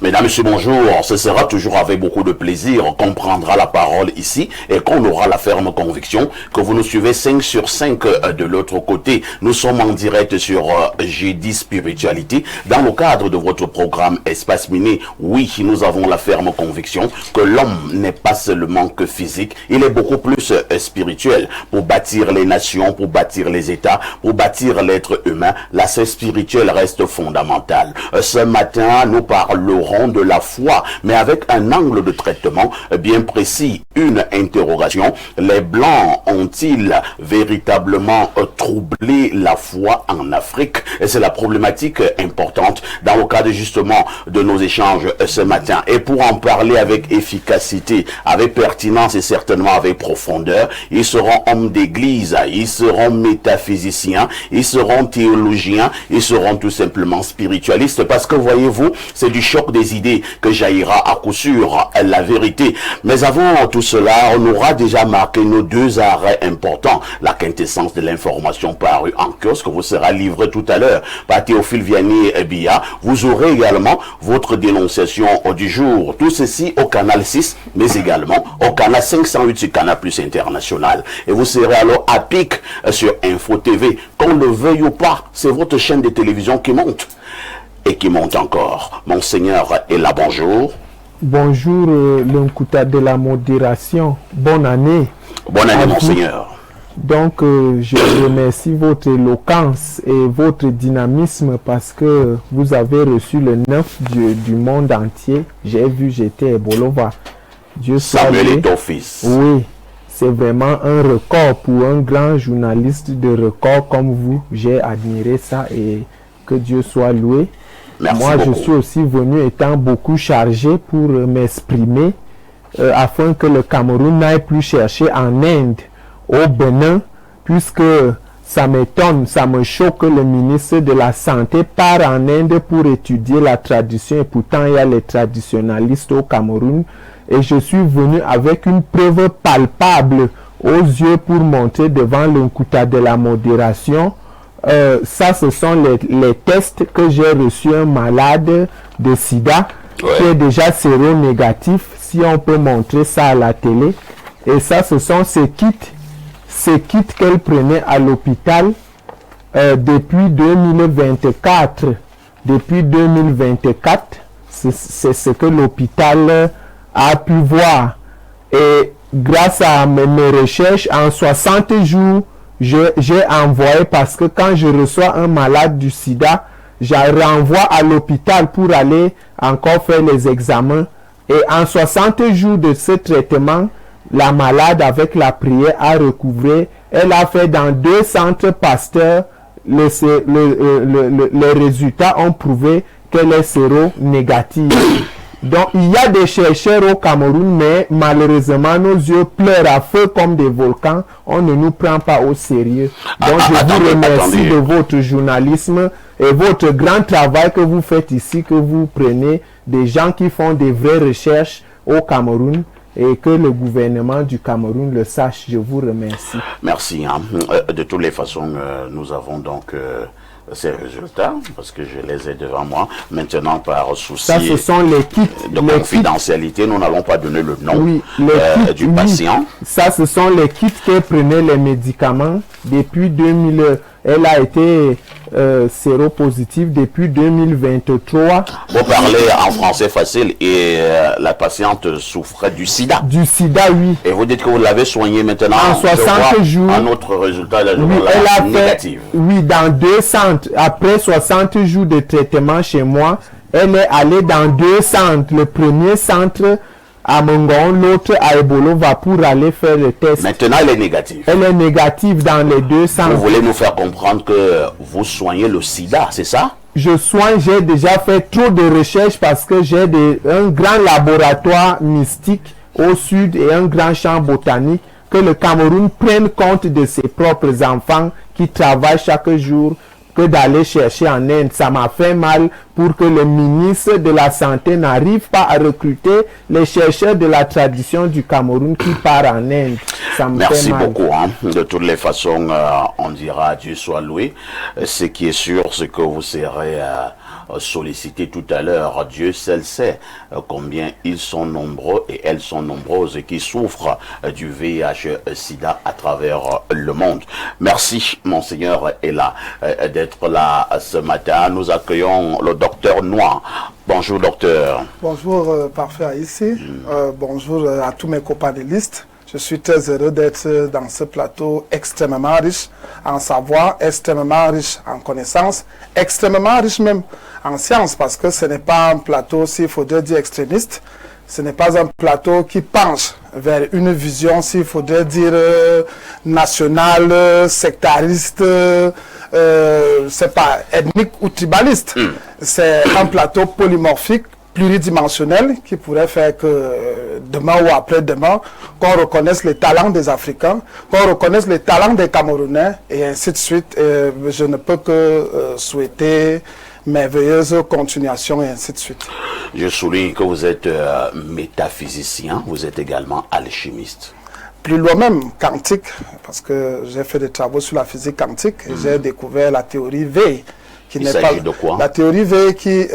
Mesdames, Messieurs, bonjour. Ce sera toujours avec beaucoup de plaisir qu'on prendra la parole ici et qu'on aura la ferme conviction que vous nous suivez 5 sur 5 de l'autre côté. Nous sommes en direct sur Jeudi Spiritualité dans le cadre de votre programme Espace Miné. Oui, nous avons la ferme conviction que l'homme n'est pas seulement que physique, il est beaucoup plus spirituel. Pour bâtir les nations, pour bâtir les États, pour bâtir l'être humain, l'aspect spirituel reste fondamental. Ce matin, nous parlerons de la foi, mais avec un angle de traitement bien précis. Une interrogation: les Blancs ont-ils véritablement troublé la foi en Afrique? Et c'est la problématique importante dans le cadre justement de nos échanges ce matin. Et pour en parler avec efficacité, avec pertinence et certainement avec profondeur, ils seront hommes d'église, ils seront métaphysiciens, ils seront théologiens, ils seront tout simplement spiritualistes, parce que voyez-vous, c'est du choc des idées que jaillira à coup sûr la vérité. Mais avant tout cela, on aura déjà marqué nos 2 arrêts importants. La quintessence de l'information parue en kiosque vous sera livrée tout à l'heure par Théophile Vianney-Bia. Vous aurez également votre dénonciation du jour. Tout ceci au canal 6, mais également au canal 508 sur Canal Plus International. Et vous serez alors à pic sur Info TV. Qu'on le veuille ou pas, c'est votre chaîne de télévision qui monte. Et qui monte encore. Monseigneur est là, bonjour. Bonjour, l'Unkouta de la modération. Bonne année. Bonne année, Monseigneur. Donc, je remercie votre éloquence et votre dynamisme parce que vous avez reçu le 9 du monde entier. J'ai vu, j'étais à Bolova. Dieu Samuel est ton fils. Oui, c'est vraiment un record pour un grand journaliste de record comme vous. J'ai admiré ça et que Dieu soit loué. Merci Moi, beaucoup. je suis aussi venu étant beaucoup chargé pour m'exprimer afin que le Cameroun n'aille plus chercher en Inde, au Bénin, puisque ça m'étonne, ça me choque que le ministre de la Santé part en Inde pour étudier la tradition et pourtant il y a les traditionalistes au Cameroun. Et je suis venu avec une preuve palpable aux yeux pour montrer devant l'Unkouta de la modération. Ça, ce sont les tests que j'ai reçus un malade de sida qui est déjà séronégatif, si on peut montrer ça à la télé. Et ça, ce sont ces kits qu'elle prenait à l'hôpital depuis 2024. Depuis 2024, c'est ce que l'hôpital a pu voir. Et grâce à mes recherches, en 60 jours, j'ai envoyé, parce que quand je reçois un malade du sida, je renvoie à l'hôpital pour aller encore faire les examens. Et en 60 jours de ce traitement, la malade, avec la prière, a recouvré. Elle a fait dans 2 centres Pasteur. Les résultats ont prouvé qu'elle est séronégative. Donc, il y a des chercheurs au Cameroun, mais malheureusement, nos yeux pleurent à feu comme des volcans. On ne nous prend pas au sérieux. Donc, je vous remercie de votre journalisme et votre grand travail que vous faites ici, que vous prenez des gens qui font des vraies recherches au Cameroun et que le gouvernement du Cameroun le sache. Je vous remercie. Merci. De toutes les façons, nous avons donc... ces résultats, parce que je les ai devant moi. Maintenant, par souci ça, ce sont les kits de confidentialité, nous n'allons pas donner le nom du kits, patient. Ça, ce sont les kits qu'elle prenait les médicaments depuis 2000. Elle a été séropositive depuis 2023. Vous parlez en français facile et la patiente souffrait du sida. Du sida, oui. Et vous dites que vous l'avez soignée maintenant. En 60 jours. Un autre résultat, elle a négative. Oui, dans 2 centres. Après 60 jours de traitement chez moi, elle est allée dans 2 centres. Le premier centre à Mongon, l'autre à Ebolova pour aller faire le test. Maintenant, elle est négative. Elle est négative dans les 2 centres. Vous voulez nous faire comprendre que vous soignez le sida, c'est ça? Je soigne, j'ai déjà fait trop de recherches parce que j'ai un grand laboratoire mystique au sud et un grand champ botanique. Que le Cameroun prenne compte de ses propres enfants qui travaillent chaque jour, que d'aller chercher en Inde. Ça m'a fait mal pour que le ministre de la Santé n'arrive pas à recruter les chercheurs de la tradition du Cameroun qui partent en Inde. Ça me Merci fait mal. beaucoup. Hein. De toutes les façons, on dira Dieu soit loué. Ce qui est sûr, c'est que vous serez sollicité tout à l'heure. Dieu seul sait combien ils sont nombreux et elles sont nombreuses qui souffrent du VIH-Sida à travers le monde. Merci, Monseigneur Ella, d'être là ce matin. Nous accueillons le docteur Noir. Bonjour, docteur. Bonjour, parfait ici. Bonjour à tous mes copanélistes. Je suis très heureux d'être dans ce plateau extrêmement riche en savoir, extrêmement riche en connaissances, extrêmement riche même en sciences, parce que ce n'est pas un plateau, s'il faudrait dire extrémiste, ce n'est pas un plateau qui penche vers une vision, s'il faudrait dire nationale, sectariste, c'est pas ethnique ou tribaliste. C'est un plateau polymorphique, pluridimensionnel, qui pourrait faire que demain ou après-demain, qu'on reconnaisse les talents des Africains, qu'on reconnaisse les talents des Camerounais, et ainsi de suite. Je ne peux que souhaiter merveilleuse continuation, et ainsi de suite. Je souligne que vous êtes métaphysicien, vous êtes également alchimiste. Plus loin même, quantique, parce que j'ai fait des travaux sur la physique quantique, et j'ai découvert la théorie V. Il s'agit de quoi? La théorie V qui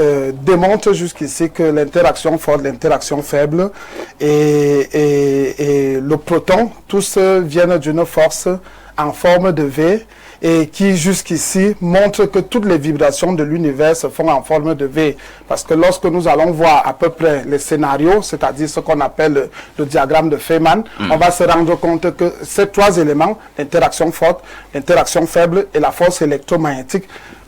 démontre jusqu'ici que l'interaction forte, l'interaction faible et le proton, tous viennent d'une force en forme de V, et qui jusqu'ici montre que toutes les vibrations de l'univers se font en forme de V. Parce que lorsque nous allons voir à peu près les scénarios, c'est-à-dire ce qu'on appelle le diagramme de Feynman, on va se rendre compte que ces trois éléments, l'interaction forte, l'interaction faible et la force électromagnétique,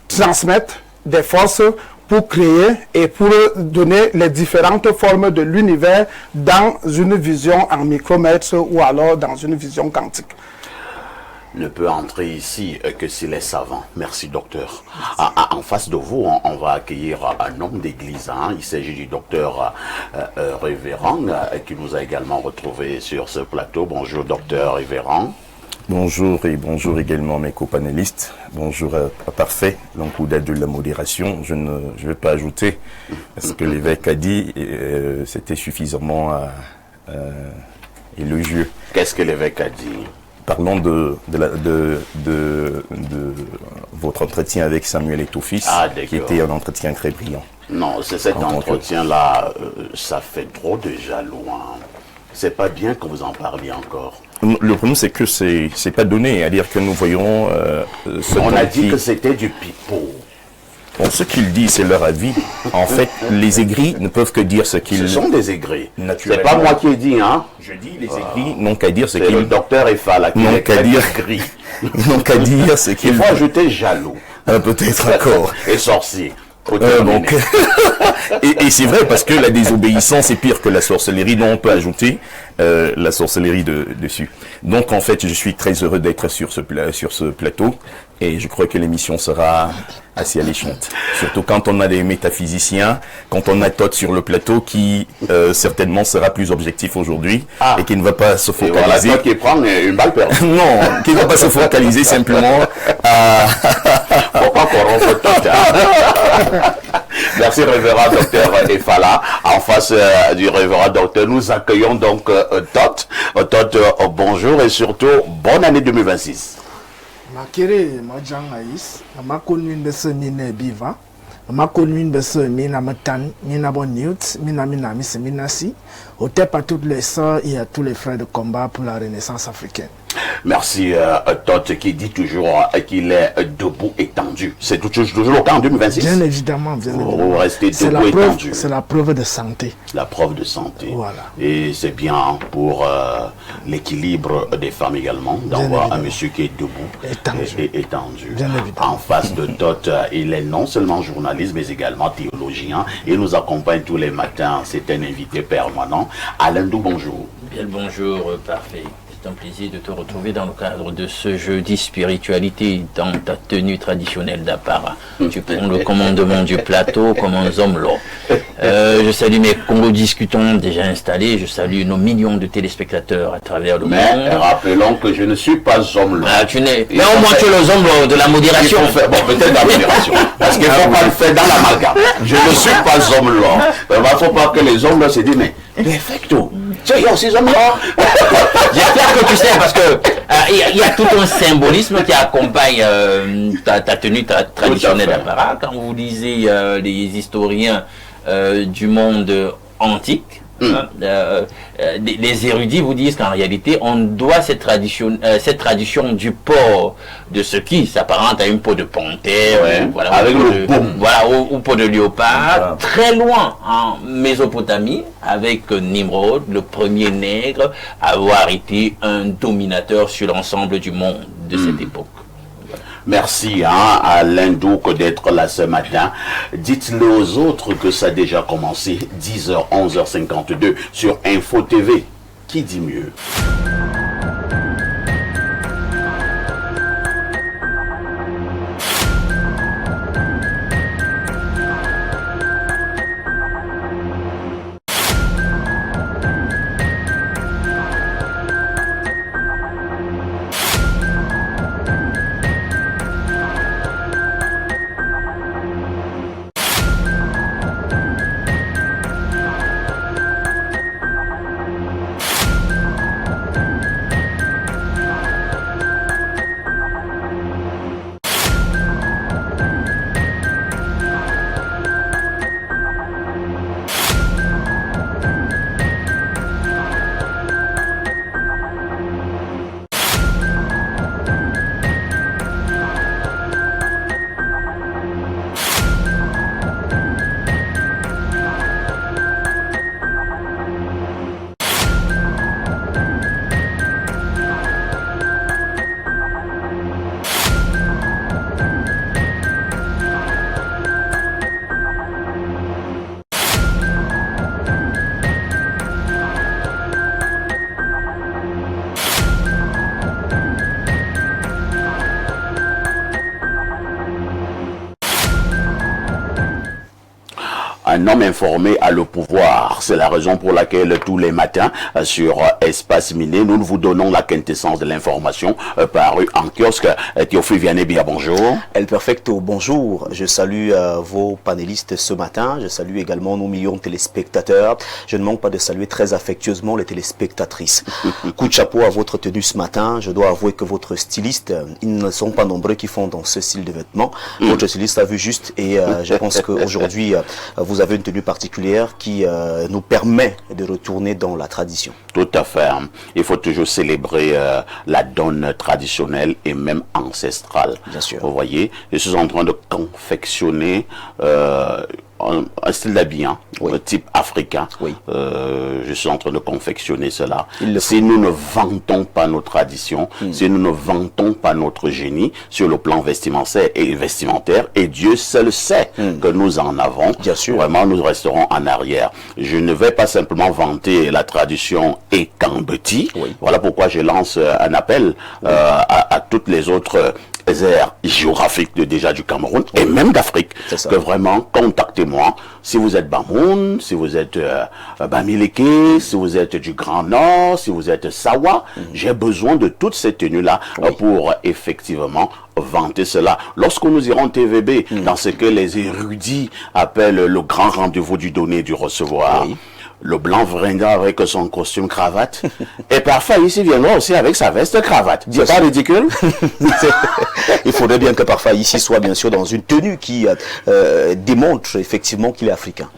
transmettent des forces pour créer et pour donner les différentes formes de l'univers dans une vision en micromètres ou alors dans une vision quantique. Ne peut entrer ici que s'il est savant. Merci, docteur. En face de vous, on va accueillir un homme d'église. Hein. Il s'agit du docteur Révérend, qui nous a également retrouvés sur ce plateau. Bonjour, docteur Révérend. Bonjour et bonjour également mes copanélistes. Bonjour à Parfait, donc au-delà de la modération. Je ne vais pas ajouter ce que l'évêque a dit, c'était suffisamment élogieux. Qu'est-ce que l'évêque a dit? Parlons de votre entretien avec Samuel Eto'o-Fils, qui était un entretien très brillant. Non, c'est cet entretien-là, ça fait trop déjà loin. C'est pas bien que vous en parliez encore. Le problème, c'est que c'est pas donné, à dire que nous voyons... on a dit que c'était du pipeau. Bon, ce qu'il dit, c'est leur avis. En fait, les aigris ne peuvent que dire ce qu'ils... Ce sont des aigris. C'est pas moi qui ai dit, hein. Je dis les aigris n'ont qu'à dire ce qu'ils... C'est le docteur Eiffala qui n'ont qu'à dire gris. N'ont qu'à dire ce qu'ils... Il faut ajouter jaloux. Peut-être encore. Et sorcier. Donc, et c'est vrai parce que la désobéissance est pire que la sorcellerie, dont on peut ajouter la sorcellerie dessus. Donc en fait, je suis très heureux d'être sur ce plateau et je crois que l'émission sera assez alléchante. Surtout quand on a des métaphysiciens, quand on a Todd sur le plateau qui certainement sera plus objectif aujourd'hui et qui ne va pas se focaliser. Voilà, Todd qui prend une balle perdue. Non, qui ne va pas se focaliser simplement à... Faut pas corrompre Todd. Merci révérend docteur Eiffala. En face du révérend docteur, nous accueillons donc Todd. Todd, bonjour et surtout bonne année 2026. Makere Majang Aïs, ma connu une besse mine biva, ma connu une besse mina matan, mina bon newt, mina miss minasi, au tep à toutes les sœurs et à tous les frères de combat pour la Renaissance africaine. Merci Todd qui dit toujours qu'il est debout et tendu. C'est toujours le cas en 2026. Bien évidemment, Vous restez debout et tendu. C'est la preuve de santé. La preuve de santé. Voilà. Et c'est bien pour l'équilibre des femmes également d'avoir un monsieur qui est debout et tendu. Bien évidemment. En face de Todd, il est non seulement journaliste mais également théologien. Il nous accompagne tous les matins. C'est un invité permanent. Alain Dou, bonjour. Bien le bonjour, parfait. c'est un plaisir de te retrouver dans le cadre de ce jeudi spiritualité dans ta tenue traditionnelle d'Apara. Tu prends le commandement du plateau comme un Zomlo. Je salue mes Congo-discutants déjà installés, je salue nos millions de téléspectateurs à travers le monde. Mais rappelons que je ne suis pas Zomlo. Mais au moins tu es le Zomlo de la modération. Bon, peut-être dans la modération. Parce qu'il ne faut pas le faire dans l'amalgame. Je ne suis pas Zomlo. Il ne faut pas que les hommes se disent, mais perfecto. Il y a aussi Zomlo. J'espère que tu sais, parce que il y a tout un symbolisme qui accompagne ta tenue traditionnelle d'Apara. Quand vous lisez les historiens du monde antique, les érudits vous disent qu'en réalité on doit cette tradition du porc de ce qui s'apparente à une peau de panthère, voilà, avec ou peau de léopard, très loin en Mésopotamie, avec Nimrod, le premier nègre à avoir été un dominateur sur l'ensemble du monde de cette époque. Merci à l'Indouk d'être là ce matin. Dites-le aux autres que ça a déjà commencé. 10h, 11h52 sur Info TV. Qui dit mieux? Un homme informé a le pouvoir. C'est la raison pour laquelle tous les matins sur Espace Miné, nous vous donnons la quintessence de l'information parue en kiosque. Théophile Vianney-Bia, bonjour. El Perfecto, bonjour. Je salue vos panélistes ce matin. Je salue également nos millions de téléspectateurs. Je ne manque pas de saluer très affectueusement les téléspectatrices. Coup de chapeau à votre tenue ce matin. Je dois avouer que votre styliste, ils ne sont pas nombreux qui font dans ce style de vêtements. Votre styliste a vu juste et je pense qu'aujourd'hui, vous avez une tenue particulière qui nous permet de retourner dans la tradition. Tout à fait. Il faut toujours célébrer la donne traditionnelle et même ancestrale. Bien sûr. Vous voyez, je suis en train de confectionner un style d'habillement, type africain. Oui. Je suis en train de confectionner cela. Si nous ne vantons pas nos traditions, si nous ne vantons pas notre génie sur le plan vestimentaire, et Dieu seul sait que nous en avons, bien sûr, vraiment nous resterons en arrière. Je ne vais pas simplement vanter la tradition Ekambeti. Oui. Voilà pourquoi je lance un appel à toutes les autres aires géographiques déjà du Cameroun et même d'Afrique, que vraiment contactez-moi si vous êtes Bamoun, si vous êtes Bamileke, si vous êtes du Grand Nord, si vous êtes Sawa. J'ai besoin de toutes ces tenues-là pour effectivement vanter cela. Lorsque nous irons TVB dans ce que les érudits appellent le grand rendez-vous du donner et du recevoir, le blanc viendra avec son costume cravate et parfois ici viendra aussi avec sa veste cravate. C'est pas ridicule? Il faudrait bien que parfois ici soit bien sûr dans une tenue qui démontre effectivement qu'il est africain.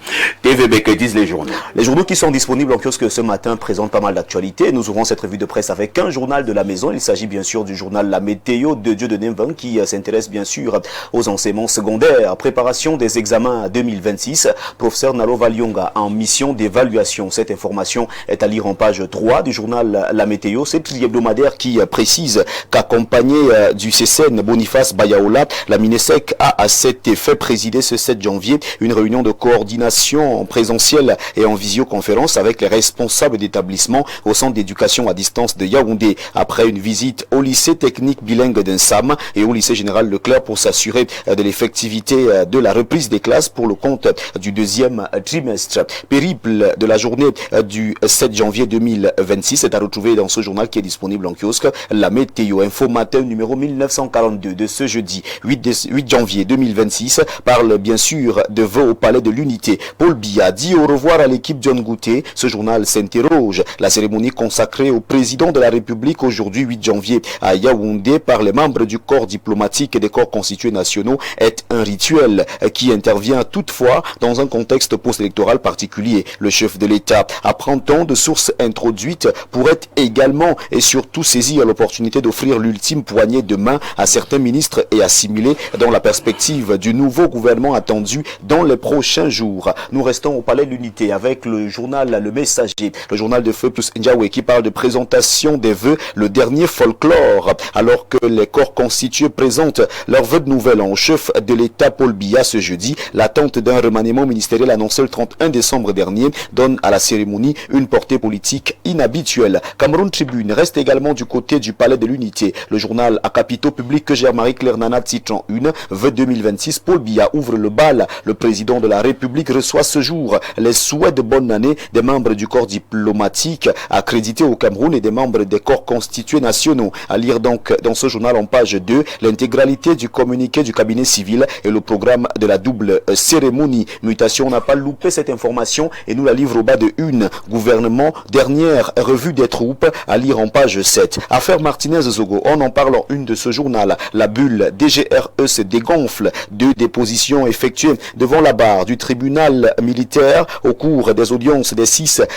TVB, que disent les journaux? Les journaux qui sont disponibles en kiosque ce matin présentent pas mal d'actualités. Nous ouvrons cette revue de presse avec un journal de la maison. Il s'agit bien sûr du journal La Météo de Dieu de Nemvan qui s'intéresse bien sûr aux enseignements secondaires. Préparation des examens 2026. Professeur Nalo Valyonga en mission d'évaluation évaluation. Cette information est à lire en page 3 du journal La Météo. C'est le hebdomadaire qui précise qu'accompagné du CCN Boniface Bayaola, la MINESEC a à cet effet présidé ce 7 janvier une réunion de coordination en présentiel et en visioconférence avec les responsables d'établissements au centre d'éducation à distance de Yaoundé. Après une visite au lycée technique bilingue d'Ensam et au lycée général Leclerc pour s'assurer de l'effectivité de la reprise des classes pour le compte du deuxième trimestre. Périple de la journée du 7 janvier 2026 est à retrouver dans ce journal qui est disponible en kiosque. La Météo Info Matin numéro 1942 de ce jeudi 8 janvier 2026 parle bien sûr de vœux au palais de l'Unité. Paul Biya dit au revoir à l'équipe John Gouté. Ce journal s'interroge. La cérémonie consacrée au président de la République aujourd'hui 8 janvier à Yaoundé par les membres du corps diplomatique et des corps constitués nationaux est un rituel qui intervient toutefois dans un contexte post-électoral particulier. Le chef de l'État, apprend-on de sources introduites, pourrait également et surtout saisir l'opportunité d'offrir l'ultime poignée de main à certains ministres et assimilés dans la perspective du nouveau gouvernement attendu dans les prochains jours. Nous restons au palais de l'Unité avec le journal Le Messager, le journal de Feu plus Ndiaoué qui parle de présentation des vœux, le dernier folklore, alors que les corps constitués présentent leurs vœux de nouvel an au chef de l'État Paul Biya ce jeudi. L'attente d'un remaniement ministériel annoncé le 31 décembre dernier donne à la cérémonie une portée politique inhabituelle. Cameroun Tribune reste également du côté du palais de l'Unité. Le journal à capitaux publics que gère Marie-Claire Nana titre en une, vœux 2026, Paul Biya ouvre le bal. Le président de la République reçoit ce jour les souhaits de bonne année des membres du corps diplomatique accrédités au Cameroun et des membres des corps constitués nationaux. À lire donc dans ce journal en page 2, l'intégralité du communiqué du cabinet civil et le programme de la double cérémonie. Mutation, on n'a pas loupé cette information et nous la livre au bas de une. Gouvernement, dernière revue des troupes, à lire en page 7. Affaire Martinez-Zogo, on en parle en une de ce journal. La bulle DGRE se dégonfle. 2 dépositions effectuées devant la barre du tribunal militaire au cours des audiences des 5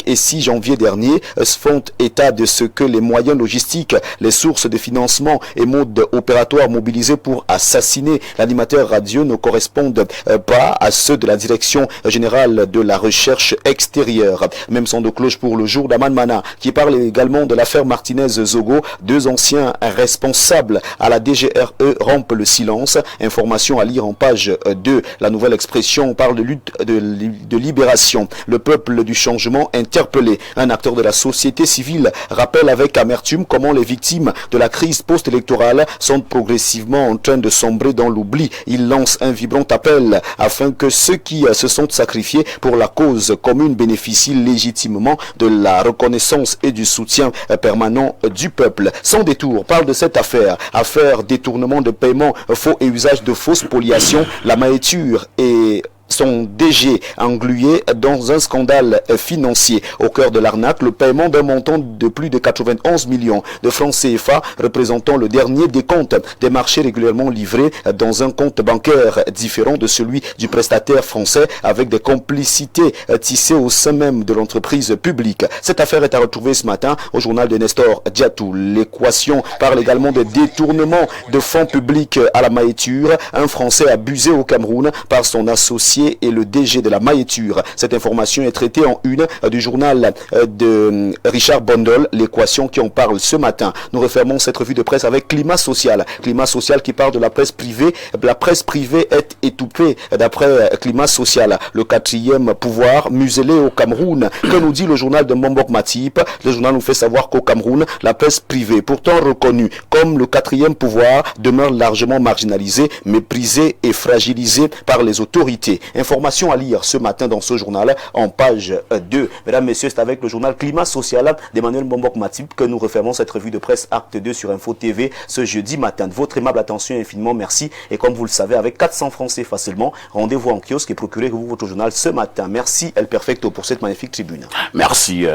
et 6 janvier dernier font état de ce que les moyens logistiques, les sources de financement et modes opératoires mobilisés pour assassiner l'animateur radio ne correspondent pas à ceux de la direction générale de la recherche extérieure. Même son de cloche pour le jour d'Aman Mana qui parle également de l'affaire Martinez-Zogo. 2 anciens responsables à la DGRE rompent le silence. Information à lire en page 2. La nouvelle expression parle de lutte de libération. Le peuple du changement interpellé. Un acteur de la société civile rappelle avec amertume comment les victimes de la crise post-électorale sont progressivement en train de sombrer dans l'oubli. Il lance un vibrant appel afin que ceux qui se sont sacrifiés pour la cause commune bénéficient légitimement de la reconnaissance et du soutien permanent du peuple. Sans détour, parle de cette affaire détournement de paiement faux et usage de fausses spoliations. La Mahéture et son DG englué dans un scandale financier. Au cœur de l'arnaque, le paiement d'un montant de plus de 91 millions de francs CFA représentant le dernier décompte des marchés régulièrement livrés dans un compte bancaire différent de celui du prestataire français avec des complicités tissées au sein même de l'entreprise publique. Cette affaire est à retrouver ce matin au journal de Nestor Diatou. L'équation parle également des détournements de fonds publics à la Mahéture. Un Français abusé au Cameroun par son associé et le DG de la Mahéture. Cette information est traitée en une du journal de Richard Bondol, l'équation qui en parle ce matin. Nous refermons cette revue de presse avec Climat Social. Climat Social qui parle de la presse privée. La presse privée est étouffée d'après Climat Social. Le 4e pouvoir muselé au Cameroun. Que nous dit le journal de Mbok Matip? Le journal nous fait savoir qu'au Cameroun, la presse privée, pourtant reconnue comme le 4e pouvoir, demeure largement marginalisée, méprisée et fragilisée par les autorités. Information à lire ce matin dans ce journal en page 2. Mesdames, messieurs, c'est avec le journal Climat Social d'Emmanuel Mbok Matip que nous refermons cette revue de presse Acte 2 sur Info TV ce jeudi matin. De votre aimable attention, infiniment merci. Et comme vous le savez, avec 400 francs CFA seulement, rendez-vous en kiosque et procurez-vous votre journal ce matin. Merci El Perfecto pour cette magnifique tribune. Merci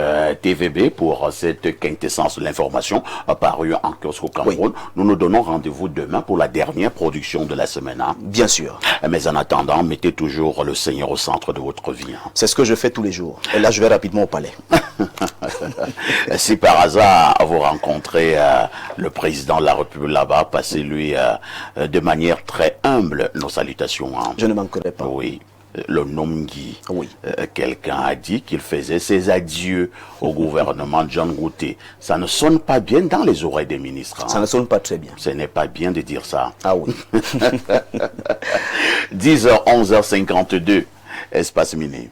TVB pour cette quintessence de l'information apparue en kiosque au Cameroun. Oui. Nous nous donnons rendez-vous demain pour la dernière production de la semaine. Bien sûr. Mais en attendant, mettez toujours le Seigneur au centre de votre vie. C'est ce que je fais tous les jours. Et là, je vais rapidement au palais. Si par hasard vous rencontrez le président de la République là-bas, passez-lui de manière très humble nos salutations. Je ne manquerai pas. Oui. le Nomgi. Oui. Quelqu'un a dit qu'il faisait ses adieux au gouvernement de John Gouté. Ça ne sonne pas bien dans les oreilles des ministres. Hein. Ça ne sonne pas très bien. Ce n'est pas bien de dire ça. Ah oui. 10h, 11h52, espace miné.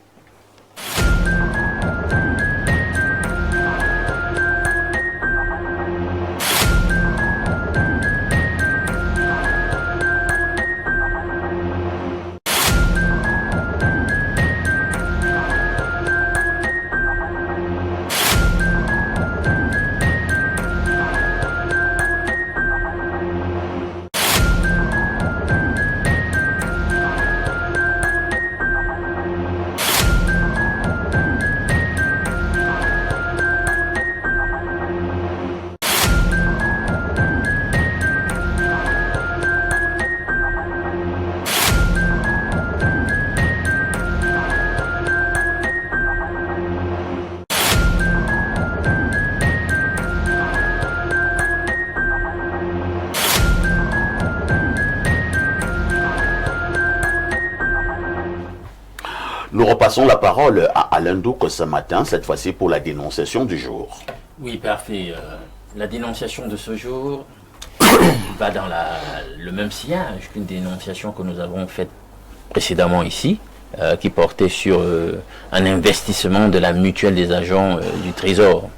Nous repassons la parole à Alain Douk ce matin, cette fois-ci pour la dénonciation du jour. Oui, parfait. La dénonciation de ce jour va dans le même sillage qu'une dénonciation que nous avons faite précédemment ici, qui portait sur un investissement de la mutuelle des agents du Trésor.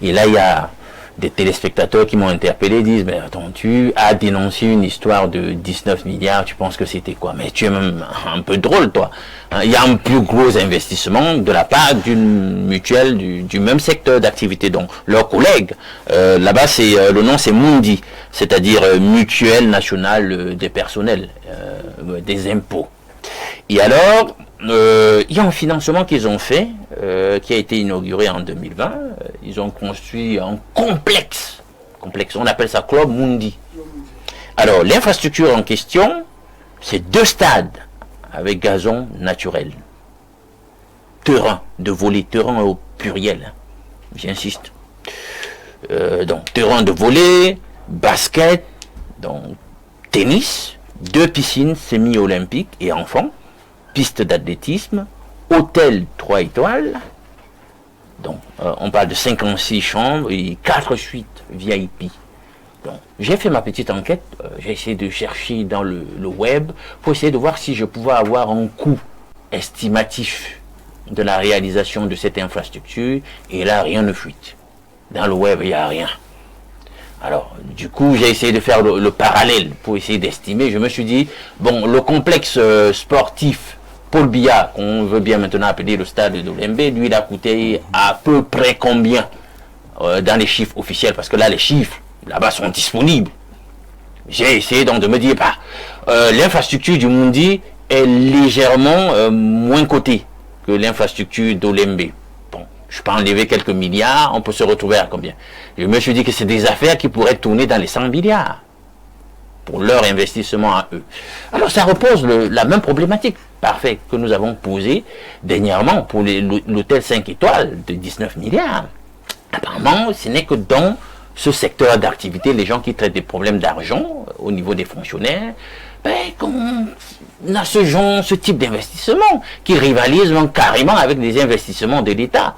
Et là, il y a des téléspectateurs qui m'ont interpellé, disent, mais attends, tu as dénoncé une histoire de 19 milliards, tu penses que c'était quoi? Mais tu es même un peu drôle, toi. Il y a un plus gros investissement de la part d'une mutuelle du même secteur d'activité, donc leurs collègues. Là-bas, le nom c'est Mundi, c'est-à-dire Mutuelle Nationale des Personnels, des Impôts. Et alors, il y a un financement qu'ils ont fait, qui a été inauguré en 2020. Ils ont construit un complexe, on appelle ça Club Mundi. Alors, l'infrastructure en question, c'est 2 stades avec gazon naturel. Terrain de volley, terrain au pluriel, j'insiste. Donc, terrain de volley, basket, donc tennis, 2 piscines semi-olympiques et enfants, piste d'athlétisme, hôtel 3 étoiles, donc on parle de 56 chambres et 4 suites VIP. Donc j'ai fait ma petite enquête, j'ai essayé de chercher dans le web pour essayer de voir si je pouvais avoir un coût estimatif de la réalisation de cette infrastructure, et là rien ne fuite. Dans le web il n'y a rien. Alors, du coup, j'ai essayé de faire le parallèle pour essayer d'estimer. Je me suis dit, bon, le complexe sportif Paul Biya, qu'on veut bien maintenant appeler le stade de l'OMB, lui, il a coûté à peu près combien dans les chiffres officiels? Parce que là, les chiffres, là-bas, sont disponibles. J'ai essayé donc de me dire, l'infrastructure du Mundi est légèrement moins cotée que l'infrastructure d'Olembe. Bon, je peux enlever quelques milliards, on peut se retrouver à combien? Je me suis dit que c'est des affaires qui pourraient tourner dans les 100 milliards pour leur investissement à eux. Alors ça repose la même problématique, parfait, que nous avons posée dernièrement pour l'hôtel 5 étoiles de 19 milliards. Apparemment, ce n'est que dans ce secteur d'activité, les gens qui traitent des problèmes d'argent au niveau des fonctionnaires, on a ce type d'investissement qui rivalise carrément avec des investissements de l'État.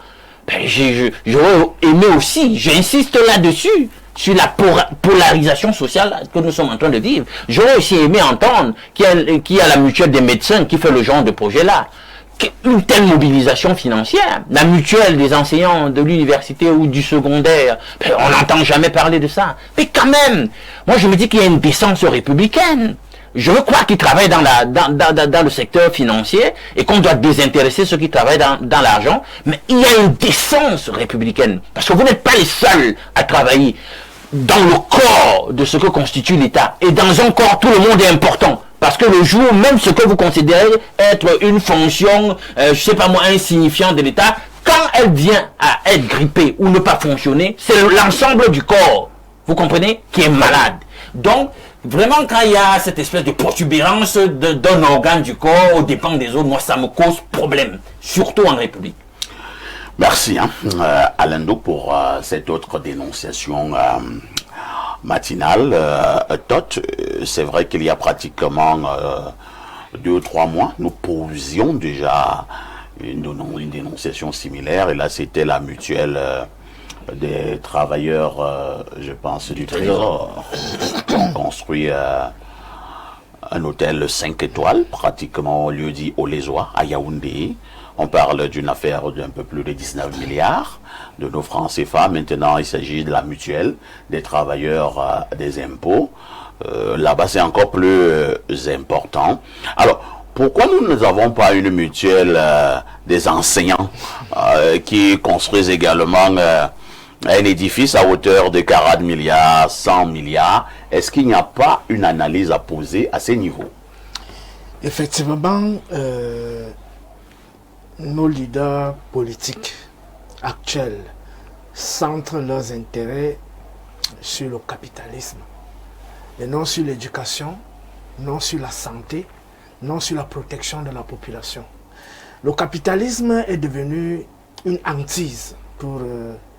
J'aurais aimé aussi, j'insiste là-dessus, sur la polarisation sociale que nous sommes en train de vivre. J'aurais aussi aimé entendre qu'il y a la mutuelle des médecins qui fait le genre de projet-là. Une telle mobilisation financière, la mutuelle des enseignants de l'université ou du secondaire, on n'entend jamais parler de ça. Mais quand même, moi je me dis qu'il y a une décence républicaine. Je crois qu'ils travaillent dans le secteur financier et qu'on doit désintéresser ceux qui travaillent dans l'argent, mais il y a une décence républicaine. Parce que vous n'êtes pas les seuls à travailler dans le corps de ce que constitue l'État. Et dans un corps, tout le monde est important. Parce que le jour, même ce que vous considérez être une fonction, je sais pas moi, insignifiante de l'État, quand elle vient à être grippée ou ne pas fonctionner, c'est l'ensemble du corps, vous comprenez, qui est malade. Donc, vraiment, quand il y a cette espèce de protubérance d'un organe du corps aux dépens des autres, moi, ça me cause problème, surtout en République. Merci, Alain Douk, pour cette autre dénonciation matinale. Tot, c'est vrai qu'il y a pratiquement 2 ou 3 mois, nous posions déjà une dénonciation similaire. Et là, c'était la mutuelle des travailleurs, je pense, du Trésor, qui ont construit un hôtel 5 étoiles, pratiquement au lieu dit Olezoa, à Yaoundé. On parle d'une affaire d'un peu plus de 19 milliards de nos francs CFA. Maintenant, il s'agit de la mutuelle des travailleurs des impôts. Là-bas, c'est encore plus important. Alors, pourquoi nous n'avons pas une mutuelle des enseignants qui construisent également un édifice à hauteur de 40 milliards, 100 milliards? Est-ce qu'il n'y a pas une analyse à poser à ces niveaux? Effectivement, nos leaders politiques actuels centrent leurs intérêts sur le capitalisme et non sur l'éducation, non sur la santé, non sur la protection de la population. Le capitalisme est devenu une hantise pour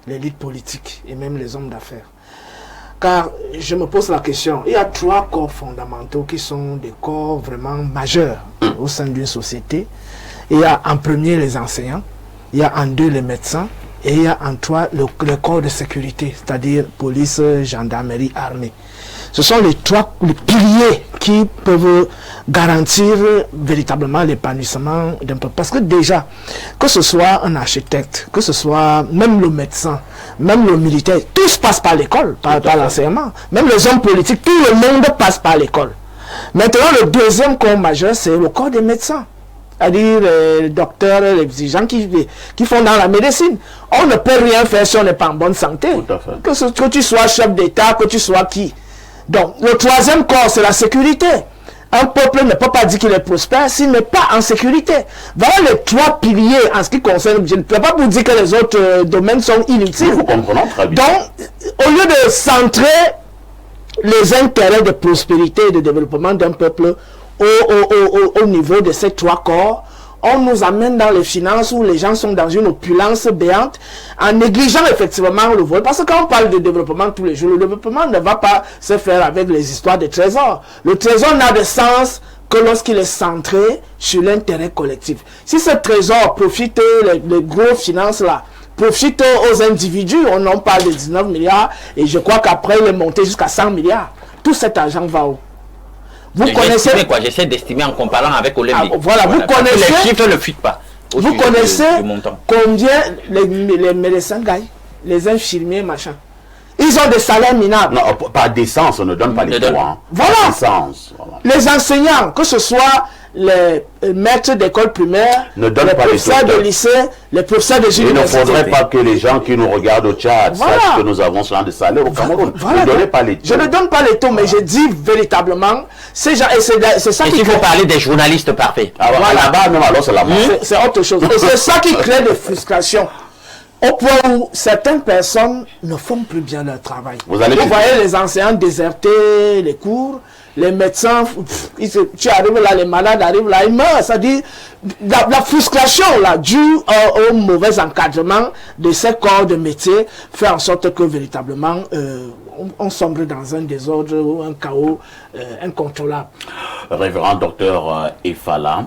l'élite politique et même les hommes d'affaires. Car je me pose la question, il y a 3 corps fondamentaux qui sont des corps vraiment majeurs au sein d'une société. Il y a en premier les enseignants, il y a en 2 les médecins et il y a en 3 le corps de sécurité, c'est-à-dire police, gendarmerie, armée. Ce sont les 3 piliers qui peuvent garantir véritablement l'épanouissement d'un peuple. Parce que déjà, que ce soit un architecte, que ce soit même le médecin, même le militaire, tous passent par l'école, par l'enseignement. Même les hommes politiques, tout le monde passe par l'école. Maintenant, le deuxième corps majeur, c'est le corps des médecins. C'est-à-dire les docteurs, les gens qui font dans la médecine. On ne peut rien faire si on n'est pas en bonne santé. Que tu sois chef d'État, que tu sois qui. Donc, le 3e corps, c'est la sécurité. Un peuple ne peut pas dire qu'il est prospère s'il n'est pas en sécurité. Voilà les 3 piliers en ce qui concerne. Je ne peux pas vous dire que les autres domaines sont inutiles. Nous comprenons très bien. Donc, au lieu de centrer les intérêts de prospérité et de développement d'un peuple au niveau de ces 3 corps, on nous amène dans les finances où les gens sont dans une opulence béante en négligeant effectivement le vol. Parce que quand on parle de développement tous les jours, le développement ne va pas se faire avec les histoires de trésors. Le trésor n'a de sens que lorsqu'il est centré sur l'intérêt collectif. Si ce trésor profite, les gros finances là, profite aux individus, on en parle de 19 milliards et je crois qu'après il est monté jusqu'à 100 milliards. Tout cet argent va où? Vous connaissez quoi? J'essaie d'estimer en comparant avec Olembi. Voilà, vous connaissez. Les chiffres ne fuitent pas. Vous connaissez combien les médecins gagnent, les infirmiers, machin. Ils ont des salaires minables. Non, pas d'essence, on ne donne pas les droits. Voilà. D'essence. Voilà. Les enseignants, que ce soit les maîtres d'école primaire, ne les professeurs de lycée, les professeurs des universités. Il ne faudrait pas que les gens qui nous regardent au Tchad sachent que nous avons ce genre de salaire au Cameroun. Voilà. Ne donnez pas les taux. Je ne donne pas les taux, mais je dis véritablement, ces gens, et c'est ça qui... Il faut parler des journalistes parfaits. Ah, voilà. Là-bas, même alors, c'est la mort. C'est autre chose. Et c'est ça qui crée des frustrations. Au point où certaines personnes ne font plus bien leur travail. Vous voyez les enseignants déserter les cours, les médecins, tu arrives là, les malades arrivent là, ils meurent. C'est-à-dire la frustration là, due au mauvais encadrement de ces corps de métier fait en sorte que véritablement on sombre dans un désordre ou un chaos incontrôlable. Révérend docteur Efala,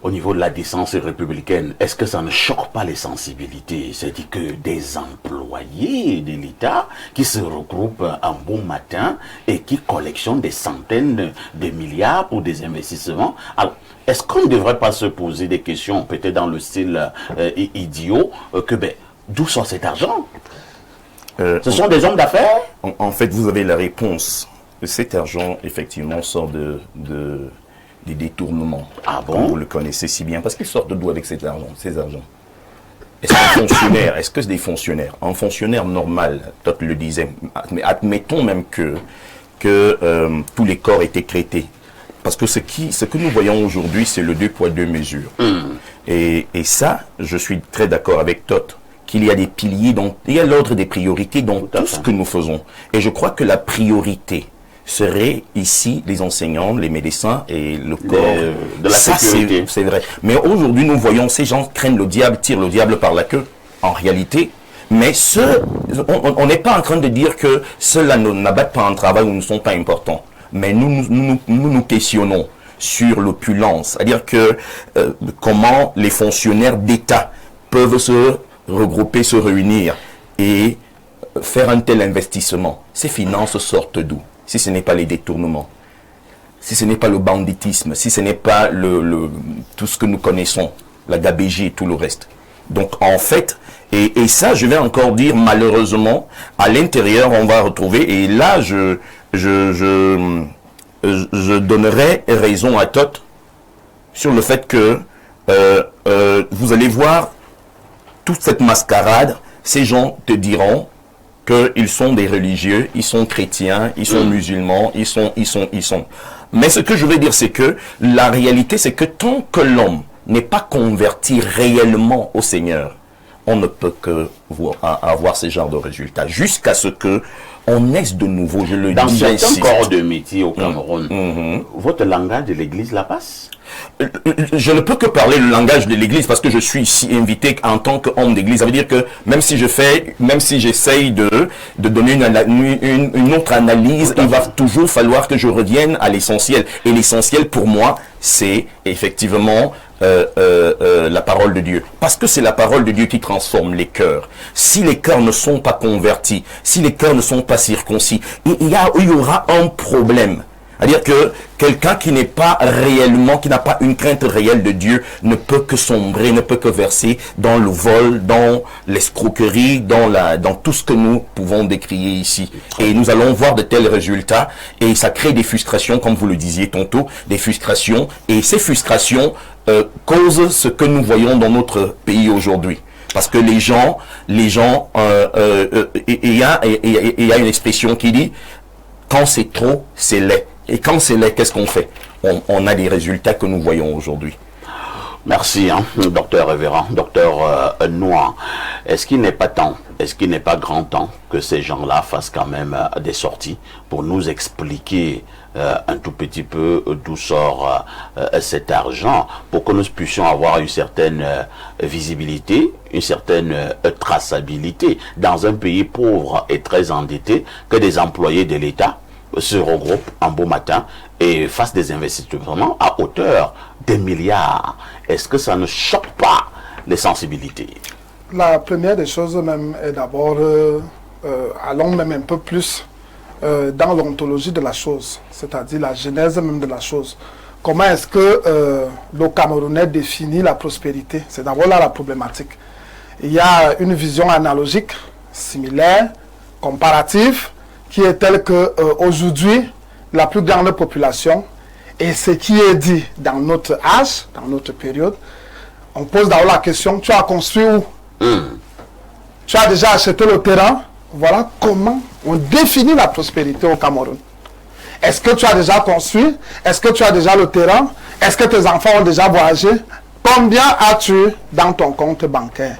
au niveau de la décence républicaine, est-ce que ça ne choque pas les sensibilités? C'est-à-dire que des employés de l'État qui se regroupent un bon matin et qui collectionnent des centaines de milliards pour des investissements. Alors, est-ce qu'on ne devrait pas se poser des questions, peut-être dans le style idiot, que d'où sort cet argent? Ce sont des hommes d'affaires? En fait, vous avez la réponse. Cet argent, effectivement, sort des détournements. Ah bon? Comme vous le connaissez si bien. Parce qu'ils sortent d'où avec ces argents? Est-ce qu'un fonctionnaire, est-ce que c'est des fonctionnaires? Un fonctionnaire normal, Tot le disait, mais admettons même que tous les corps étaient traités. Parce que ce que nous voyons aujourd'hui, c'est le 2 poids 2 mesures. Et ça, je suis très d'accord avec Tot, qu'il y a des piliers, il y a l'ordre des priorités dans tout ce que nous faisons. Et je crois que la priorité seraient ici les enseignants, les médecins et le corps de la sécurité. C'est vrai. Mais aujourd'hui, nous voyons ces gens craignent le diable, tirent le diable par la queue. En réalité, mais on n'est pas en train de dire que ceux-là n'abattent pas un travail ou ne sont pas importants. Mais nous questionnons sur l'opulence. C'est-à-dire que comment les fonctionnaires d'État peuvent se regrouper, se réunir et faire un tel investissement. Ces finances sortent d'où? Si ce n'est pas les détournements, si ce n'est pas le banditisme, si ce n'est pas tout ce que nous connaissons, la gabégie et tout le reste. Donc en fait, et ça je vais encore dire malheureusement, à l'intérieur on va retrouver, et là je donnerai raison à Tot sur le fait que vous allez voir toute cette mascarade, ces gens te diront qu'ils sont des religieux, ils sont chrétiens, ils sont musulmans, ils sont. Mais ce que je veux dire, c'est que la réalité, c'est que tant que l'homme n'est pas converti réellement au Seigneur, on ne peut que avoir ce genre de résultats, jusqu'à ce que on naisse de nouveau, je le dis. Dans certains corps de métier au Cameroun, votre langage de l'église la passe? Je ne peux que parler le langage de l'église parce que je suis ici invité en tant qu'homme d'église. Ça veut dire que même si j'essaye de donner une autre analyse, il va toujours falloir que je revienne à l'essentiel. Et l'essentiel pour moi, c'est effectivement la parole de Dieu. Parce que c'est la parole de Dieu qui transforme les cœurs. Si les cœurs ne sont pas convertis, si les cœurs ne sont pas circoncis, il y aura un problème. C'est-à-dire que quelqu'un qui n'est pas réellement, qui n'a pas une crainte réelle de Dieu, ne peut que sombrer, ne peut que verser dans le vol, dans l'escroquerie, dans tout ce que nous pouvons décrire ici. Et nous allons voir de tels résultats, et ça crée des frustrations, comme vous le disiez tantôt, des frustrations, et ces frustrations causent ce que nous voyons dans notre pays aujourd'hui. Parce que il y a une expression qui dit, quand c'est trop, c'est laid. Et quand c'est laid, qu'est-ce qu'on fait? On a des résultats que nous voyons aujourd'hui. Merci, docteur Révérend, docteur Noir. Est-ce qu'il n'est pas temps, est-ce qu'il n'est pas grand temps que ces gens-là fassent quand même des sorties pour nous expliquer un tout petit peu d'où sort cet argent, pour que nous puissions avoir une certaine visibilité, une certaine traçabilité dans un pays pauvre et très endetté, que des employés de l'État se regroupent un beau matin et fassent des investissements à hauteur des milliards. Est-ce que ça ne choque pas les sensibilités? La première des choses même est d'abord, allons même un peu plus dans l'ontologie de la chose, c'est-à-dire la genèse même de la chose. Comment est-ce que le Camerounais définit la prospérité? C'est d'abord là la problématique. Il y a une vision analogique, similaire, comparative, qui est telle que aujourd'hui, la plus grande population, et ce qui est dit dans notre âge, dans notre période, on pose d'abord la question, tu as construit où? Tu as déjà acheté le terrain? Voilà comment on définit la prospérité au Cameroun. Est-ce que tu as déjà construit? Est-ce que tu as déjà le terrain? Est-ce que tes enfants ont déjà voyagé? Combien as-tu dans ton compte bancaire?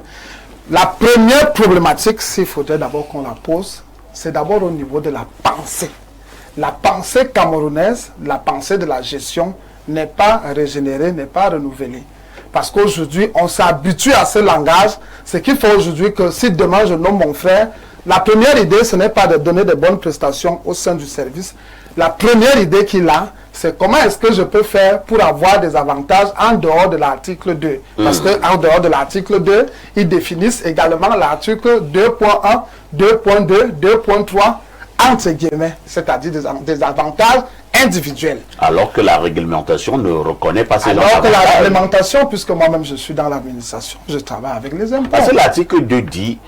La première problématique, s'il faudrait d'abord qu'on la pose, c'est d'abord au niveau de la pensée. La pensée camerounaise, la pensée de la gestion n'est pas régénérée, n'est pas renouvelée. Parce qu'aujourd'hui, on s'habitue à ce langage. Ce qu'il faut aujourd'hui que si demain je nomme mon frère, la première idée, ce n'est pas de donner de bonnes prestations au sein du service. La première idée qu'il a, c'est comment est-ce que je peux faire pour avoir des avantages en dehors de l'article 2. Parce qu'en dehors de l'article 2, ils définissent également l'article 2.1, 2.2, 2.3, entre guillemets, c'est-à-dire des avantages individuels. Alors que la réglementation ne reconnaît pas ces avantages. Alors que la réglementation, puisque moi-même je suis dans l'administration, je travaille avec les impôts. Parce que l'article 2 dit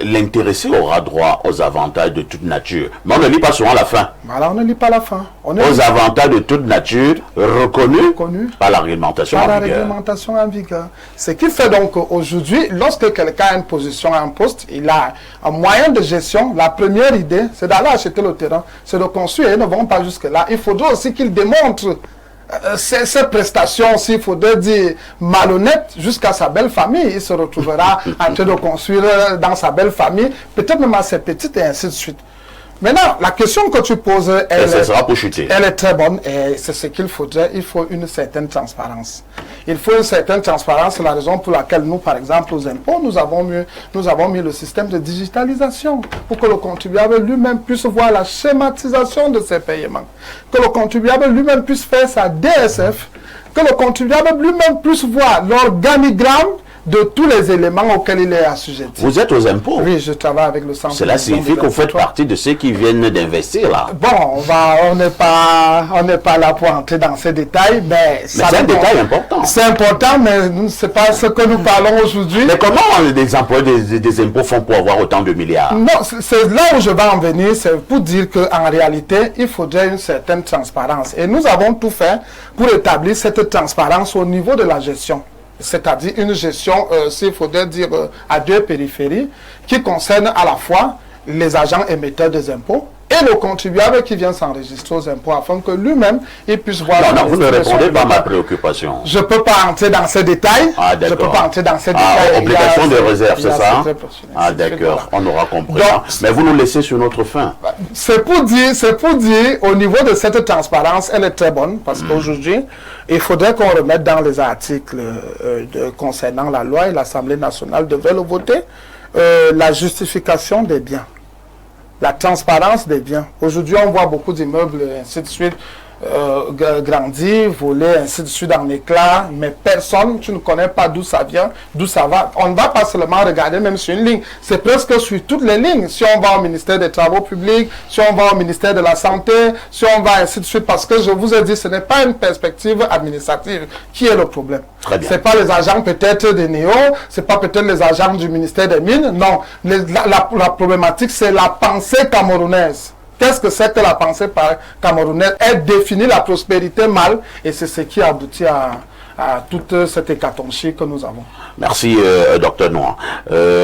l'intéressé aura droit aux avantages de toute nature. Mais on ne lit pas souvent la fin. Voilà, on ne lit pas la fin. Aux avantages de toute nature reconnus par la réglementation en vigueur. Par la réglementation en vigueur. Ce qui fait donc aujourd'hui, lorsque quelqu'un a une position, un poste, il a un moyen de gestion, la première idée, c'est d'aller acheter le terrain, c'est de construire. Ils ne vont pas jusque-là. Il faudra aussi qu'il démontre ces prestations, s'il faudrait dire malhonnête, jusqu'à sa belle famille. Il se retrouvera en train de construire dans sa belle famille, peut-être même à ses petites et ainsi de suite. Maintenant, la question que tu poses, ça sera pour chuter. Elle est très bonne et c'est ce qu'il faudrait. Il faut une certaine transparence. Il faut une certaine transparence. C'est la raison pour laquelle nous, par exemple, aux impôts, nous avons mis le système de digitalisation pour que le contribuable lui-même puisse voir la schématisation de ses paiements. Que le contribuable lui-même puisse faire sa DSF. Que le contribuable lui-même puisse voir l'organigramme de tous les éléments auxquels il est assujetti. Vous êtes aux impôts? Oui, je travaille avec le centre. Cela signifie que vous faites partie de ceux qui viennent d'investir là. Bon, on n'est pas là pour entrer dans ces détails, mais c'est un détail important. C'est important, mais ce n'est pas ce que nous parlons aujourd'hui. Mais comment les employés des impôts font pour avoir autant de milliards? Non, c'est là où je vais en venir, c'est pour dire qu'en réalité, il faudrait une certaine transparence. Et nous avons tout fait pour établir cette transparence au niveau de la gestion. C'est-à-dire une gestion, s'il faudrait dire, à deux périphéries, qui concerne à la fois les agents émetteurs des impôts et le contribuable qui vient s'enregistrer aux impôts, afin que lui-même, il puisse voir... Non, vous ne répondez pas à ma préoccupation. Je ne peux pas entrer dans ces détails. Ah, d'accord. Je ne peux pas entrer dans ces détails. Obligation de réserve, c'est ça? Ah, d'accord. On aura compris. Donc, mais vous nous laissez sur notre fin. C'est pour dire, au niveau de cette transparence, elle est très bonne, parce qu'aujourd'hui, il faudrait qu'on remette dans les articles concernant la loi, et l'Assemblée nationale devrait le voter, la justification des biens. La transparence des biens. Aujourd'hui, on voit beaucoup d'immeubles, ainsi de suite, grandir, voler, ainsi de suite, en éclats, mais personne, tu ne connais pas d'où ça vient, d'où ça va. On ne va pas seulement regarder même sur une ligne, c'est presque sur toutes les lignes. Si on va au ministère des Travaux publics, si on va au ministère de la Santé, si on va ainsi de suite, parce que je vous ai dit, ce n'est pas une perspective administrative qui est le problème. C'est pas les agents peut-être des NEO, c'est pas peut-être les agents du ministère des Mines, non. La problématique, c'est la pensée camerounaise. Qu'est-ce que c'est que la pensée camerounaise? Elle définit la prospérité mal, et c'est ce qui aboutit à toute cette hécatomchie que nous avons. Merci, Dr Noir.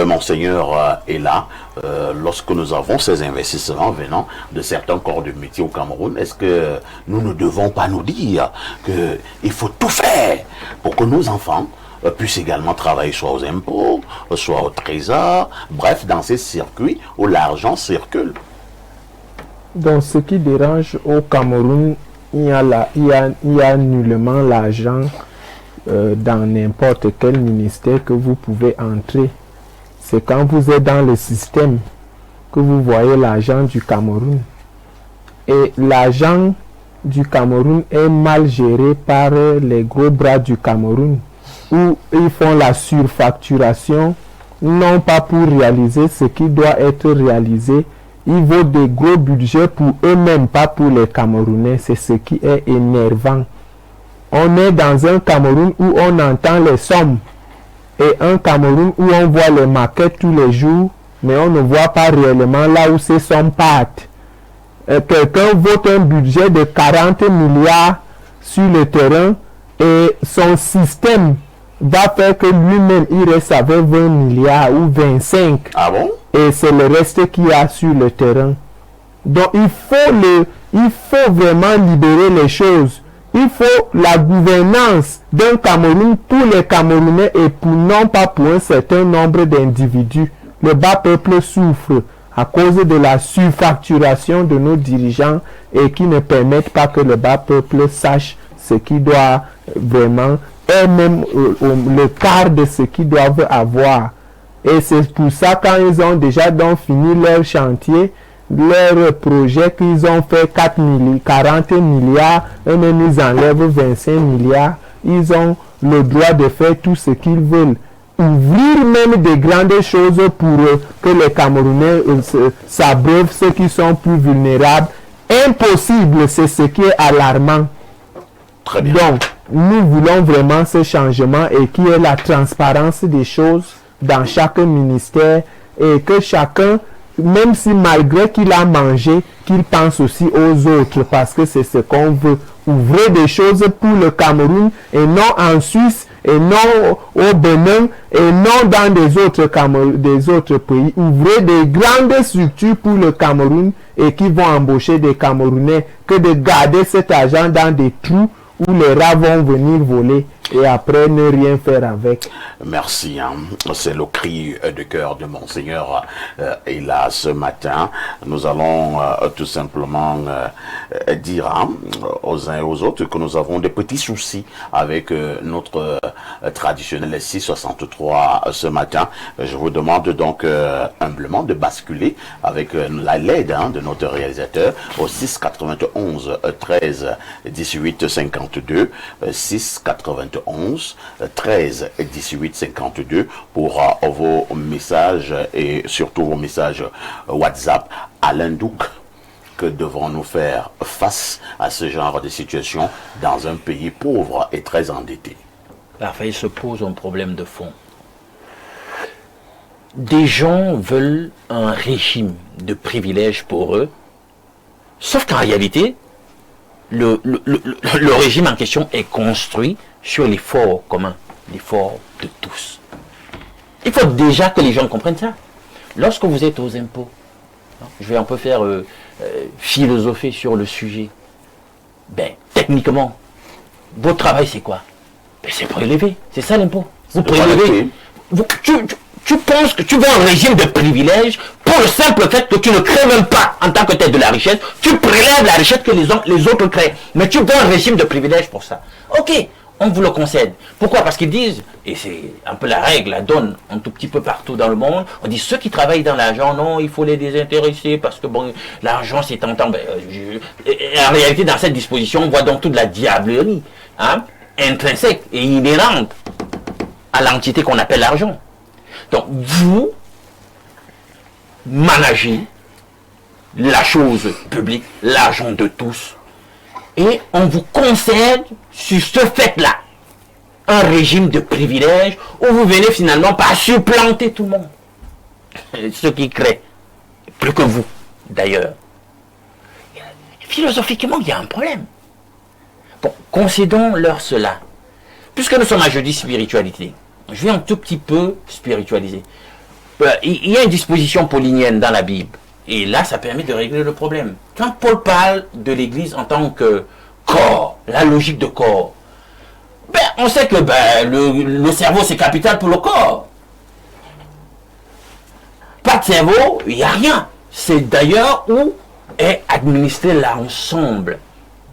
Monseigneur est là. Lorsque nous avons ces investissements venant de certains corps de métier au Cameroun, est-ce que nous ne devons pas nous dire qu'il faut tout faire pour que nos enfants puissent également travailler soit aux impôts, soit au trésor, bref, dans ces circuits où l'argent circule? Donc, ce qui dérange au Cameroun, il y a nullement l'argent dans n'importe quel ministère que vous pouvez entrer. C'est quand vous êtes dans le système que vous voyez l'argent du Cameroun. Et l'argent du Cameroun est mal géré par les gros bras du Cameroun, où ils font la surfacturation, non pas pour réaliser ce qui doit être réalisé. Ils vaut des gros budgets pour eux-mêmes, pas pour les Camerounais. C'est ce qui est énervant. On est dans un Cameroun où on entend les sommes. Et un Cameroun où on voit les maquettes tous les jours, mais on ne voit pas réellement là où ces sommes partent. Quelqu'un vote un budget de 40 milliards sur le terrain et son système va faire que lui-même il reste avec 20 milliards ou 25. Ah bon? Et c'est le reste qu'il y a sur le terrain. Donc il faut vraiment libérer les choses. Il faut la gouvernance d'un Cameroun pour les Camerounais et non pas pour un certain nombre d'individus. Le bas peuple souffre à cause de la surfacturation de nos dirigeants et qui ne permettent pas que le bas peuple sache ce qu'il doit vraiment, et même le quart de ce qu'ils doivent avoir. Et c'est pour ça, quand ils ont déjà donc fini leur chantier, leur projet qu'ils ont fait 40 milliards, et même ils enlèvent 25 milliards, ils ont le droit de faire tout ce qu'ils veulent. Ouvrir même des grandes choses pour que les Camerounais s'abreuvent, ceux qui sont plus vulnérables. Impossible, c'est ce qui est alarmant. Très bien. Donc, nous voulons vraiment ce changement et qu'il y ait la transparence des choses dans chaque ministère et que chacun, même si malgré qu'il a mangé, qu'il pense aussi aux autres parce que c'est ce qu'on veut. Ouvrir des choses pour le Cameroun et non en Suisse et non au Bénin et non dans des autres pays. Ouvrir des grandes structures pour le Cameroun et qui vont embaucher des Camerounais que de garder cet argent dans des trous où les rats vont venir voler. et après ne rien faire avec. Merci. C'est le cri de cœur de Monseigneur Ella ce matin. Nous allons tout simplement dire aux uns et aux autres que nous avons des petits soucis avec notre traditionnel 663 ce matin. Je vous demande donc humblement de basculer avec l'aide de notre réalisateur au 691 13 18 52 691 13 18 52 pour vos messages et surtout vos messages WhatsApp. Alain Douc, que devons-nous faire face à ce genre de situation dans un pays pauvre et très endetté? Parfait, il se pose un problème de fond. Des gens veulent un régime de privilèges pour eux, sauf qu'en réalité, le régime en question est construit sur l'effort commun, l'effort de tous. Il faut déjà que les gens comprennent ça. Lorsque vous êtes aux impôts, je vais un peu faire philosopher sur le sujet. Ben, techniquement, votre travail c'est quoi? Ben, c'est prélever, c'est ça l'impôt. Vous prélevez. Tu penses que tu veux un régime de privilèges pour le simple fait que tu ne crées même pas en tant que tête de la richesse, tu prélèves la richesse que les autres créent. Mais tu veux un régime de privilèges pour ça. Ok, on vous le concède. Pourquoi? Parce qu'ils disent, et c'est un peu la règle, la donne un tout petit peu partout dans le monde, on dit ceux qui travaillent dans l'argent, non, il faut les désintéresser parce que bon, l'argent c'est tentant. Ben, en réalité, dans cette disposition, on voit donc toute la diablerie intrinsèque et inhérente à l'entité qu'on appelle l'argent. Donc, vous managez la chose publique, l'argent de tous, et on vous concède sur ce fait-là un régime de privilèges où vous venez finalement par supplanter tout le monde. Ceux qui créent, plus que vous, d'ailleurs. Philosophiquement, il y a un problème. Bon, concédons-leur cela. Puisque nous sommes à jeudi spiritualité, je vais un tout petit peu spiritualiser. Il y a une disposition paulinienne dans la Bible. Et là, ça permet de régler le problème. Quand Paul parle de l'Église en tant que corps, la logique de corps, ben, on sait que le cerveau, c'est capital pour le corps. Pas de cerveau, il n'y a rien. C'est d'ailleurs où est administré l'ensemble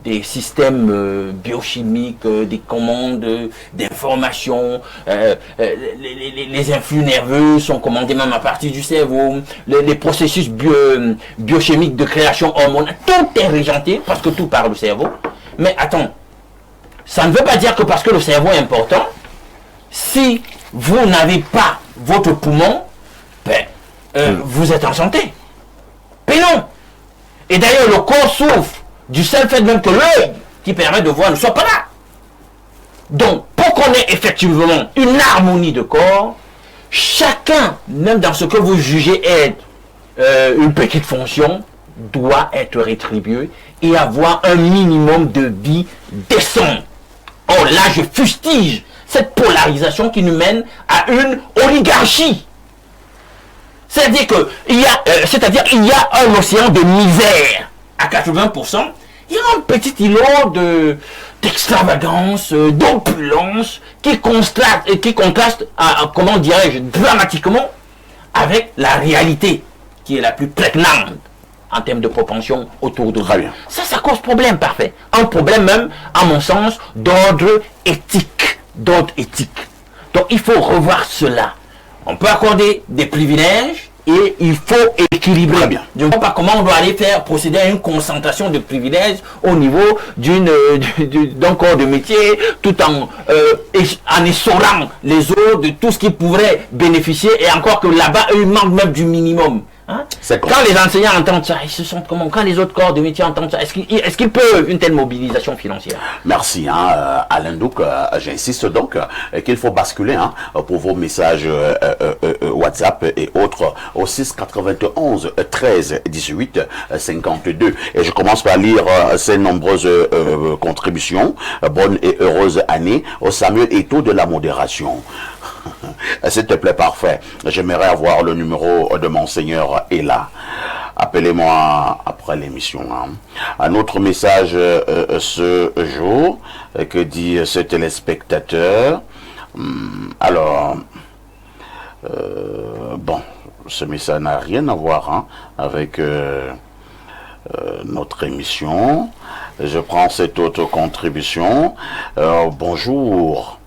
des systèmes biochimiques, des commandes d'informations, les influx nerveux sont commandés même à partir du cerveau, les processus biochimiques de création hormonale, tout est régenté parce que tout part du cerveau. Mais attends, ça ne veut pas dire que parce que le cerveau est important, si vous n'avez pas votre poumon, vous êtes en santé. Mais non. Et d'ailleurs, le corps souffre du seul fait même que l'œil qui permet de voir ne soit pas là. Donc, pour qu'on ait effectivement une harmonie de corps, chacun, même dans ce que vous jugez être une petite fonction, doit être rétribué et avoir un minimum de vie décent. Or là, je fustige cette polarisation qui nous mène à une oligarchie. C'est-à-dire qu'il y a un océan de misère à 80%, il y a un petit îlot d'extravagance, d'opulence qui contraste comment dirais-je, dramatiquement avec la réalité qui est la plus prégnante en termes de propension autour de vous. Ça cause problème, parfait. Un problème même, à mon sens, d'ordre éthique. Donc il faut revoir cela. On peut accorder des privilèges et il faut équilibrer. Très bien. Je ne vois pas comment on doit aller procéder à une concentration de privilèges au niveau d'un corps de métier, tout en essorant les autres de tout ce qui pourrait bénéficier, et encore que là-bas, eux, ils manquent même du minimum. Quand les enseignants entendent ça, ils se sentent comment? Quand les autres corps de métier entendent ça, est-ce qu'ils peuvent une telle mobilisation financière? Merci, Alain Douc. J'insiste donc qu'il faut basculer pour vos messages WhatsApp et autres au 691 13 18 52. Et je commence par lire ces nombreuses contributions. Bonne et heureuse année au Samuel Eto'o de la modération. S'il te plaît, parfait. J'aimerais avoir le numéro de Monseigneur Ella. appelez-moi après l'émission. Hein. Un autre message ce jour que dit ce téléspectateur. Alors, bon, ce message n'a rien à voir hein, avec notre émission. Je prends cette autre contribution. Bonjour.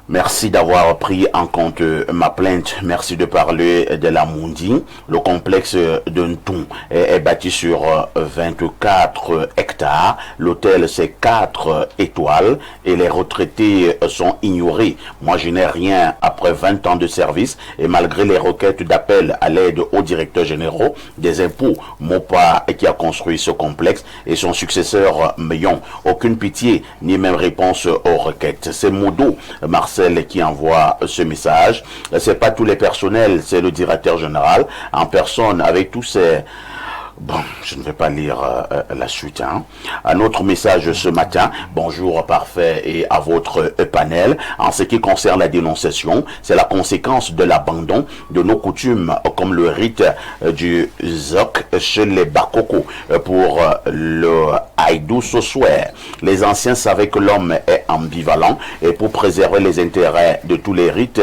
Merci d'avoir pris en compte ma plainte. Merci de parler de la Mundi. Le complexe de Ntoum est bâti sur 24 hectares. L'hôtel, c'est 4 étoiles et les retraités sont ignorés. Moi, je n'ai rien après 20 ans de service et malgré les requêtes d'appel à l'aide aux directeurs généraux des impôts, Mopa qui a construit ce complexe et son successeur Meillon. Aucune pitié ni même réponse aux requêtes. C'est Modo Marcel qui envoie ce message. C'est pas tous les personnels, c'est le directeur général en personne avec tous ces... Bon, je ne vais pas lire la suite. Hein. Un autre message ce matin. Bonjour parfait et à votre panel. En ce qui concerne la dénonciation, c'est la conséquence de l'abandon de nos coutumes comme le rite du Zok chez les Bakoko pour le Haïdou Sosouer. Les anciens savaient que l'homme est ambivalent et pour préserver les intérêts de tous les rites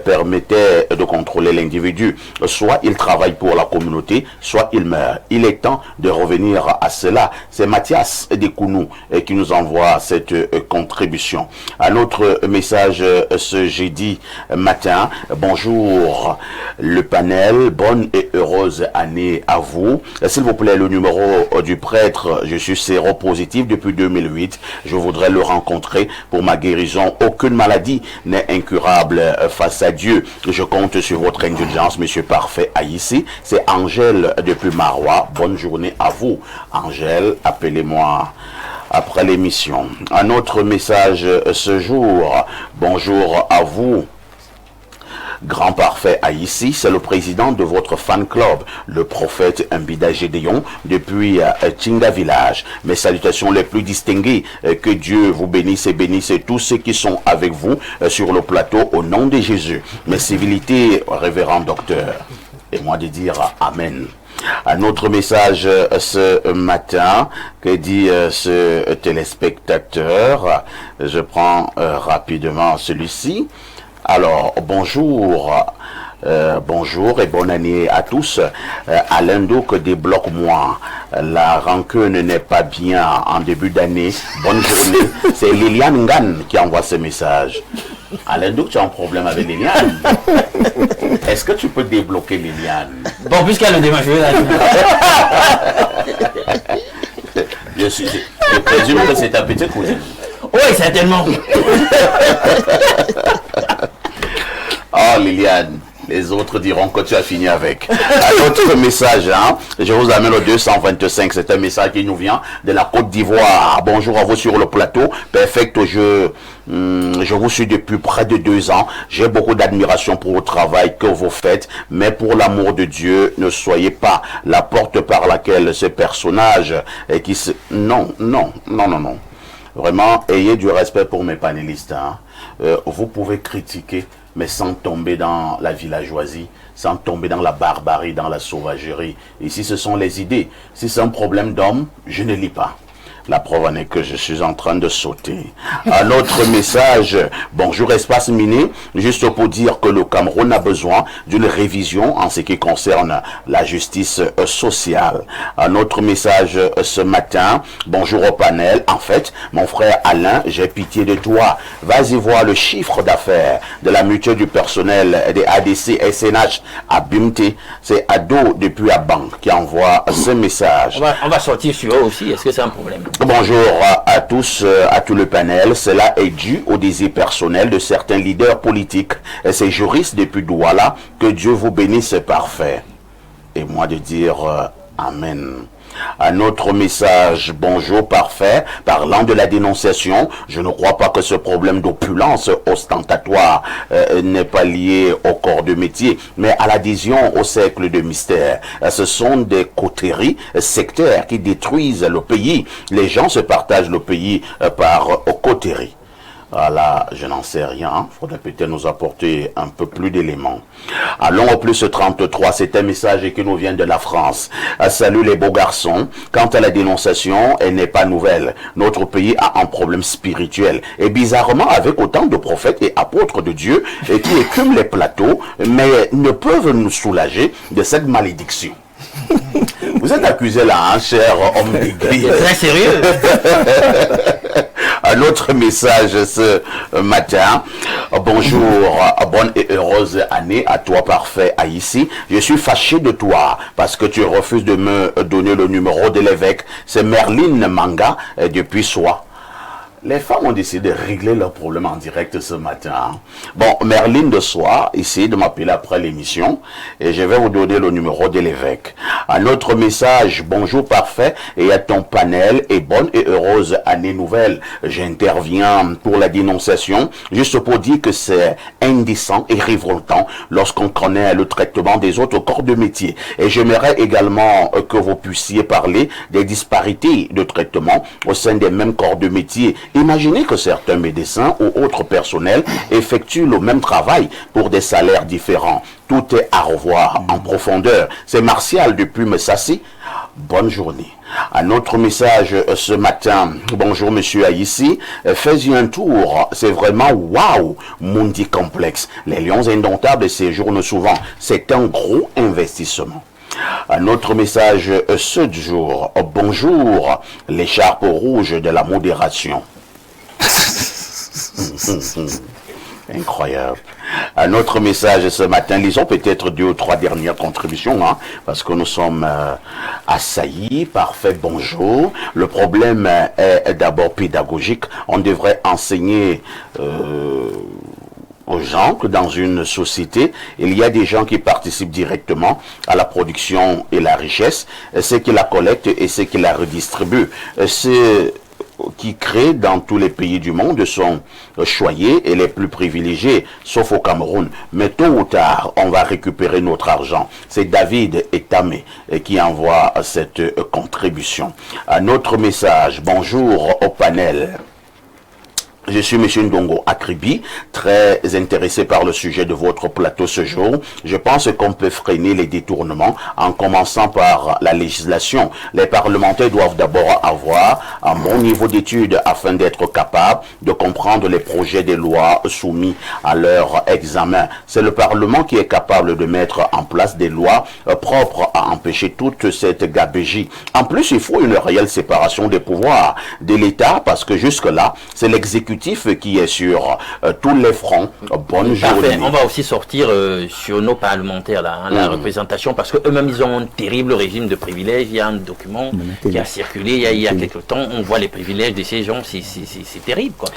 permettait de contrôler l'individu. Soit il travaille pour la communauté, soit il meurt. Il est temps de revenir à cela. C'est Mathias Dekounou qui nous envoie cette contribution. Un autre message ce jeudi matin. Bonjour le panel, bonne et heureuse année à vous. S'il vous plaît, le numéro du prêtre, je suis séropositif depuis 2008. Je voudrais le rencontrer pour ma guérison. Aucune maladie n'est incurable face à Dieu. Je compte sur votre indulgence, monsieur Parfait Haïssi. C'est Angèle depuis Marois. Bonne journée à vous. Angèle, appelez-moi après l'émission. Un autre message ce jour. Bonjour à vous. Grand Parfait Haïssi, c'est le président de votre fan club, le prophète Mbida Gédéon, depuis Tinga Village. Mes salutations les plus distinguées, que Dieu vous bénisse et bénisse tous ceux qui sont avec vous sur le plateau au nom de Jésus. Mes civilités, révérend docteur, et moi de dire Amen. Un autre message ce matin que dit ce téléspectateur. Je prends rapidement celui-ci. Alors, bonjour. Bonjour et bonne année à tous. Alain Douk débloque-moi. La rancune n'est pas bien en début d'année. Bonne journée. C'est Liliane Ngan qui envoie ce message. Alain Douk, tu as un problème avec Liliane? Est-ce que tu peux débloquer Liliane? Bon, puisqu'elle le démarche, je présume que c'est ta petite cousine. Oui, certainement. Oh Liliane, les autres diront que tu as fini avec. Un autre message, hein? Je vous amène au 225, c'est un message qui nous vient de la Côte d'Ivoire. Bonjour à vous sur le plateau. Perfect, je vous suis depuis près de 2 ans. J'ai beaucoup d'admiration pour le travail que vous faites, mais pour l'amour de Dieu, ne soyez pas la porte par laquelle ce personnage qui se... Non. Vraiment, ayez du respect pour mes panélistes. Hein? Vous pouvez critiquer, mais sans tomber dans la villageoisie, sans tomber dans la barbarie, dans la sauvagerie. Ici, ce sont les idées. Si c'est un problème d'homme, je ne lis pas. La preuve en est que je suis en train de sauter. Un autre message. Bonjour Espace Miné. Juste pour dire que le Cameroun a besoin d'une révision en ce qui concerne la justice sociale. Un autre message ce matin. Bonjour au panel. En fait, mon frère Alain, j'ai pitié de toi. Vas-y voir le chiffre d'affaires de la mutuelle du personnel des ADC SNH à Bimte. C'est Ado depuis à Banque qui envoie ce message. On va sortir sur eux aussi. Est-ce que c'est un problème? Bonjour à tous, à tout le panel. Cela est dû au désir personnel de certains leaders politiques et ces juristes depuis Douala. Que Dieu vous bénisse, parfait. Et moi de dire Amen. Un autre message, bonjour parfait, parlant de la dénonciation, je ne crois pas que ce problème d'opulence ostentatoire n'est pas lié au corps de métier, mais à l'adhésion au cercle de mystère. Ce sont des coteries sectaires qui détruisent le pays. Les gens se partagent le pays par coteries. Ah là, je n'en sais rien. Il faudrait peut-être nous apporter un peu plus d'éléments. Allons au plus 33. C'est un message qui nous vient de la France. Salut les beaux garçons. Quant à la dénonciation, elle n'est pas nouvelle. Notre pays a un problème spirituel. Et bizarrement, avec autant de prophètes et apôtres de Dieu et qui écument les plateaux, mais ne peuvent nous soulager de cette malédiction. Vous êtes accusé là, hein, cher homme d'église. C'est très sérieux. Un autre message ce matin. Bonjour, bonne et heureuse année à toi parfait Haïti. Je suis fâché de toi parce que tu refuses de me donner le numéro de l'évêque. C'est Merline Manga depuis Soie. Les femmes ont décidé de régler leurs problèmes en direct ce matin. Bon, Merline de Soie, essayez de m'appeler après l'émission et je vais vous donner le numéro de l'évêque. Un autre message, bonjour parfait et à ton panel et bonne et heureuse année nouvelle. J'interviens pour la dénonciation, juste pour dire que c'est indécent et révoltant lorsqu'on connaît le traitement des autres corps de métier. Et j'aimerais également que vous puissiez parler des disparités de traitement au sein des mêmes corps de métier. Imaginez que certains médecins ou autres personnels effectuent le même travail pour des salaires différents. Tout est à revoir en profondeur. C'est Martial depuis Messassi. Bonne journée. Un autre message ce matin. Bonjour monsieur Haïti. Faites-y un tour. C'est vraiment waouh. Mundi complexe. Les lions indomptables séjournent souvent. C'est un gros investissement. Un autre message ce jour. Bonjour. L'écharpe rouge de la modération. Incroyable. Un autre message ce matin. Lisons peut-être 2 ou 3 dernières contributions, hein, parce que nous sommes assaillis. Parfait, bonjour. Le problème est d'abord pédagogique. On devrait enseigner aux gens que dans une société, il y a des gens qui participent directement à la production et la richesse, ceux qui la collectent et ceux qui la redistribuent. C'est qui créent dans tous les pays du monde sont choyés et les plus privilégiés, sauf au Cameroun. Mais tôt ou tard, on va récupérer notre argent. C'est David Etamé qui envoie cette contribution. Un autre message. Bonjour au panel. Je suis M. Ndongo Akribi, très intéressé par le sujet de votre plateau ce jour. Je pense qu'on peut freiner les détournements en commençant par la législation. Les parlementaires doivent d'abord avoir un bon niveau d'études afin d'être capables de comprendre les projets de loi soumis à leur examen. C'est le Parlement qui est capable de mettre en place des lois propres à empêcher toute cette gabegie. En plus, il faut une réelle séparation des pouvoirs de l'État parce que jusque-là, c'est l'exécutif qui est sur tous les fronts. Bonne journée. On va aussi sortir sur nos parlementaires, là, hein, la représentation, parce qu'eux-mêmes, ils ont un terrible régime de privilèges. Il y a un document qui a circulé il y a quelque temps. On voit les privilèges de ces gens. C'est terrible, quoi.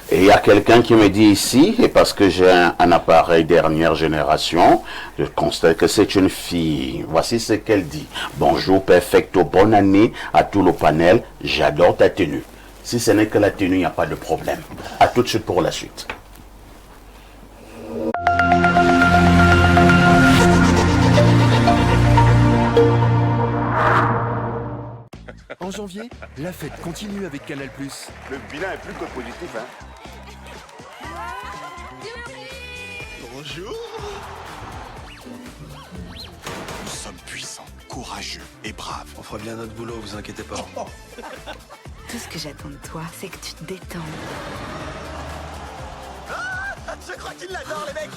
Et il y a quelqu'un qui me dit ici, et parce que j'ai un appareil dernière génération, je constate que c'est une fille. Voici ce qu'elle dit. Bonjour, perfecto, bonne année à tout le panel. J'adore ta tenue. Si ce n'est que la tenue, il n'y a pas de problème. À tout de suite pour la suite. En janvier, la fête continue avec Canal+. Le bilan est plus que positif, hein. Bonjour. Nous sommes puissants, courageux et braves. On fera bien notre boulot, vous inquiétez pas. Tout ce que j'attends de toi, c'est que tu te détendes. Je crois qu'il l'adore, les mecs.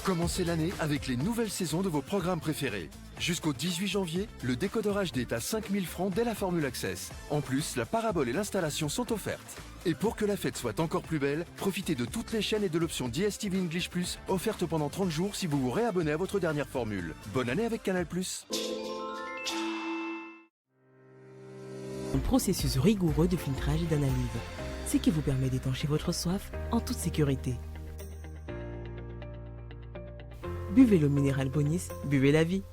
Commencez l'année avec les nouvelles saisons de vos programmes préférés. Jusqu'au 18 janvier, le décodeur HD est à 5000 francs dès la formule Access. En plus, la parabole et l'installation sont offertes. Et pour que la fête soit encore plus belle, profitez de toutes les chaînes et de l'option DSTV English Plus, offerte pendant 30 jours si vous vous réabonnez à votre dernière formule. Bonne année avec Canal+. Un processus rigoureux de filtrage et d'analyse, ce qui vous permet d'étancher votre soif en toute sécurité. Buvez l'eau minérale Bonis, buvez la vie.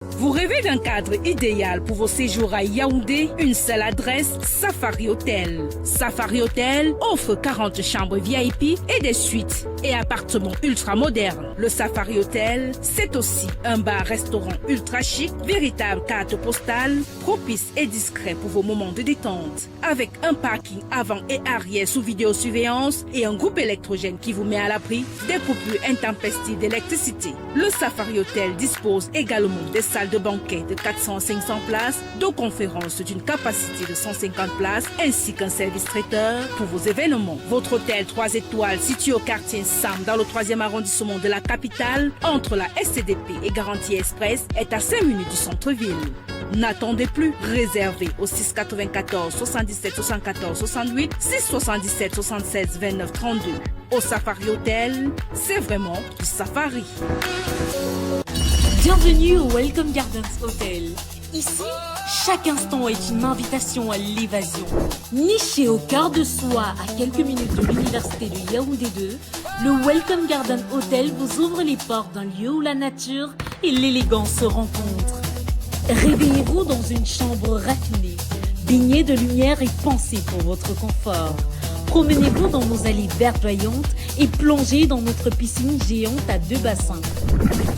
Vous rêvez d'un cadre idéal pour vos séjours à Yaoundé? Une seule adresse, Safari Hotel. Safari Hotel offre 40 chambres VIP et des suites et appartements ultra modernes. Le Safari Hotel, c'est aussi un bar-restaurant ultra chic, véritable carte postale, propice et discret pour vos moments de détente. Avec un parking avant et arrière sous vidéosurveillance et un groupe électrogène qui vous met à l'abri des coupures intempestives d'électricité. Le Safari Hotel dispose également des salles de banquet de 400 à 500 places, de conférences d'une capacité de 150 places, ainsi qu'un service traiteur pour vos événements. Votre hôtel 3 étoiles situé au quartier Sam dans le 3e arrondissement de la capitale, entre la SCDP et Garantie Express, est à 5 minutes du centre-ville. N'attendez plus, réservez au 694 77 74 68 677 76 29 32. Au Safari Hotel, c'est vraiment du safari. Bienvenue au Welcome Gardens Hotel. Ici, chaque instant est une invitation à l'évasion. Niché au cœur de soi, à quelques minutes de l'université de Yaoundé 2, le Welcome Garden Hotel vous ouvre les portes d'un lieu où la nature et l'élégance se rencontrent. Réveillez-vous dans une chambre raffinée, baignée de lumière et pensée pour votre confort. Promenez-vous dans nos allées verdoyantes et plongez dans notre piscine géante à 2 bassins.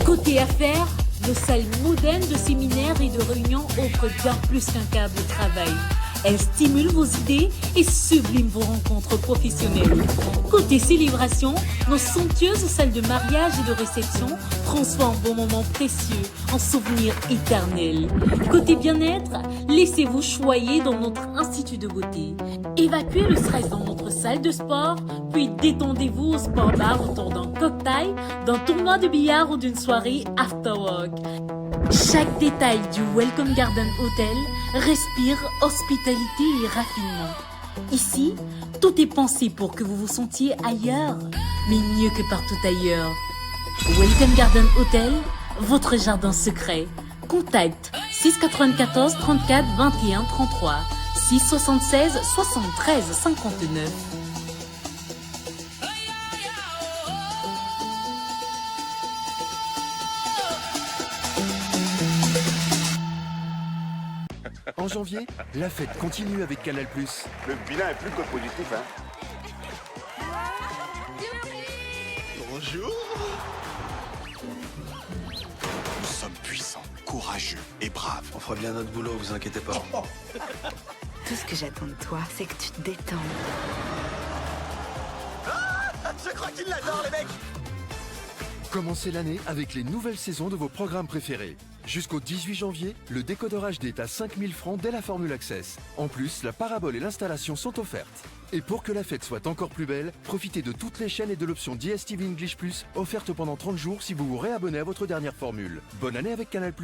Côté affaires, nos salles modernes de séminaires et de réunions offrent bien plus qu'un cadre de travail. Elles stimulent vos idées et subliment vos rencontres professionnelles. Côté célébration, nos somptueuses salles de mariage et de réception transforment vos moments précieux en souvenirs éternels. Côté bien-être, laissez-vous choyer dans notre institut de beauté. Évacuez le stress dans notre salle de sport, puis détendez-vous au sport bar autour d'un cocktail, d'un tournoi de billard ou d'une soirée after work. Chaque détail du Welcome Garden Hotel respire hospitalité et raffinement. Ici, tout est pensé pour que vous vous sentiez ailleurs, mais mieux que partout ailleurs. Welcome Garden Hotel, votre jardin secret. Contact 694 34 21 33 676 73 59. En janvier, la fête continue avec Canal+. Le bilan est plus que positif, hein. Bonjour. Nous sommes puissants, courageux et braves. On fera bien notre boulot, vous inquiétez pas. Tout ce que j'attends de toi, c'est que tu te détends. Je crois qu'ils l'adorent, les mecs. Commencez l'année avec les nouvelles saisons de vos programmes préférés. Jusqu'au 18 janvier, le décodeur HD est à 5000 francs dès la formule Access. En plus, la parabole et l'installation sont offertes. Et pour que la fête soit encore plus belle, profitez de toutes les chaînes et de l'option DSTV English Plus offerte pendant 30 jours si vous vous réabonnez à votre dernière formule. Bonne année avec Canal+.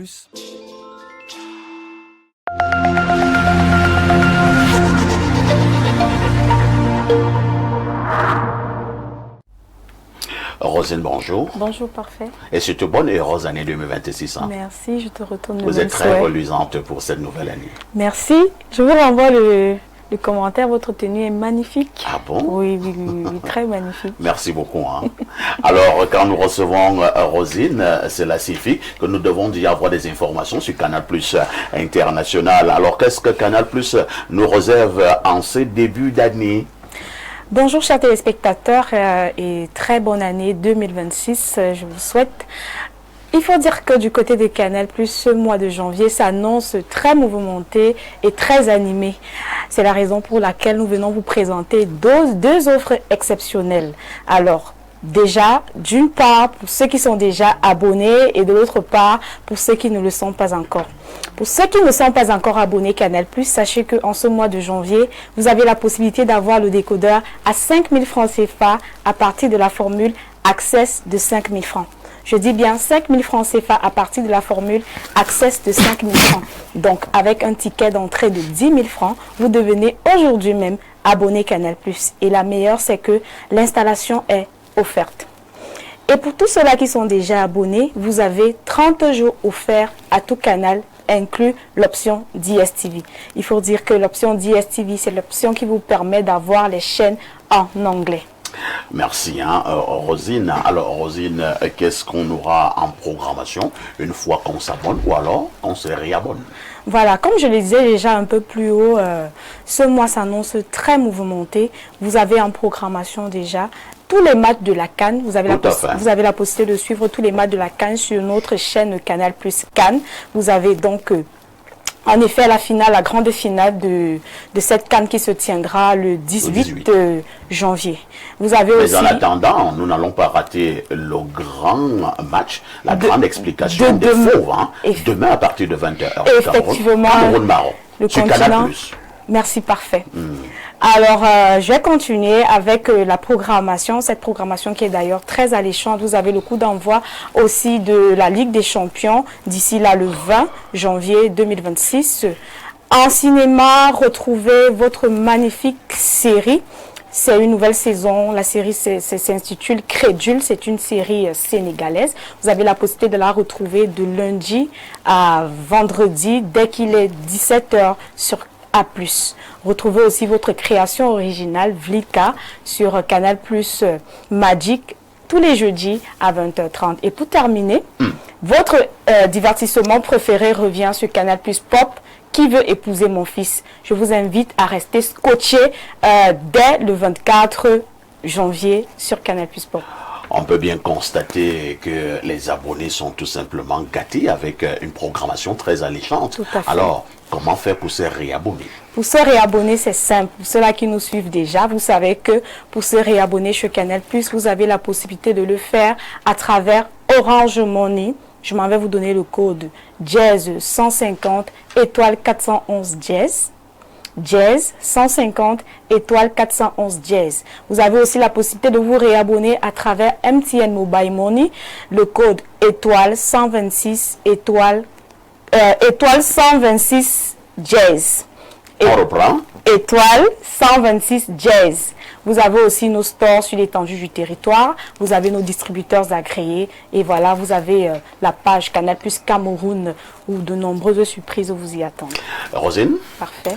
Rosine, bonjour. Bonjour, parfait. Et c'est une bonne et heureuse année 2026. Hein? Merci, je te retourne le Vous êtes très souhait. reluisante pour cette nouvelle année. Merci. Je vous renvoie le commentaire. Votre tenue est magnifique. Ah bon? Oui, très magnifique. Merci beaucoup. Hein? Alors, quand nous recevons Rosine, cela signifie que nous devons y avoir des informations sur Canal Plus International. Alors, qu'est-ce que Canal Plus nous réserve en ce début d'année? Bonjour chers téléspectateurs et très bonne année 2026, je vous souhaite. Il faut dire que du côté des Canal+, ce mois de janvier s'annonce très mouvementé et très animé. C'est la raison pour laquelle nous venons vous présenter deux offres exceptionnelles. Alors, déjà, d'une part, pour ceux qui sont déjà abonnés et de l'autre part, pour ceux qui ne le sont pas encore. Pour ceux qui ne sont pas encore abonnés Canal+, sachez qu'en ce mois de janvier, vous avez la possibilité d'avoir le décodeur à 5000 francs CFA à partir de la formule Access de 5000 francs. Je dis bien 5000 francs CFA à partir de la formule Access de 5000 francs. Donc, avec un ticket d'entrée de 10 000 francs, vous devenez aujourd'hui même abonné Canal+. Et la meilleure, c'est que l'installation est offerte. Et pour tous ceux-là qui sont déjà abonnés, vous avez 30 jours offerts à tout canal, inclus l'option DSTV. Il faut dire que l'option DSTV, c'est l'option qui vous permet d'avoir les chaînes en anglais. Merci, Rosine. Alors, Rosine, qu'est-ce qu'on aura en programmation une fois qu'on s'abonne ou alors on se réabonne? Voilà, comme je le disais déjà un peu plus haut, ce mois s'annonce très mouvementé. Vous avez en programmation déjà tous les matchs de la CAN. Vous avez la possibilité de suivre tous les matchs de la CAN sur notre chaîne Canal Plus CAN. Vous avez donc en effet la grande finale de cette CAN qui se tiendra le 18 janvier. Vous avez Mais en attendant, nous n'allons pas rater le grand match, la grande explication des fauves, demain à partir de 20h. Effectivement, Cameroun-Maroc, sur Canal+. Merci, parfait. Alors, je vais continuer avec la programmation, cette programmation qui est d'ailleurs très alléchante. Vous avez le coup d'envoi aussi de la Ligue des Champions d'ici là le 20 janvier 2026. En cinéma, retrouvez votre magnifique série. C'est une nouvelle saison. La série s'intitule Crédule. C'est une série sénégalaise. Vous avez la possibilité de la retrouver de lundi à vendredi dès qu'il est 17h sur A+. Retrouvez aussi votre création originale Vlika sur Canal Plus Magic tous les jeudis à 20h30. Et pour terminer, votre divertissement préféré revient sur Canal Plus Pop. Qui veut épouser mon fils? Je vous invite à rester scotché dès le 24 janvier sur Canal Plus Pop. On peut bien constater que les abonnés sont tout simplement gâtés avec une programmation très alléchante. Tout à fait. Alors, comment faire pour se réabonner? Pour se réabonner, c'est simple. Pour ceux-là qui nous suivent déjà, vous savez que pour se réabonner sur Canal+, vous avez la possibilité de le faire à travers Orange Money. Je m'en vais vous donner le code Jazz 150 étoile 411 Jazz. Jazz 150 étoile 411 Jazz. Vous avez aussi la possibilité de vous réabonner à travers MTN Mobile Money. Le code étoile 126 étoile 126 Jazz. Étoile 126 Jazz. Vous avez aussi nos stores sur l'étendue du territoire. Vous avez nos distributeurs agréés. Et voilà, vous avez la page Canal Plus Cameroun où de nombreuses surprises vous y attendent. Rosine. Parfait.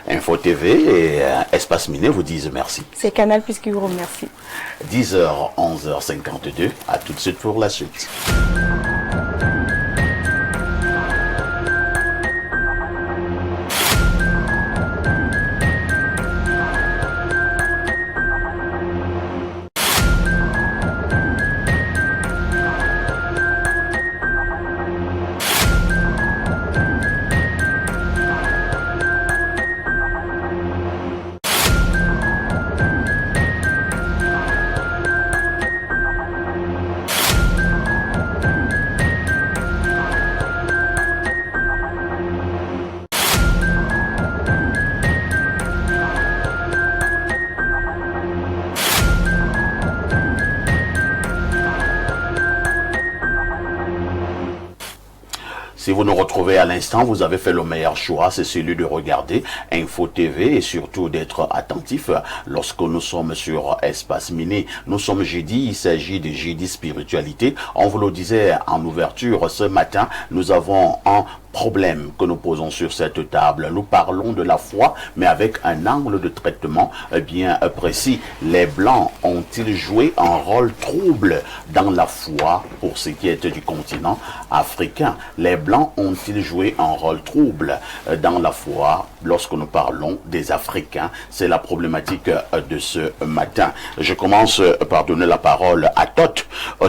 Info TV et Espace Miné vous disent merci. C'est Canal Plus qui vous remercie. 10h, 11h52. À tout de suite pour la suite. Si vous nous retrouvez à l'instant, vous avez fait le meilleur choix, c'est celui de regarder Info TV et surtout d'être attentif lorsque nous sommes sur Espace Miné. Nous sommes jeudi, il s'agit de jeudi spiritualité. On vous le disait en ouverture ce matin, nous avons un problème que nous posons sur cette table. Nous parlons de la foi, mais avec un angle de traitement bien précis. Les Blancs ont-ils joué un rôle trouble dans la foi pour ce qui est du continent africain? Les Blancs ont-ils joué un rôle trouble dans la foi lorsque nous parlons des Africains? C'est la problématique de ce matin. Je commence par donner la parole à Tot.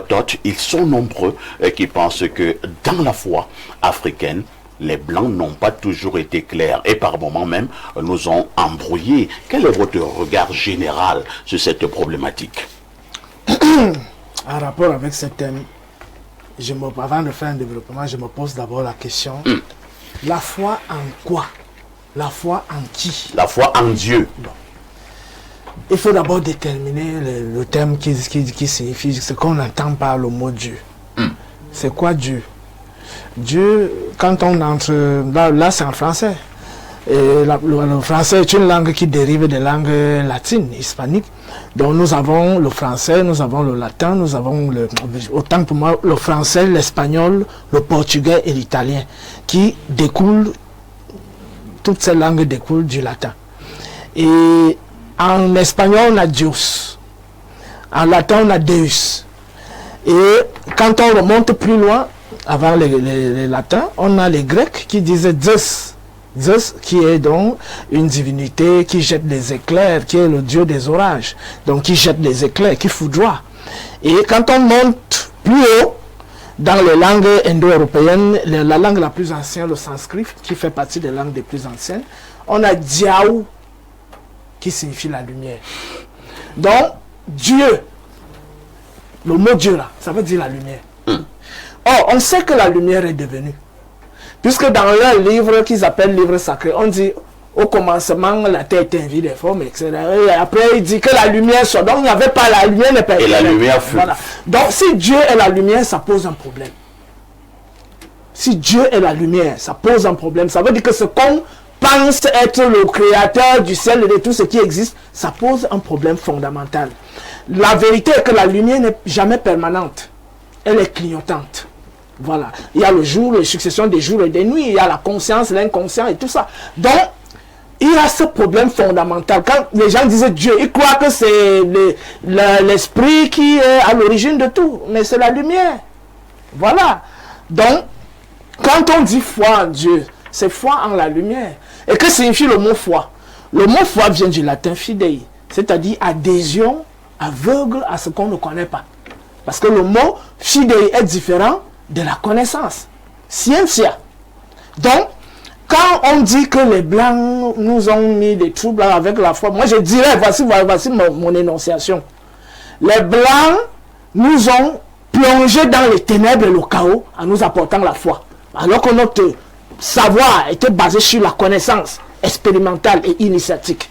Tot, ils sont nombreux qui pensent que dans la foi africaine, les Blancs n'ont pas toujours été clairs et par moments même nous ont embrouillés. Quel est votre regard général sur cette problématique? En rapport avec ce thème, avant de faire un développement, je me pose d'abord la question, la foi en quoi? La foi en qui? La foi en Dieu. Bon. Il faut d'abord déterminer le terme qui signifie ce qu'on entend par le mot Dieu. C'est quoi Dieu? Dieu, quand on entre, là c'est en français. Et le français est une langue qui dérive des langues latines, hispaniques. Donc nous avons le français, nous avons le latin, nous avons autant pour moi le français, l'espagnol, le portugais et l'italien, qui découlent, toutes ces langues découlent du latin. Et en espagnol on a Dios, en latin on a Deus. Et quand on remonte plus loin, avant les latins, on a les Grecs qui disaient Zeus. Zeus, qui est donc une divinité qui jette des éclairs, qui est le dieu des orages, donc qui jette des éclairs, qui foudroie. Et quand on monte plus haut, dans les langues indo-européennes, la langue la plus ancienne, le sanskrit, qui fait partie des langues les plus anciennes, on a Diaou, qui signifie la lumière. Donc, Dieu, le mot Dieu là, ça veut dire la lumière. Or, on sait que la lumière est devenue. Puisque dans leur livre qu'ils appellent livre sacré, on dit au commencement la terre était vide des formes, etc. Et après il dit que la lumière soit. Donc il n'y avait pas la lumière. Et la lumière fut. Voilà. Donc si Dieu est la lumière, ça pose un problème. Si Dieu est la lumière, ça pose un problème. Ça veut dire que ce qu'on pense être le créateur du ciel et de tout ce qui existe, ça pose un problème fondamental. La vérité est que la lumière n'est jamais permanente. Elle est clignotante. Voilà. Il y a le jour, les successions des jours et des nuits, il y a la conscience, l'inconscient et tout ça. Donc, il y a ce problème fondamental. Quand les gens disent Dieu, ils croient que c'est l'esprit qui est à l'origine de tout. Mais c'est la lumière. Voilà. Donc, quand on dit foi en Dieu, c'est foi en la lumière. Et que signifie le mot foi? Le mot foi vient du latin fidei, c'est-à-dire adhésion aveugle à ce qu'on ne connaît pas. Parce que le mot fidei est différent de la connaissance. Scientia. Donc, quand on dit que les Blancs nous ont mis des troubles avec la foi, moi je dirais, voici mon énonciation. Les Blancs nous ont plongé dans les ténèbres et le chaos en nous apportant la foi. Alors que notre savoir était basé sur la connaissance expérimentale et initiatique.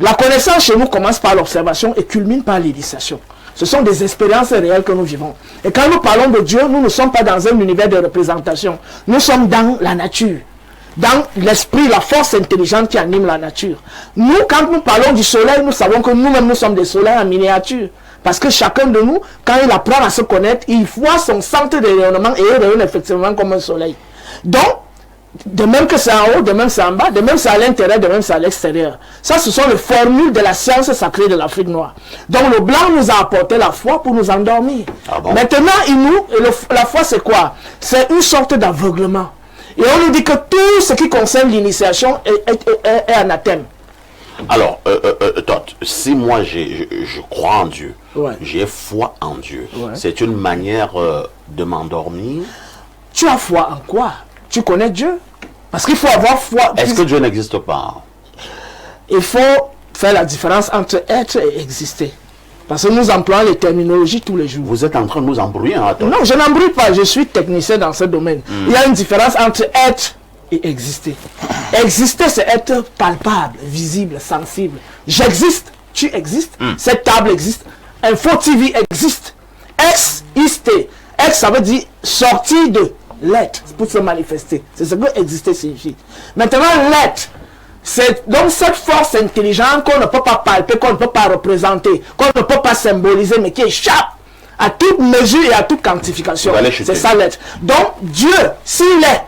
La connaissance chez nous commence par l'observation et culmine par l'initiation. Ce sont des expériences réelles que nous vivons. Et quand nous parlons de Dieu, nous ne sommes pas dans un univers de représentation. Nous sommes dans la nature, dans l'esprit, la force intelligente qui anime la nature. Nous, quand nous parlons du soleil, nous savons que nous-mêmes, nous sommes des soleils en miniature. Parce que chacun de nous, quand il apprend à se connaître, il voit son centre de rayonnement et il rayonne effectivement comme un soleil. Donc, de même que c'est en haut, de même c'est en bas, de même c'est à l'intérieur, de même c'est à l'extérieur. Ça, ce sont les formules de la science sacrée de l'Afrique noire. Donc le blanc nous a apporté la foi pour nous endormir. Ah bon? Maintenant, la foi c'est quoi? C'est une sorte d'aveuglement. Et on nous dit que tout ce qui concerne l'initiation est anathème. Alors, Todd, si moi je crois en Dieu, j'ai foi en Dieu, c'est une manière de m'endormir. Tu as foi en quoi? Tu connais Dieu? Parce qu'il faut avoir foi. Est-ce que Dieu n'existe pas? Il faut faire la différence entre être et exister. Parce que nous employons les terminologies tous les jours. Vous êtes en train de nous embrouiller, hein? Non, je n'embrouille pas. Je suis technicien dans ce domaine. Il y a une différence entre être et exister. Exister, c'est être palpable, visible, sensible. J'existe, tu existes, cette table existe, Info TV existe. Existe. Ex, ça veut dire sortir de l'être pour se manifester. C'est ce que exister signifie. Maintenant, l'être, c'est donc cette force intelligente qu'on ne peut pas palper, qu'on ne peut pas représenter, qu'on ne peut pas symboliser, mais qui échappe à toute mesure et à toute quantification. C'est ça l'être. Donc, Dieu, s'il est,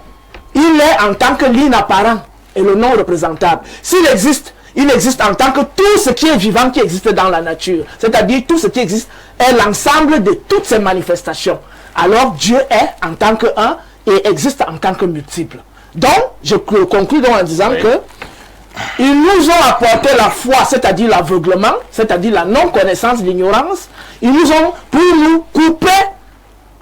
il est en tant que l'inapparent et le non représentable. S'il existe, il existe en tant que tout ce qui est vivant qui existe dans la nature. C'est-à-dire tout ce qui existe est l'ensemble de toutes ces manifestations. Alors Dieu est en tant que un et existe en tant que multiple. Donc, je conclue donc en disant que ils nous ont apporté la foi, c'est-à-dire l'aveuglement, c'est-à-dire la non-connaissance, l'ignorance. Ils nous ont, pour nous, coupé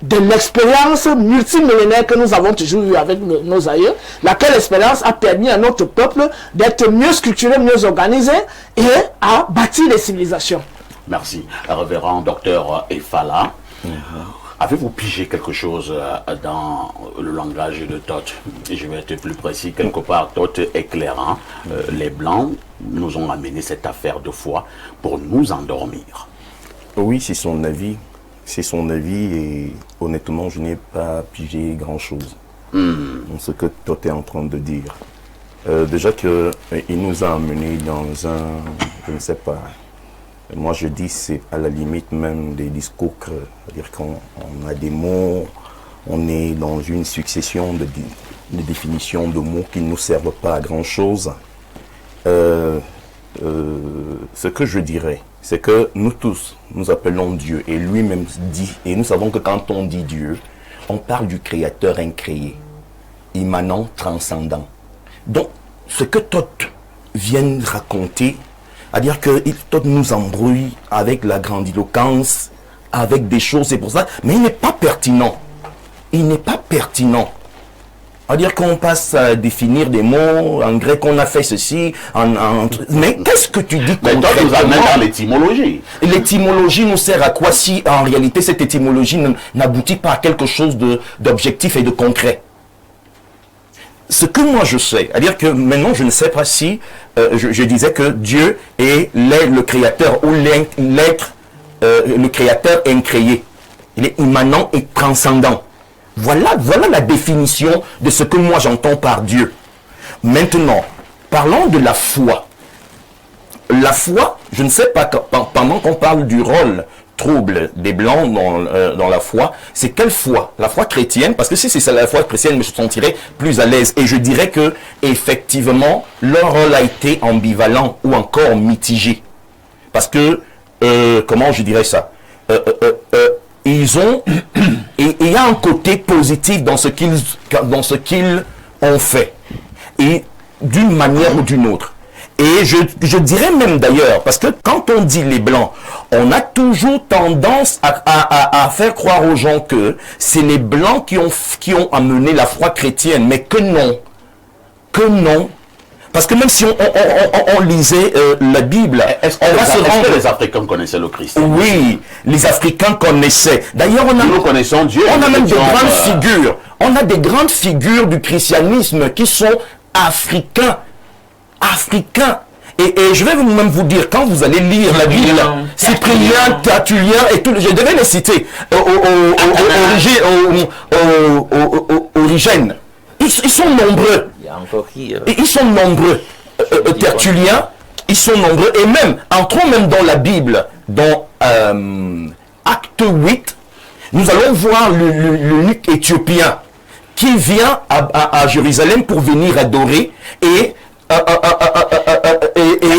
de l'expérience multimillénaire que nous avons toujours eue avec nos aïeux, laquelle expérience a permis à notre peuple d'être mieux structuré, mieux organisé et à bâtir des civilisations. Merci. Révérend docteur Efala. Avez-vous pigé quelque chose dans le langage de Todd? Je vais être plus précis, quelque part, Todd éclairant. Les Blancs nous ont amené cette affaire de foi pour nous endormir. Oui, c'est son avis. C'est son avis et honnêtement, je n'ai pas pigé grand-chose dans ce que Todd est en train de dire. Déjà qu'il nous a amené dans un, je ne sais pas, moi je dis c'est à la limite même des discours, c'est-à-dire qu'on a des mots, on est dans une succession de définitions de mots qui ne nous servent pas à grand-chose. Ce que je dirais, c'est que nous tous, nous appelons Dieu, et lui-même dit, et nous savons que quand on dit Dieu, on parle du créateur incréé, immanent, transcendant. Donc, ce que Todd vient raconter, c'est-à-dire que Todd nous embrouille avec la grandiloquence, avec des choses, c'est pour ça, mais il n'est pas pertinent. Il n'est pas pertinent. C'est-à-dire qu'on passe à définir des mots, en grec on a fait ceci, mais qu'est-ce que tu dis concrètement? Mais nous amène dans l'étymologie. L'étymologie nous sert à quoi si en réalité cette étymologie n'aboutit pas à quelque chose d'objectif et de concret? Ce que moi je sais, c'est-à-dire que maintenant je ne sais pas si je disais que Dieu est le créateur ou l'être, le créateur incréé. Il est immanent et transcendant. Voilà la définition de ce que moi j'entends par Dieu. Maintenant, parlons de la foi. La foi, je ne sais pas, pendant qu'on parle du rôle trouble des Blancs dans la foi, c'est quelle foi? La foi chrétienne, parce que si c'est la foi chrétienne, je me sentirais plus à l'aise. Et je dirais que, effectivement, leur rôle a été ambivalent ou encore mitigé. Parce que, comment je dirais ça? Ils ont, et il y a un côté positif dans ce qu'ils ont fait, et d'une manière ou d'une autre. Et je dirais même d'ailleurs, parce que quand on dit les Blancs, on a toujours tendance à faire croire aux gens que c'est les Blancs qui ont amené la foi chrétienne, mais que non. Parce que même si on lisait la Bible, est-ce que les Africains connaissaient le Christ? Oui, les Africains connaissaient. D'ailleurs, nous connaissons Dieu. On a même de grandes figures. On a des grandes figures du christianisme qui sont africains. Et je vais même vous dire, quand vous allez lire la Bible, Cyprien, Tertullien et tout, je devais les citer, Origène. Ils sont nombreux. Il y a encore qui ils sont nombreux. Tertullien, ils sont nombreux. Et même, entrons même dans la Bible, dans Acte 8, nous allons voir l'eunuque éthiopien qui vient à Jérusalem pour venir adorer et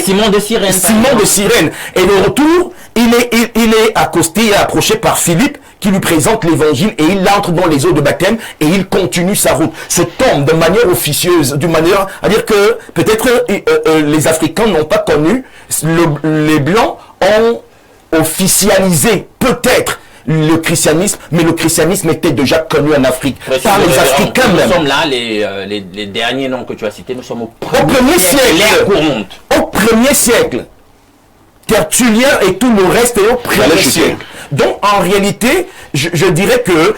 Simon de Cyrène. Simon de Cyrène. Et le retour, il est accosté et approché par Philippe qui lui présente l'évangile et il entre dans les eaux de baptême et il continue sa route. Se tombe de manière officieuse, d'une manière à dire que peut-être les Africains n'ont pas connu, les Blancs ont officialisé peut-être le christianisme, mais le christianisme était déjà connu en Afrique par les Africains même. Nous sommes là, les derniers noms que tu as cités, nous sommes au premier siècle. Au premier siècle. Tertullien et tout le reste est au premier siècle. Donc en réalité, je dirais que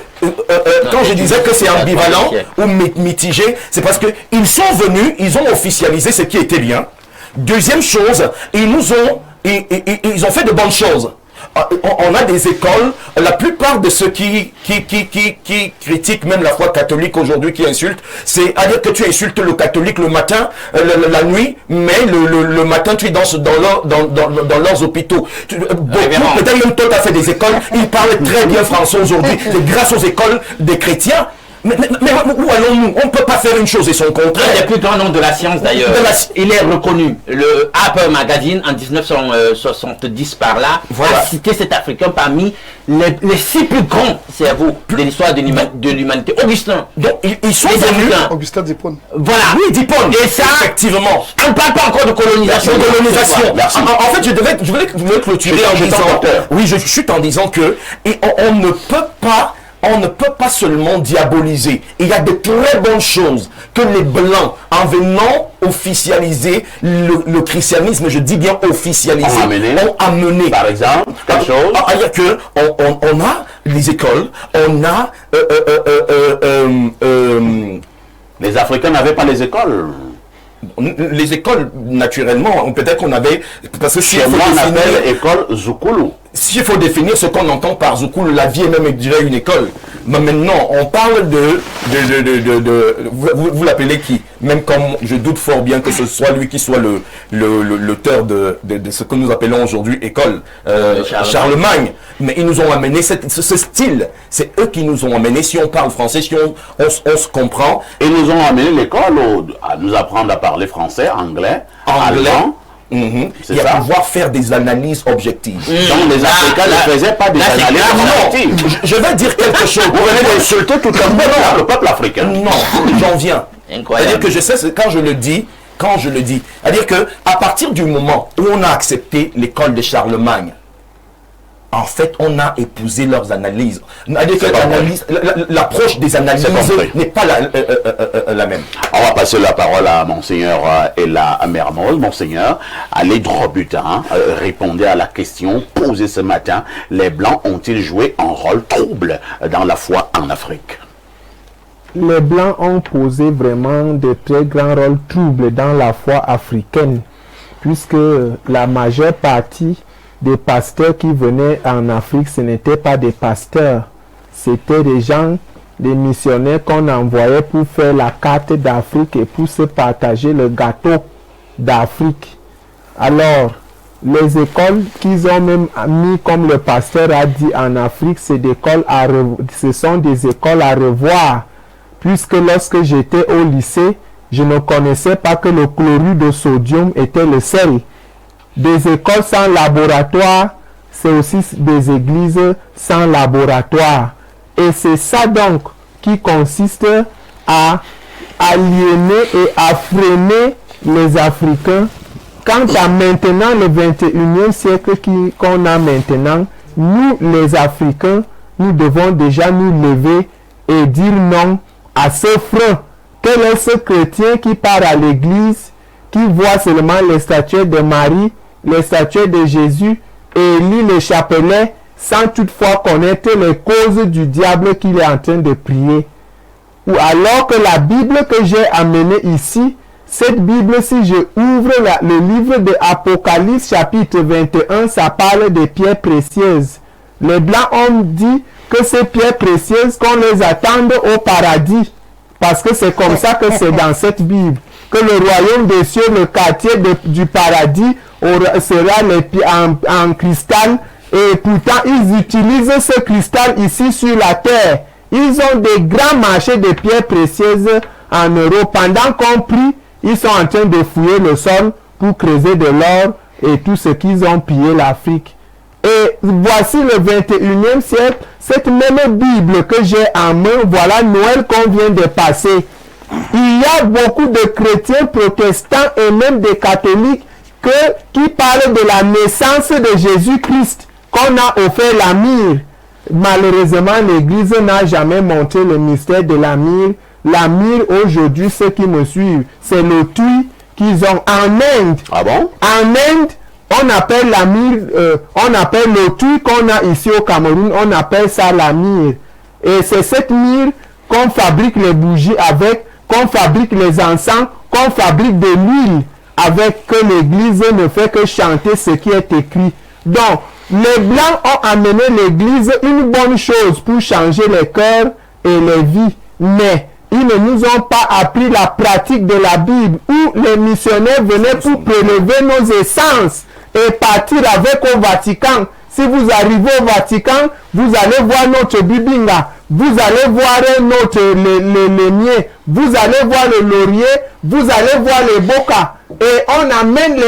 quand je disais que c'est ambivalent ou mitigé, c'est parce qu'ils sont venus, ils ont officialisé ce qui était bien. Deuxième chose, ils ont fait de bonnes choses. On a des écoles, la plupart de ceux qui critiquent même la foi catholique aujourd'hui, qui insultent, c'est à dire que tu insultes le catholique le matin, la nuit, mais le matin tu danses dans leurs hôpitaux. Beaucoup, peut-être même toi tu as fait des écoles, ils parlent très bien français aujourd'hui, c'est grâce aux écoles des chrétiens. Mais où allons-nous? On ne peut pas faire une chose et son contraire. Un des plus grands noms de la science d'ailleurs. Il est reconnu. Le Harper Magazine en 1970 par là a cité cet Africain parmi les 6 plus grands cerveaux de l'histoire de l'humanité. Augustin. Donc ils sont venus. Augustin d'Hippone. Voilà. Oui, d'Hippone. Et ça, effectivement. On ne parle pas encore de colonisation. En fait, je voulais clôturer en disant. Oui, je chute en disant que on ne peut pas seulement diaboliser. Il y a de très bonnes choses que les Blancs, en venant officialiser le christianisme, je dis bien officialiser, ont amené. Par exemple, quelque chose. C'est-à-dire que on a les écoles, on a les Africains n'avaient pas les écoles. Les écoles, naturellement, peut-être qu'on avait... Parce que si on appelle école Zukulu. S'il faut définir ce qu'on entend par Zukulu, la vie est même, je dirais, une école. Mais maintenant, on parle vous l'appelez qui? Même comme je doute fort bien que ce soit lui qui soit l'auteur de ce que nous appelons aujourd'hui école, Charlemagne. Mais ils nous ont amené ce style. C'est eux qui nous ont amené. Si on parle français, si on se comprend. Et nous ont amené l'école à nous apprendre à parler français, anglais. Allemand. Et à pouvoir faire des analyses objectives. Donc les Africains ne faisaient pas des analyses objectives. Je vais dire quelque chose. Vous venez d'insulter tout le peuple africain. Non, j'en viens. C'est-à-dire que je sais, quand je le dis, quand je le dis. C'est-à-dire que à partir du moment où on a accepté l'école de Charlemagne, en fait, on a épousé leurs analyses. L'approche des analyses n'est pas la même. On va passer la parole à Monseigneur Ella Mermoz. Monseigneur, allez droit au but, répondez à la question posée ce matin. Les Blancs ont-ils joué un rôle trouble dans la foi en Afrique? Les Blancs ont posé vraiment de très grands rôles troubles dans la foi africaine, puisque la majeure partie des pasteurs qui venaient en Afrique, ce n'étaient pas des pasteurs, c'était des gens, des missionnaires qu'on envoyait pour faire la carte d'Afrique et pour se partager le gâteau d'Afrique. Alors, les écoles qu'ils ont même mis, comme le pasteur a dit en Afrique, ce sont des écoles à revoir, puisque lorsque j'étais au lycée, je ne connaissais pas que le chlorure de sodium était le sel. Des écoles sans laboratoire, c'est aussi des églises sans laboratoire. Et c'est ça donc qui consiste à aliéner et à freiner les Africains. Quant à maintenant, le 21e siècle qu'on a maintenant, nous les Africains, nous devons déjà nous lever et dire non à ce frein. Quel est ce chrétien qui part à l'église, qui voit seulement les statues de Marie, les statues de Jésus et lit le chapelet sans toutefois connaître les causes du diable qu'il est en train de prier? Ou alors que la Bible que j'ai amenée ici, cette Bible, si je ouvre le livre de Apocalypse chapitre 21, ça parle des pierres précieuses. Les Blancs ont dit que ces pierres précieuses, qu'on les attende au paradis. Parce que c'est comme ça que c'est dans cette Bible. Que le royaume des cieux, le quartier du paradis, sera en cristal. Et pourtant, ils utilisent ce cristal ici sur la terre. Ils ont des grands marchés de pierres précieuses en Europe. Pendant qu'on prie, ils sont en train de fouiller le sol pour creuser de l'or et tout ce qu'ils ont pillé l'Afrique. Et voici le 21e siècle, cette même Bible que j'ai en main, voilà Noël qu'on vient de passer. Il y a beaucoup de chrétiens protestants et même des catholiques qui parlent de la naissance de Jésus-Christ, qu'on a offert la myrrhe. Malheureusement, l'Église n'a jamais montré le mystère de la myrrhe. La myrrhe, aujourd'hui, ceux qui me suivent, c'est le tuy qu'ils ont en Inde. Ah bon? En Inde, on appelle la myrrhe, on appelle le tuy qu'on a ici au Cameroun, on appelle ça la myrrhe. Et c'est cette myrrhe qu'on fabrique les bougies avec, qu'on fabrique les encens, qu'on fabrique de l'huile avec, que l'Église ne fait que chanter ce qui est écrit. Donc, les Blancs ont amené l'Église une bonne chose pour changer les cœurs et les vies. Mais ils ne nous ont pas appris la pratique de la Bible, où les missionnaires venaient pour prélever nos essences et partir avec au Vatican. Si vous arrivez au Vatican, vous allez voir notre bibinga, vous allez voir les miers, vous allez voir le laurier, vous allez voir les bocas. Et on amène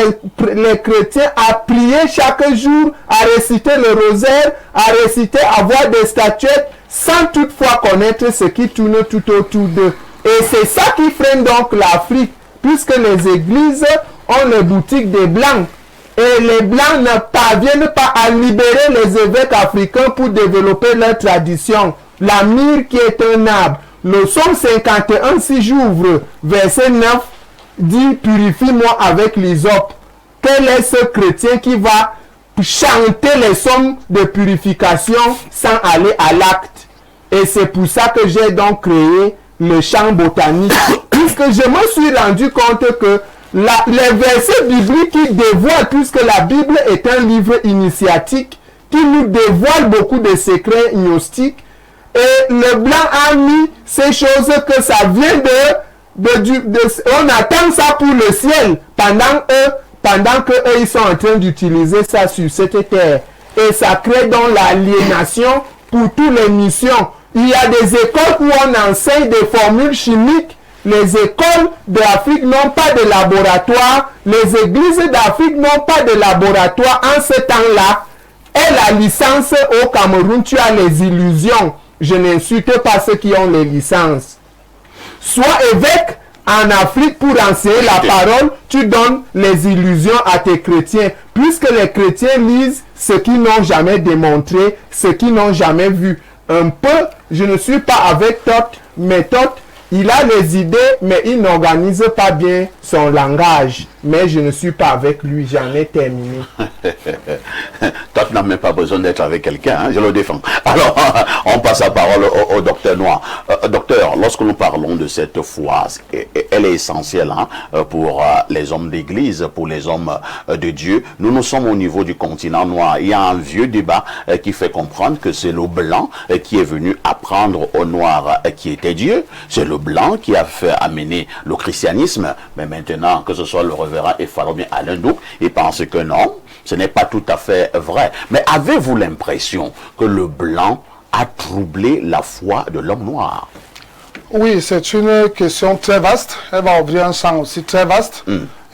les chrétiens à prier chaque jour, à réciter le rosaire, à réciter, à voir des statuettes, sans toutefois connaître ce qui tourne tout autour d'eux. Et c'est ça qui freine donc l'Afrique, puisque les églises ont les boutiques des Blancs. Et les Blancs ne parviennent pas à libérer les évêques africains pour développer leur tradition. La myrrhe qui est un arbre. Le psaume 51, si j'ouvre, verset 9, dit « Purifie-moi avec l'hysope ». Quel est ce chrétien qui va chanter les psaumes de purification sans aller à l'acte? Et c'est pour ça que j'ai donc créé le champ botanique. Puisque je me suis rendu compte que les versets bibliques qui dévoilent, puisque la Bible est un livre initiatique, qui nous dévoile beaucoup de secrets gnostiques, et le Blanc a mis ces choses que ça vient on attend ça pour le ciel, pendant que eux ils sont en train d'utiliser ça sur cette terre. Et ça crée donc l'aliénation pour toutes les missions. Il y a des écoles où on enseigne des formules chimiques. Les écoles d'Afrique n'ont pas de laboratoire. Les églises d'Afrique n'ont pas de laboratoire en ce temps-là. Et la licence au Cameroun, tu as les illusions. Je n'insulte pas ceux qui ont les licences. Sois évêque, en Afrique pour enseigner la parole, tu donnes les illusions à tes chrétiens. Puisque les chrétiens lisent ce qu'ils n'ont jamais démontré, ce qu'ils n'ont jamais vu. Un peu, je ne suis pas avec Toth, mais Toth, il a les idées, mais il n'organise pas bien son langage. Mais je ne suis pas avec lui, j'en ai terminé. Toi, tu n'as même pas besoin d'être avec quelqu'un, hein, je le défends. Alors, on passe la parole au docteur Noir. Docteur, lorsque nous parlons de cette foi, elle est essentielle hein, pour les hommes d'église, pour les hommes de Dieu. Nous sommes au niveau du continent noir. Il y a un vieux débat qui fait comprendre que c'est le blanc qui est venu apprendre au noir qui était Dieu. C'est le blanc qui a fait amener le christianisme. Mais maintenant, que ce soit le révérend Efaro bien Alain Douc, il pense que non, ce n'est pas tout à fait vrai. Mais avez-vous l'impression que le blanc a troublé la foi de l'homme noir? Oui, c'est une question très vaste. Elle va ouvrir un champ aussi très vaste.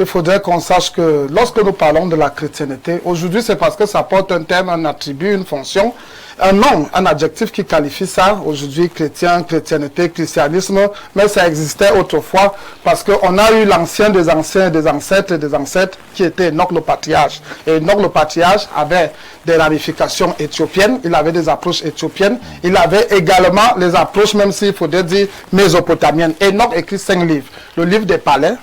Il faudrait qu'on sache que lorsque nous parlons de la chrétienté, aujourd'hui c'est parce que ça porte un terme, un attribut, une fonction, un nom, un adjectif qui qualifie ça. Aujourd'hui, chrétien, chrétienté, christianisme, mais ça existait autrefois parce qu'on a eu l'ancien des anciens, des ancêtres qui était Enoch le patriarche. Et Enoch le patriarche avait des ramifications éthiopiennes, il avait des approches éthiopiennes, il avait également les approches, même s'il faudrait dire mésopotamiennes. Enoch écrit 5 livres. Le livre des palais,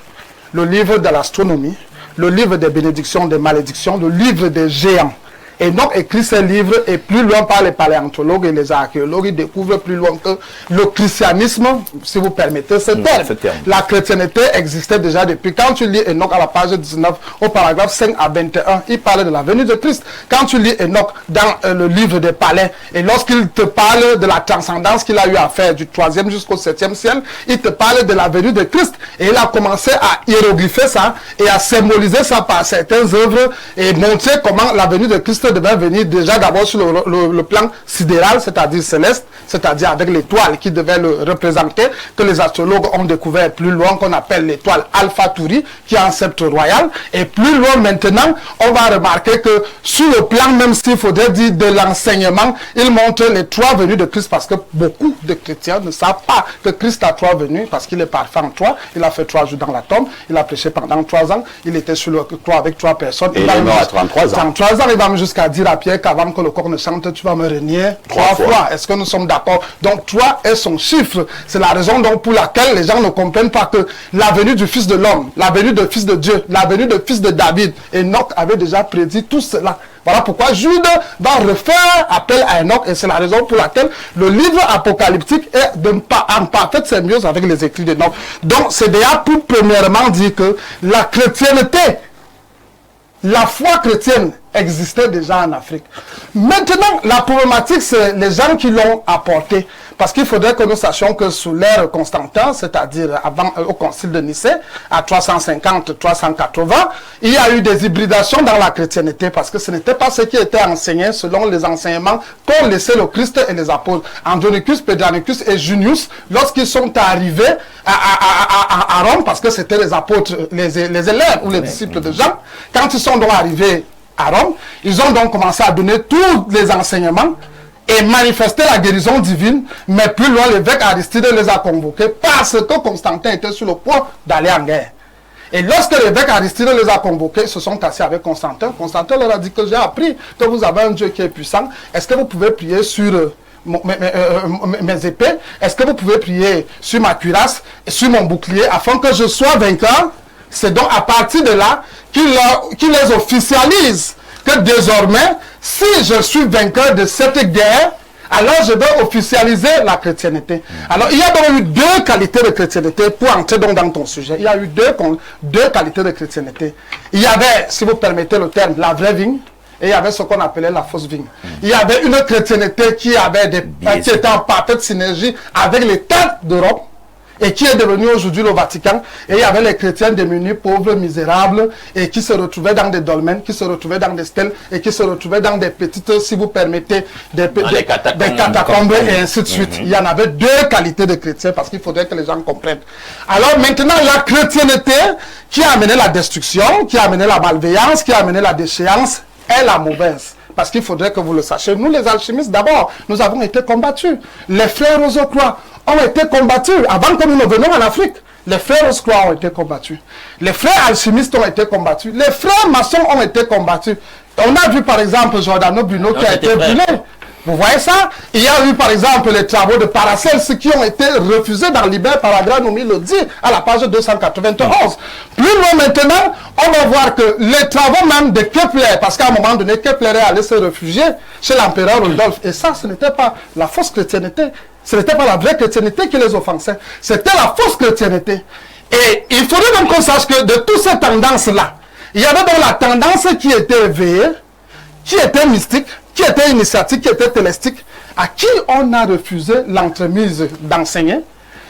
le livre de l'astronomie, le livre des bénédictions, des malédictions, le livre des géants. Enoch écrit ces livres et plus loin par les paléontologues et les archéologues, ils découvrent plus loin que le christianisme, si vous permettez ce terme. La chrétienté existait déjà depuis. Quand tu lis Enoch à la page 19, au paragraphe 5 à 21, il parle de la venue de Christ. Quand tu lis Enoch dans le livre des palais, et lorsqu'il te parle de la transcendance qu'il a eu à faire du 3e jusqu'au 7e ciel, il te parle de la venue de Christ. Et il a commencé à hiéroglypher ça et à symboliser ça par certaines œuvres et montrer comment la venue de Christ devait venir déjà d'abord sur le plan sidéral, c'est-à-dire céleste, c'est-à-dire avec l'étoile qui devait le représenter, que les astrologues ont découvert plus loin, qu'on appelle l'étoile Alpha Tauri, qui est un sceptre royal. Et plus loin maintenant, on va remarquer que sur le plan, même s'il faudrait dire de l'enseignement, il montre les 3 venues de Christ, parce que beaucoup de chrétiens ne savent pas que Christ a 3 venues, parce qu'il est parfait en 3. Il a fait 3 jours dans la tombe, il a prêché pendant 3 ans, il était sur le croix avec 3 personnes. Et il est mort à 33 ans. 33 ans, il va jusqu'à dire à Pierre qu'avant que le corps ne chante, tu vas me renier 3 fois. Est-ce que nous sommes d'accord? Donc 3 est son chiffre. C'est la raison donc pour laquelle les gens ne comprennent pas que la venue du Fils de l'homme, la venue du Fils de Dieu, la venue du Fils de David, Enoch avait déjà prédit tout cela. Voilà pourquoi Jude va refaire appel à Enoch, et c'est la raison pour laquelle le livre apocalyptique est en parfaite symbiose avec les écrits d'Enoch. Donc c'est déjà pour premièrement dire que la chrétienté, la foi chrétienne existait déjà en Afrique. Maintenant, la problématique, c'est les gens qui l'ont apporté. Parce qu'il faudrait que nous sachions que sous l'ère Constantin, c'est-à-dire avant au concile de Nicée, à 350-380, il y a eu des hybridations dans la chrétienté, parce que ce n'était pas ce qui était enseigné selon les enseignements qu'ont laissé le Christ et les apôtres. Andronicus, Pedranicus et Junius, lorsqu'ils sont arrivés à Rome, parce que c'était les apôtres, les élèves ou les disciples de Jean, quand ils sont donc arrivés à Rome, ils ont donc commencé à donner tous les enseignements et manifester la guérison divine, mais plus loin, l'évêque Aristide les a convoqués parce que Constantin était sur le point d'aller en guerre. Et lorsque l'évêque Aristide les a convoqués, ils se sont assis avec Constantin. Constantin leur a dit que j'ai appris que vous avez un Dieu qui est puissant. Est-ce que vous pouvez prier sur mes épées? Est-ce que vous pouvez prier sur ma cuirasse et sur mon bouclier afin que je sois vainqueur? C'est donc à partir de là qu'il les officialise que désormais, si je suis vainqueur de cette guerre, alors je vais officialiser la chrétienté. Alors il y a donc eu 2 qualités de chrétienté, pour entrer donc dans ton sujet. Il y a eu deux qualités de chrétienté. Il y avait, si vous permettez le terme, la vraie vigne, et il y avait ce qu'on appelait la fausse vigne. Il y avait une chrétienté qui était en parfaite synergie avec les têtes d'Europe, et qui est devenu aujourd'hui le Vatican. Et il y avait les chrétiens démunis, pauvres, misérables, et qui se retrouvaient dans des dolmens, qui se retrouvaient dans des stèles, et qui se retrouvaient dans des petites, si vous permettez, des catacombes, et ainsi de suite. Il y en avait 2 qualités de chrétiens, parce qu'il faudrait que les gens comprennent. Alors maintenant, la chrétienté qui a amené la destruction, qui a amené la malveillance, qui a amené la déchéance, est la mauvaise. Parce qu'il faudrait que vous le sachiez. Nous, les alchimistes, d'abord, nous avons été combattus. Les frères Rosocroix ont été combattus avant que nous ne venions en Afrique. Les frères Rose-Croix ont été combattus. Les frères alchimistes ont été combattus. Les frères maçons ont été combattus. On a vu par exemple Giordano Bruno qui a été brûlé. Vous voyez ça? Il y a eu par exemple les travaux de Paracels qui ont été refusés dans Liber Paragranomi le dit à la page 291. Plus loin maintenant, on va voir que les travaux même de Kepler, parce qu'à un moment donné, Kepler est allé se réfugier chez l'empereur Rudolf. Et ça, ce n'était pas la fausse chrétienté. Ce n'était pas la vraie chrétienté qui les offensait. C'était la fausse chrétienté. Et il faudrait donc qu'on sache que de toutes ces tendances-là, il y avait donc la tendance qui était éveillée, qui était mystique, qui était initiatique, qui était télestique, à qui on a refusé l'entremise d'enseigner,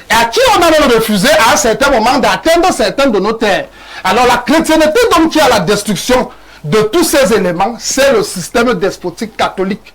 et à qui on a refusé à un certain moment d'atteindre certains de nos terres. Alors la chrétienté donc qui a la destruction de tous ces éléments, c'est le système despotique catholique,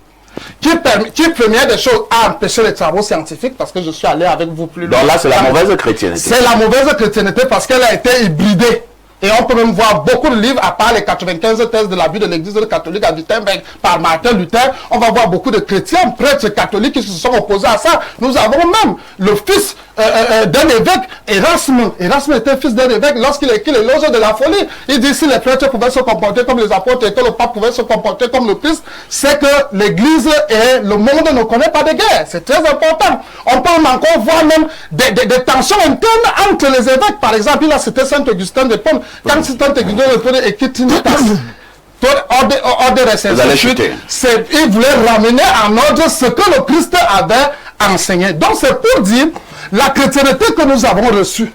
qui première des choses a empêché les travaux scientifiques, parce que je suis allé avec vous plus loin. Donc là c'est la mauvaise chrétienté. C'est la mauvaise chrétienté parce qu'elle a été hybridée. Et on peut même voir beaucoup de livres, à part les 95 thèses de la vie de l'Église catholique à Wittenberg par Martin Luther, on va voir beaucoup de chrétiens, prêtres catholiques qui se sont opposés à ça. Nous avons même le fils d'un évêque, Erasme. Erasme était fils d'un évêque lorsqu'il écrit l'éloge de la folie. Il dit si les prêtres pouvaient se comporter comme les apôtres et que le pape pouvait se comporter comme le Christ, c'est que l'Église et le monde ne connaissent pas de guerre. C'est très important. On peut encore voir même des tensions internes entre les évêques. Par exemple, il a cité Saint Augustin de Pont. Quand Saint Augustin de Pont écrit Trinitas, il voulait ramener en ordre ce que le Christ avait enseigné. Donc c'est pour dire la chrétienté que nous avons reçue,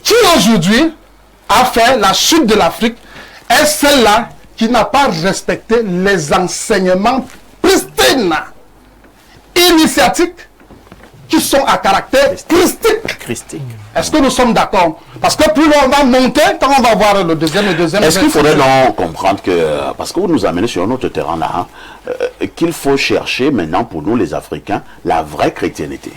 qui aujourd'hui a fait la chute de l'Afrique, est celle-là qui n'a pas respecté les enseignements pristines, initiatiques, qui sont à caractère christique. Est-ce que nous sommes d'accord? Parce que plus on va monter, quand on va voir le deuxième. Est-ce qu'il faudrait donc comprendre que, parce que vous nous amenez sur notre terrain là, qu'il faut chercher maintenant pour nous les Africains la vraie chrétienté?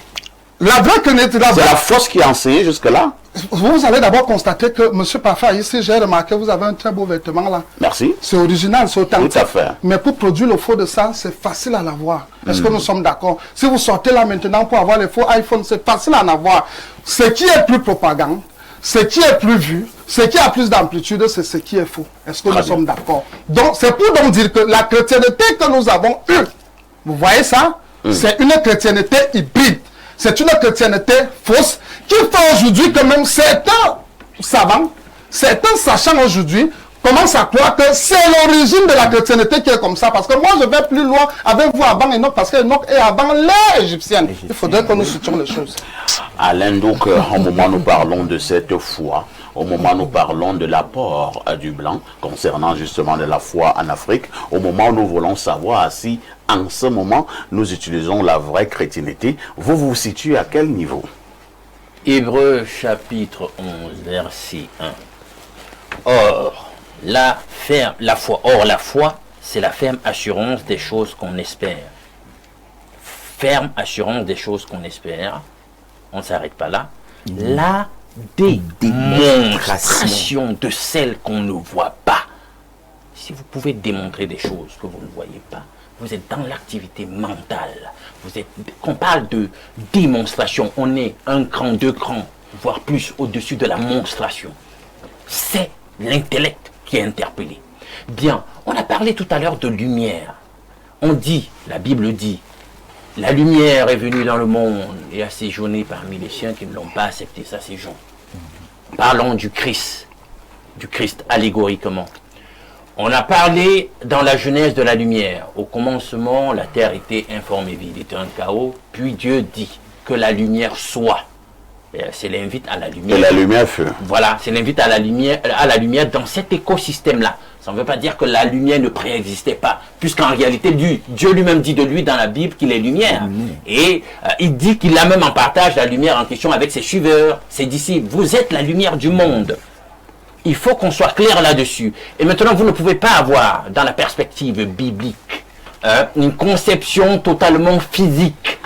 La vraie chrétienté, c'est la fausse qui a enseigné jusque-là. Vous allez d'abord constater que, monsieur Parfait, ici j'ai remarqué, vous avez un très beau vêtement là. Merci. C'est original, c'est authentique. Tout à fait. Mais pour produire le faux de ça, c'est facile à l'avoir. Est-ce que nous sommes d'accord? Si vous sortez là maintenant pour avoir les faux iPhones, c'est facile à en avoir. Ce qui est plus propagande, ce qui est plus vu, ce qui a plus d'amplitude, c'est ce qui est faux. Est-ce que nous sommes d'accord? Donc, c'est pour donc dire que la chrétienté que nous avons eue, vous voyez ça? C'est une chrétienté hybride. C'est une chrétienté fausse qui fait aujourd'hui que même certains savants, certains sachants aujourd'hui, commencent à croire que c'est l'origine de la chrétienté qui est comme ça. Parce que moi, je vais plus loin avec vous avant Enoch, parce que Enoch est avant l'ère égyptienne. Il faudrait que nous situions les choses. Alain, donc, au moment où nous parlons de cette foi, au moment où nous parlons de l'apport du blanc, concernant justement de la foi en Afrique, au moment où nous voulons savoir si, en ce moment, nous utilisons la vraie chrétienté, vous vous situez à quel niveau? Hébreux chapitre 11, verset 1. Or, la foi, c'est la ferme assurance des choses qu'on espère. Ferme assurance des choses qu'on espère. On ne s'arrête pas là. La démonstration de celles qu'on ne voit pas. Si vous pouvez démontrer des choses que vous ne voyez pas, vous êtes dans l'activité mentale. Qu'on parle de démonstration, on est un cran, deux crans, voire plus au-dessus de la monstration. C'est l'intellect qui est interpellé. Bien, on a parlé tout à l'heure de lumière. On dit, la Bible dit, la lumière est venue dans le monde et a séjourné parmi les siens qui ne l'ont pas accepté sa séjour. Parlons du Christ allégoriquement. On a parlé dans la Genèse de la lumière. Au commencement, la terre était informe et vide, était un chaos. Puis Dieu dit que la lumière soit. C'est l'invite à la lumière. Et la lumière fut. Voilà, c'est l'invite à la lumière dans cet écosystème-là. Ça ne veut pas dire que la lumière ne préexistait pas, puisqu'en réalité, Dieu lui-même dit de lui dans la Bible qu'il est lumière. Et il dit qu'il a même en partage la lumière en question avec ses suiveurs, ses disciples. Vous êtes la lumière du monde. Il faut qu'on soit clair là-dessus. Et maintenant, vous ne pouvez pas avoir, dans la perspective biblique, une conception totalement physique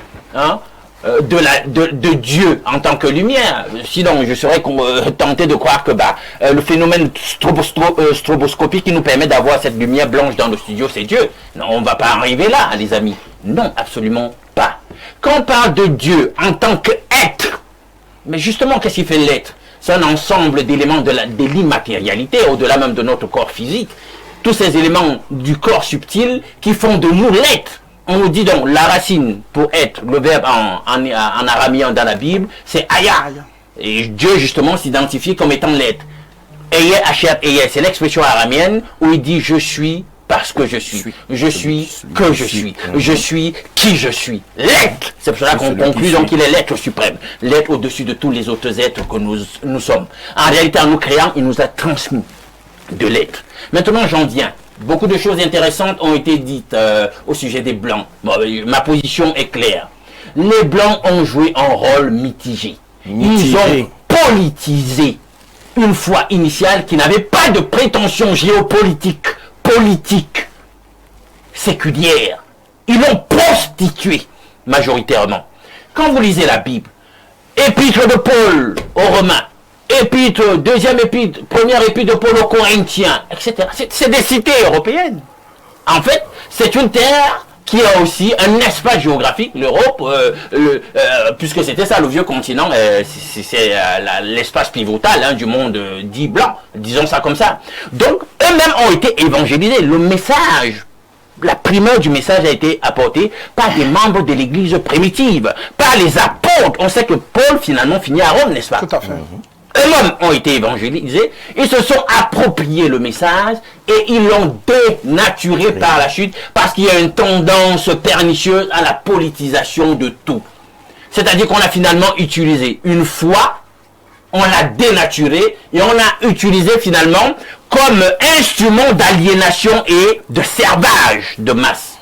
de Dieu en tant que lumière. Sinon, je serais tenté de croire que le phénomène stroboscopique qui nous permet d'avoir cette lumière blanche dans le studio, c'est Dieu. Non, on ne va pas arriver là, les amis. Non, absolument pas. Quand on parle de Dieu en tant qu'être, Mais justement, qu'est-ce qui fait l'être? C'est un ensemble d'éléments de l'immatérialité, au-delà même de notre corps physique. Tous ces éléments du corps subtil qui font de nous l'être. On nous dit donc, la racine pour être, le verbe en araméen dans la Bible, c'est aya. Et Dieu, justement, s'identifie comme étant l'être. Eye, Hachet, Eye, c'est l'expression araméenne où il dit « je suis parce que je suis. Je suis que je suis. Je suis qui je suis. » L'être. C'est pour cela qu'on conclut donc qu'il est l'être suprême. L'être au-dessus de tous les autres êtres que nous sommes. En réalité, en nous créant, il nous a transmis de l'être. Maintenant, j'en viens. Beaucoup de choses intéressantes ont été dites au sujet des Blancs. Bon, ma position est claire. Les Blancs ont joué un rôle mitigé. Ils ont politisé une foi initiale qui n'avait pas de prétention géopolitique, politique, séculière. Ils l'ont prostituée majoritairement. Quand vous lisez la Bible, épître de Paul aux Romains, épître, deuxième épître, première épître de Paul aux Corinthiens, etc. C'est des cités européennes. En fait, c'est une terre qui a aussi un espace géographique, l'Europe, puisque c'était ça le vieux continent, c'est l'espace pivotal du monde dit blanc, disons ça comme ça. Donc, eux-mêmes ont été évangélisés. Le message, la primeur du message a été apportée par des membres de l'église primitive, par les apôtres. On sait que Paul finalement finit à Rome, n'est-ce pas? Tout à fait. Eux-mêmes ont été évangélisés, ils se sont appropriés le message et ils l'ont dénaturé par la suite parce qu'il y a une tendance pernicieuse à la politisation de tout. C'est-à-dire qu'on a finalement utilisé une foi, on l'a dénaturée et on l'a utilisé finalement comme instrument d'aliénation et de servage de masse.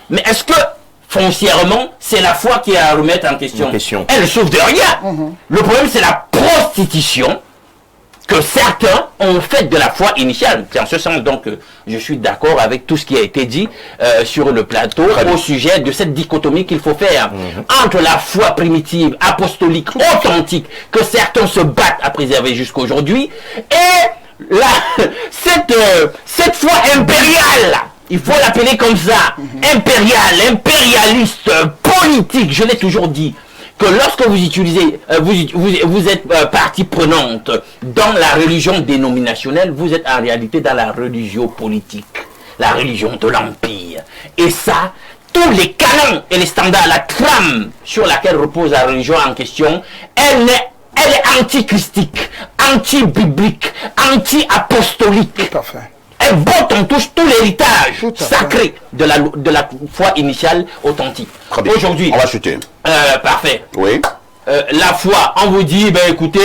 Mais est-ce que foncièrement, c'est la foi qui est à remettre en question? Elle ne souffre de rien. Le problème, c'est la prostitution que certains ont fait de la foi initiale. C'est en ce sens donc que je suis d'accord avec tout ce qui a été dit sur le plateau au sujet de cette dichotomie qu'il faut faire entre la foi primitive, apostolique, authentique, que certains se battent à préserver jusqu'à aujourd'hui, et cette foi impériale. Il faut l'appeler comme ça, impérialiste, politique. Je l'ai toujours dit, que lorsque vous utilisez, vous êtes partie prenante dans la religion dénominationnelle, vous êtes en réalité dans la religion politique, la religion de l'Empire. Et ça, tous les canons et les standards, la trame sur laquelle repose la religion en question, elle est antichristique, anti-biblique, anti-apostolique. Tout à fait. Elle botte en touche tout l'héritage sacré de la foi initiale authentique. Aujourd'hui, on va chuter. Parfait. Oui. La foi, on vous dit, ben écoutez,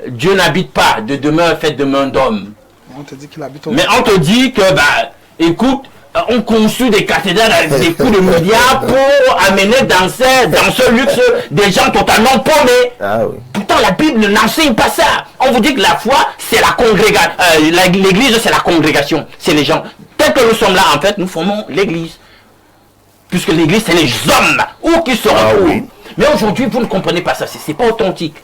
Dieu n'habite pas de demeure faite de main d'homme. On te dit qu'il habite au... Mais on te dit que, bah, écoute, on construit des cathédrales avec des coups de milliards pour amener dans ce luxe des gens totalement paumés. Ah oui. Pourtant, la Bible n'enseigne pas ça. On vous dit que la foi, c'est la congrégation. L'église, c'est la congrégation. C'est les gens. Tel que nous sommes là, en fait, nous formons l'église. Puisque l'église, c'est les hommes. Où qu'ils se retrouvent. Oui. Mais aujourd'hui, vous ne comprenez pas ça. C'est pas authentique.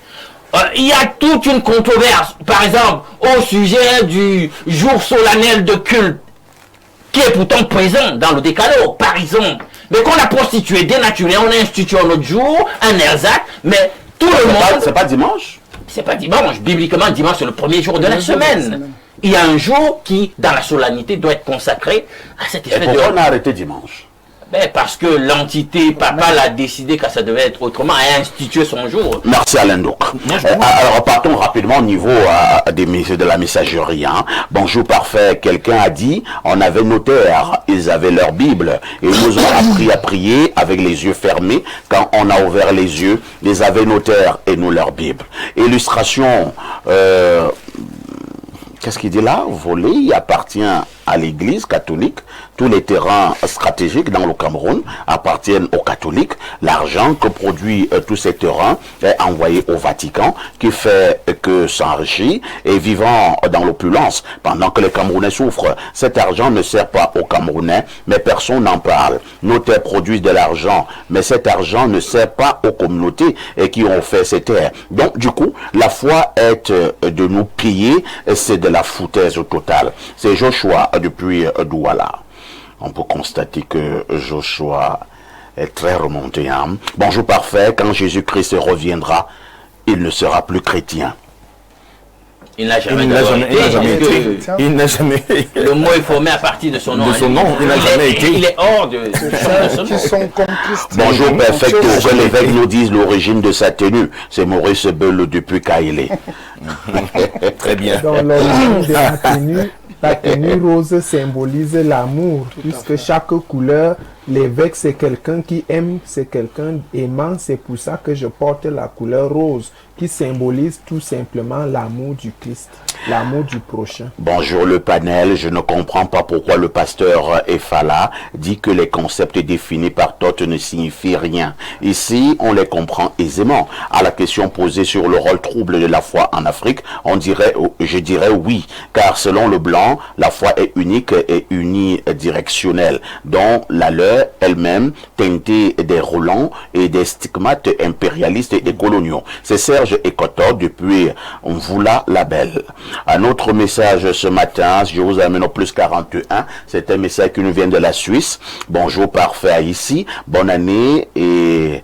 Il y a toute une controverse, par exemple, au sujet du jour solennel de culte, qui est pourtant présent dans le décalogue, par exemple. Mais qu'on a prostitué, dénaturé, on a institué un autre jour, un ersatz, mais tout le monde... C'est pas dimanche? C'est pas dimanche. Bibliquement, dimanche, c'est le premier jour de la semaine. Il y a un jour qui, dans la solennité, doit être consacré à cette espèce de... Et pourquoi on a arrêté dimanche? Ben, parce que l'entité, papa l'a décidé que ça devait être autrement, a institué son jour. Merci Alain Doc. Alors partons rapidement au niveau de la messagerie. Bonjour parfait, quelqu'un a dit, on avait notaires, ils avaient leur Bible, et ils nous ont appris à prier avec les yeux fermés. Quand on a ouvert les yeux, ils avaient notaires et nous leur Bible. Illustration, qu'est-ce qu'il dit là? Voler appartient à l'église catholique. Tous les terrains stratégiques dans le Cameroun appartiennent aux catholiques. L'argent que produit tous ces terrains est envoyé au Vatican, qui fait que s'enrichit et vivant dans l'opulence pendant que les Camerounais souffrent. Cet argent ne sert pas aux Camerounais, mais personne n'en parle. Nos terres produisent de l'argent, mais cet argent ne sert pas aux communautés et qui ont fait ces terres. Donc du coup, la foi est de nous piller, c'est de la foutaise totale. C'est Joshua depuis Douala. On peut constater que Joshua est très remonté. Bonjour parfait, quand Jésus-Christ reviendra, il ne sera plus chrétien. Il n'a jamais été. Il n'a jamais été. Le mot est formé à partir de son nom. Il n'a jamais été. Il est hors de son nom. Bonjour, perfecto. Que l'évêque nous dise l'origine de sa tenue. C'est Maurice Beul depuis Kaïlé. Très bien. Dans l'origine de la tenue rose symbolise l'amour, puisque chaque couleur, l'évêque c'est quelqu'un qui aime, c'est quelqu'un aimant, c'est pour ça que je porte la couleur rose, qui symbolise tout simplement l'amour du Christ, l'amour du prochain. Bonjour le panel, je ne comprends pas pourquoi le pasteur Efala dit que les concepts définis par Toth ne signifient rien. Ici, on les comprend aisément. À la question posée sur le rôle trouble de la foi en Afrique, je dirais oui, car selon le blanc, la foi est unique et unidirectionnelle, dont la leur elle-même teintée des relents et des stigmates impérialistes et coloniaux. C'est Serge Ecotor depuis Mvula la Belle. Un autre message ce matin, je vous amène au plus 41, c'est un message qui nous vient de la Suisse. Bonjour parfait ici, bonne année et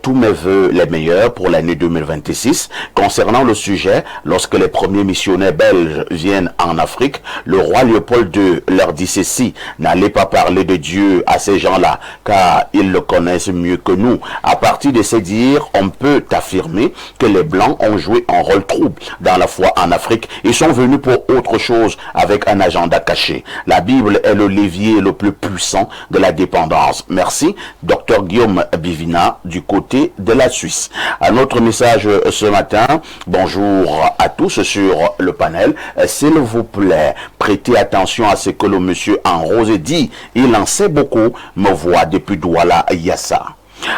tous mes voeux les meilleurs pour l'année 2026. Concernant le sujet, lorsque les premiers missionnaires belges viennent en Afrique, le roi Léopold II leur dit ceci: n'allez pas parler de Dieu à ces gens-là, car ils le connaissent mieux que nous. À partir de ces dires, on peut affirmer que les Blancs ont joué un rôle trouble dans la foi en Afrique. Ils sont venus pour autre chose avec un agenda caché. La Bible est le levier le plus puissant de la dépendance. Merci, Dr Guillaume Bivina, du côté de la Suisse. Un autre message ce matin. Bonjour à tous sur le panel. S'il vous plaît, prêtez attention à ce que le monsieur en rose dit. Il en sait beaucoup, me voit depuis Douala Yassa.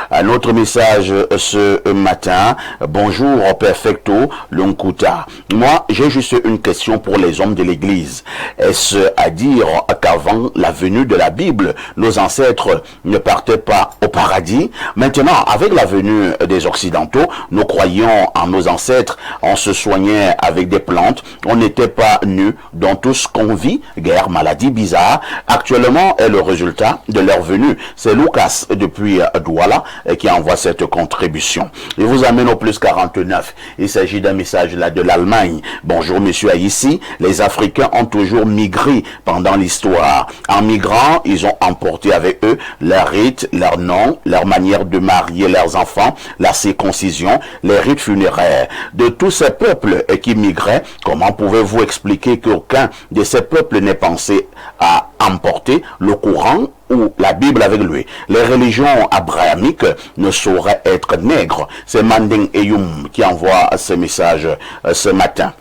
Un autre message ce matin. Bonjour perfecto Lunkuta. Moi j'ai juste une question pour les hommes de l'église. Est-ce à dire qu'avant la venue de la Bible, nos ancêtres ne partaient pas au paradis? Maintenant, avec la venue des occidentaux, nous croyions en nos ancêtres, on se soignait avec des plantes, on n'était pas nus dans tout ce qu'on vit, guerre, maladie, bizarre. Actuellement est le résultat de leur venue. C'est Lucas depuis Douala qui envoie cette contribution. Il vous amène au plus 49. Il s'agit d'un message là de l'Allemagne. Bonjour monsieur ici. Les Africains ont toujours migré pendant l'histoire. En migrant, ils ont emporté avec eux leurs rites, leurs noms, leur manière de marier leurs enfants, la circoncision, les rites funéraires. De tous ces peuples qui migraient, comment pouvez-vous expliquer qu'aucun de ces peuples n'ait pensé à emporter le Coran ou la Bible avec lui? Les religions abrahamiques ne sauraient être nègres. C'est Manding Eyum qui envoie ce message ce matin.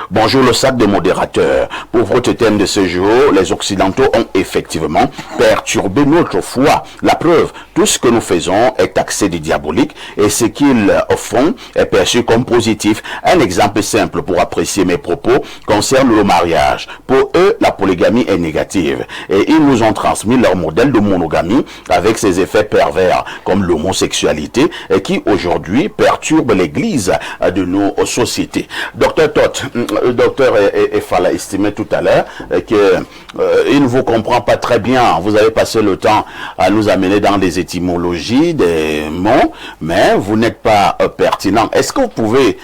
Bonjour le sac de modérateurs. Pour votre thème de ce jour, les Occidentaux ont effectivement perturbé notre foi. La preuve, tout ce que nous faisons est taxé de diabolique et ce qu'ils font est perçu comme positif. Un exemple simple pour apprécier mes propos concerne le mariage. Pour eux, la polygamie est négative et ils nous ont transmis leur modèle de monogamie avec ses effets pervers comme l'homosexualité et qui aujourd'hui perturbe l'église de nos sociétés. Docteur Toth, le docteur Efala estimait tout à l'heure qu'il ne vous comprend pas très bien. Vous avez passé le temps à nous amener dans des étymologies, des mots, mais vous n'êtes pas pertinent. Est-ce que vous pouvez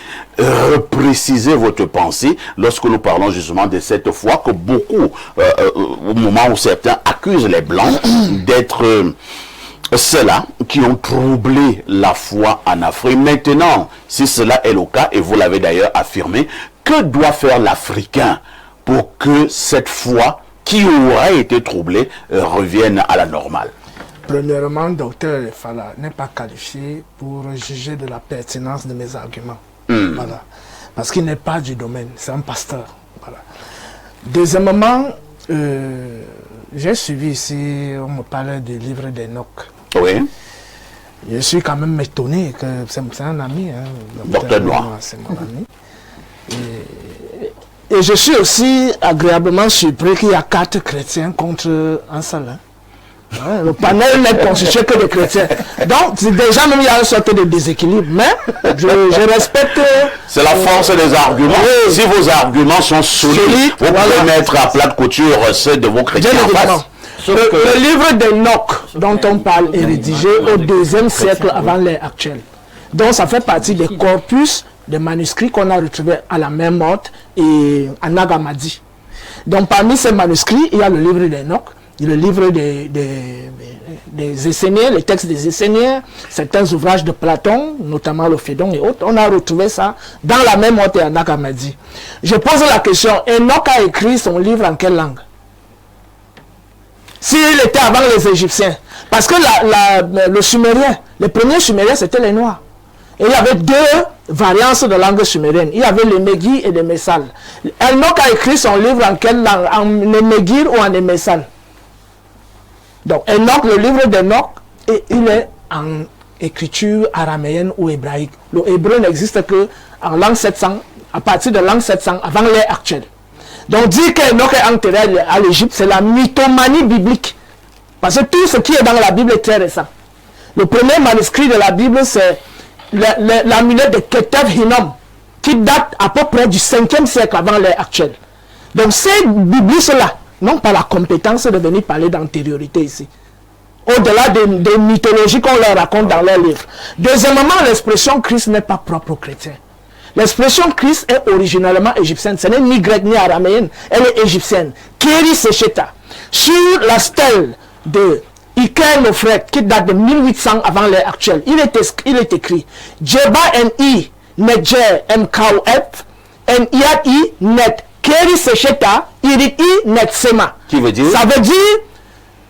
préciser votre pensée lorsque nous parlons justement de cette foi que beaucoup, au moment où certains accusent les Blancs d'être ceux-là qui ont troublé la foi en Afrique. Maintenant, si cela est le cas, et vous l'avez d'ailleurs affirmé, que doit faire l'Africain pour que cette foi qui aurait été troublée revienne à la normale? Premièrement, docteur Efala n'est pas qualifié pour juger de la pertinence de mes arguments. Voilà. Parce qu'il n'est pas du domaine, c'est un pasteur. Voilà. Deuxièmement, j'ai suivi ici, on me parlait du livre d'Enoch. Oui. Je suis quand même étonné que c'est un ami. Hein, Docteur Noir. C'est mon ami. Et je suis aussi agréablement surpris qu'il y a 4 chrétiens contre un seul. Hein. Ouais, le panel n'est constitué que de chrétiens. Donc, déjà, même il y a une sorte de déséquilibre. Mais je respecte. C'est la force des arguments. Oui. Si vos arguments sont solides, vous pouvez mettre à plat de couture ceux de vos chrétiens en face. Le livre d'Enoch dont on parle est rédigé au 2e siècle avant l'ère actuelle. Donc ça fait partie des corpus de manuscrits qu'on a retrouvés à la même morte et à Nag Hammadi. Donc parmi ces manuscrits, il y a le livre d'Enoch, le livre des Esséniens, les textes des Esséniens, certains ouvrages de Platon, notamment le Phédon et autres. On a retrouvé ça dans la même morte et à Nag Hammadi. Je pose la question, Enoch a écrit son livre en quelle langue? S'il était avant les Égyptiens. Parce que le sumérien, les premiers sumériens, c'était les Noirs. Et il y avait deux variantes de langue sumérienne. Il y avait les Meghi et les Messal. Enoch a écrit son livre en quelle langue? En Meghi ou en Messal? Donc, Enoch, le livre d'Enoch, il est en écriture araméenne ou hébraïque. Le hébreu n'existe que en langue 700, à partir de langue 700, avant l'ère actuelle. Donc, dire qu'Enoch est enterré à l'Égypte, c'est la mythomanie biblique. Parce que tout ce qui est dans la Bible est très récent. Le premier manuscrit de la Bible, c'est l'amulette de Ketef Hinnom, qui date à peu près du 5e siècle avant l'ère actuelle. Donc, ces biblistes-là n'ont pas la compétence de venir parler d'antériorité ici. Au-delà des mythologies qu'on leur raconte dans leurs livres. Deuxièmement, l'expression Christ n'est pas propre aux chrétiens. L'expression Christ est originalement égyptienne. Ce n'est ni grecque ni araméenne. Elle est égyptienne. Keri Secheta. Sur la stèle de Iker Nofret, qui date de 1800 avant l'ère actuelle, il est écrit Jeba N.I. Nedjer M.K.O.F. N.I.A.I. Net Keri Secheta Iri.I. Net Sema. Qui veut dire? Ça veut dire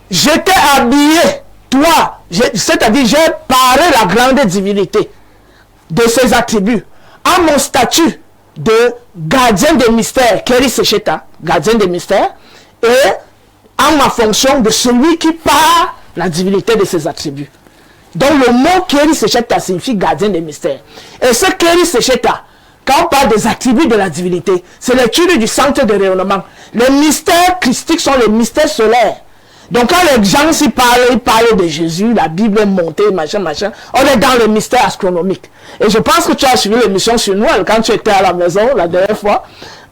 je t'ai habillé, toi, c'est-à-dire j'ai paré la grande divinité de ses attributs à mon statut de gardien des mystères, Keri Secheta, gardien des mystères, et en ma fonction de celui qui part la divinité de ses attributs. Donc le mot Keri Secheta signifie gardien des mystères. Et ce Keri Secheta, quand on parle des attributs de la divinité, c'est l'étude du centre de rayonnement. Les mystères christiques sont les mystères solaires. Donc quand les gens s'y parlent, ils parlent de Jésus, la Bible est montée, machin. On est dans le mystère astronomique. Et je pense que tu as suivi l'émission sur Noël quand tu étais à la maison la dernière fois,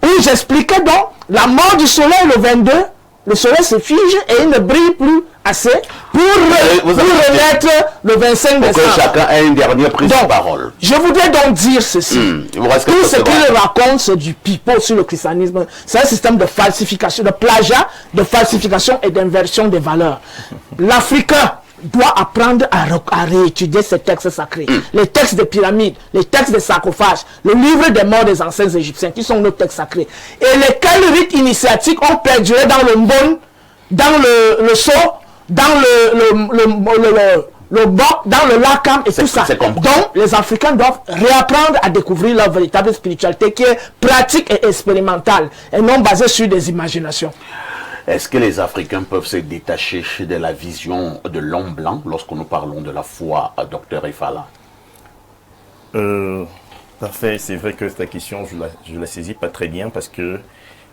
où j'expliquais donc la mort du soleil le 22, le soleil se fige et il ne brille plus assez pour renaître le 25 décembre. Que chacun ait une dernière prise de parole. Je voudrais donc dire ceci. Tout ce qu'il raconte, c'est du pipeau sur le christianisme. C'est un système de falsification, de plagiat, de falsification et d'inversion des valeurs. L'Africain doit apprendre à réétudier ces textes sacrés. Les textes des pyramides, les textes des sarcophages, le livre des morts des anciens égyptiens, qui sont nos textes sacrés. Et lesquels rites initiatiques ont perduré dans le mbon, dans le sceau, dans le boc, dans le lakam et tout ça. Donc, les Africains doivent réapprendre à découvrir leur véritable spiritualité qui est pratique et expérimentale et non basée sur des imaginations. Est-ce que les Africains peuvent se détacher de la vision de l'homme blanc lorsque nous parlons de la foi, Dr Efala? Parfait, c'est vrai que ta question, je la saisis pas très bien parce que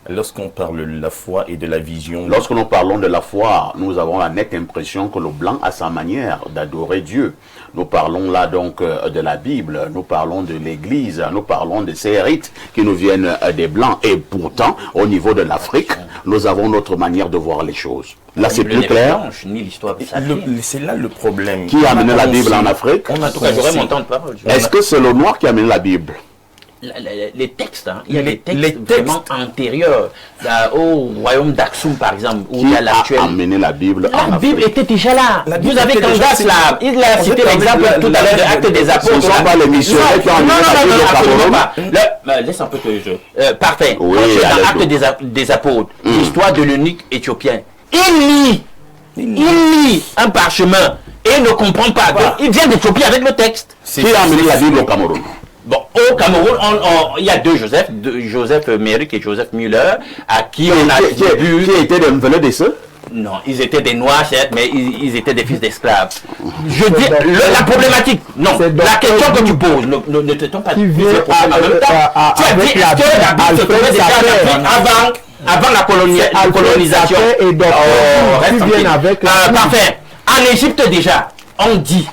lorsqu'on parle de la foi et de la vision... Lorsque nous parlons de la foi, nous avons la nette impression que le blanc a sa manière d'adorer Dieu. Nous parlons là donc de la Bible, nous parlons de l'Église, nous parlons de ces rites qui nous viennent des Blancs. Et pourtant, au niveau de l'Afrique, nous avons notre manière de voir les choses. Là, c'est plus clair. C'est là le problème. Qui a amené la Bible en Afrique? En tout cas, j'aurais mon temps de parole. Est-ce que c'est le noir qui a amené la Bible? Les textes, hein. Il y a des textes vraiment antérieurs au royaume d'Aksum, par exemple, où il y a l'actuel. Qui a amené la Bible en Afrique? La Bible était déjà là. Vous avez Candace là, il a cité l'exemple tout à l'heure de l'Acte des Apôtres. Ce ne sont pas les missionnaires qui ont amené la Bible au Cameroun. Laisse un peu que je... Parfait. Oui, dans l'Acte des Apôtres, l'histoire de l'eunuque éthiopien. Il lit un parchemin et il ne comprend pas. Donc, il vient d'Éthiopie avec le texte. Qui a amené la Bible au Cameroun? Bon, au Cameroun, il y a deux Joseph, Joseph Méric et Joseph Müller, à qui on a vu... Qui étaient des venus des ceux? Non, ils étaient des noirs, certes, mais ils étaient des fils d'esclaves. Je dis, la problématique, non, la question que tu poses, ne te-t-on pas dit ce problème en même temps? Tu as dit, est-ce que la Bible se trouvait déjà en Afrique avant la colonisation? Et donc, parfait. En Égypte déjà, on dit...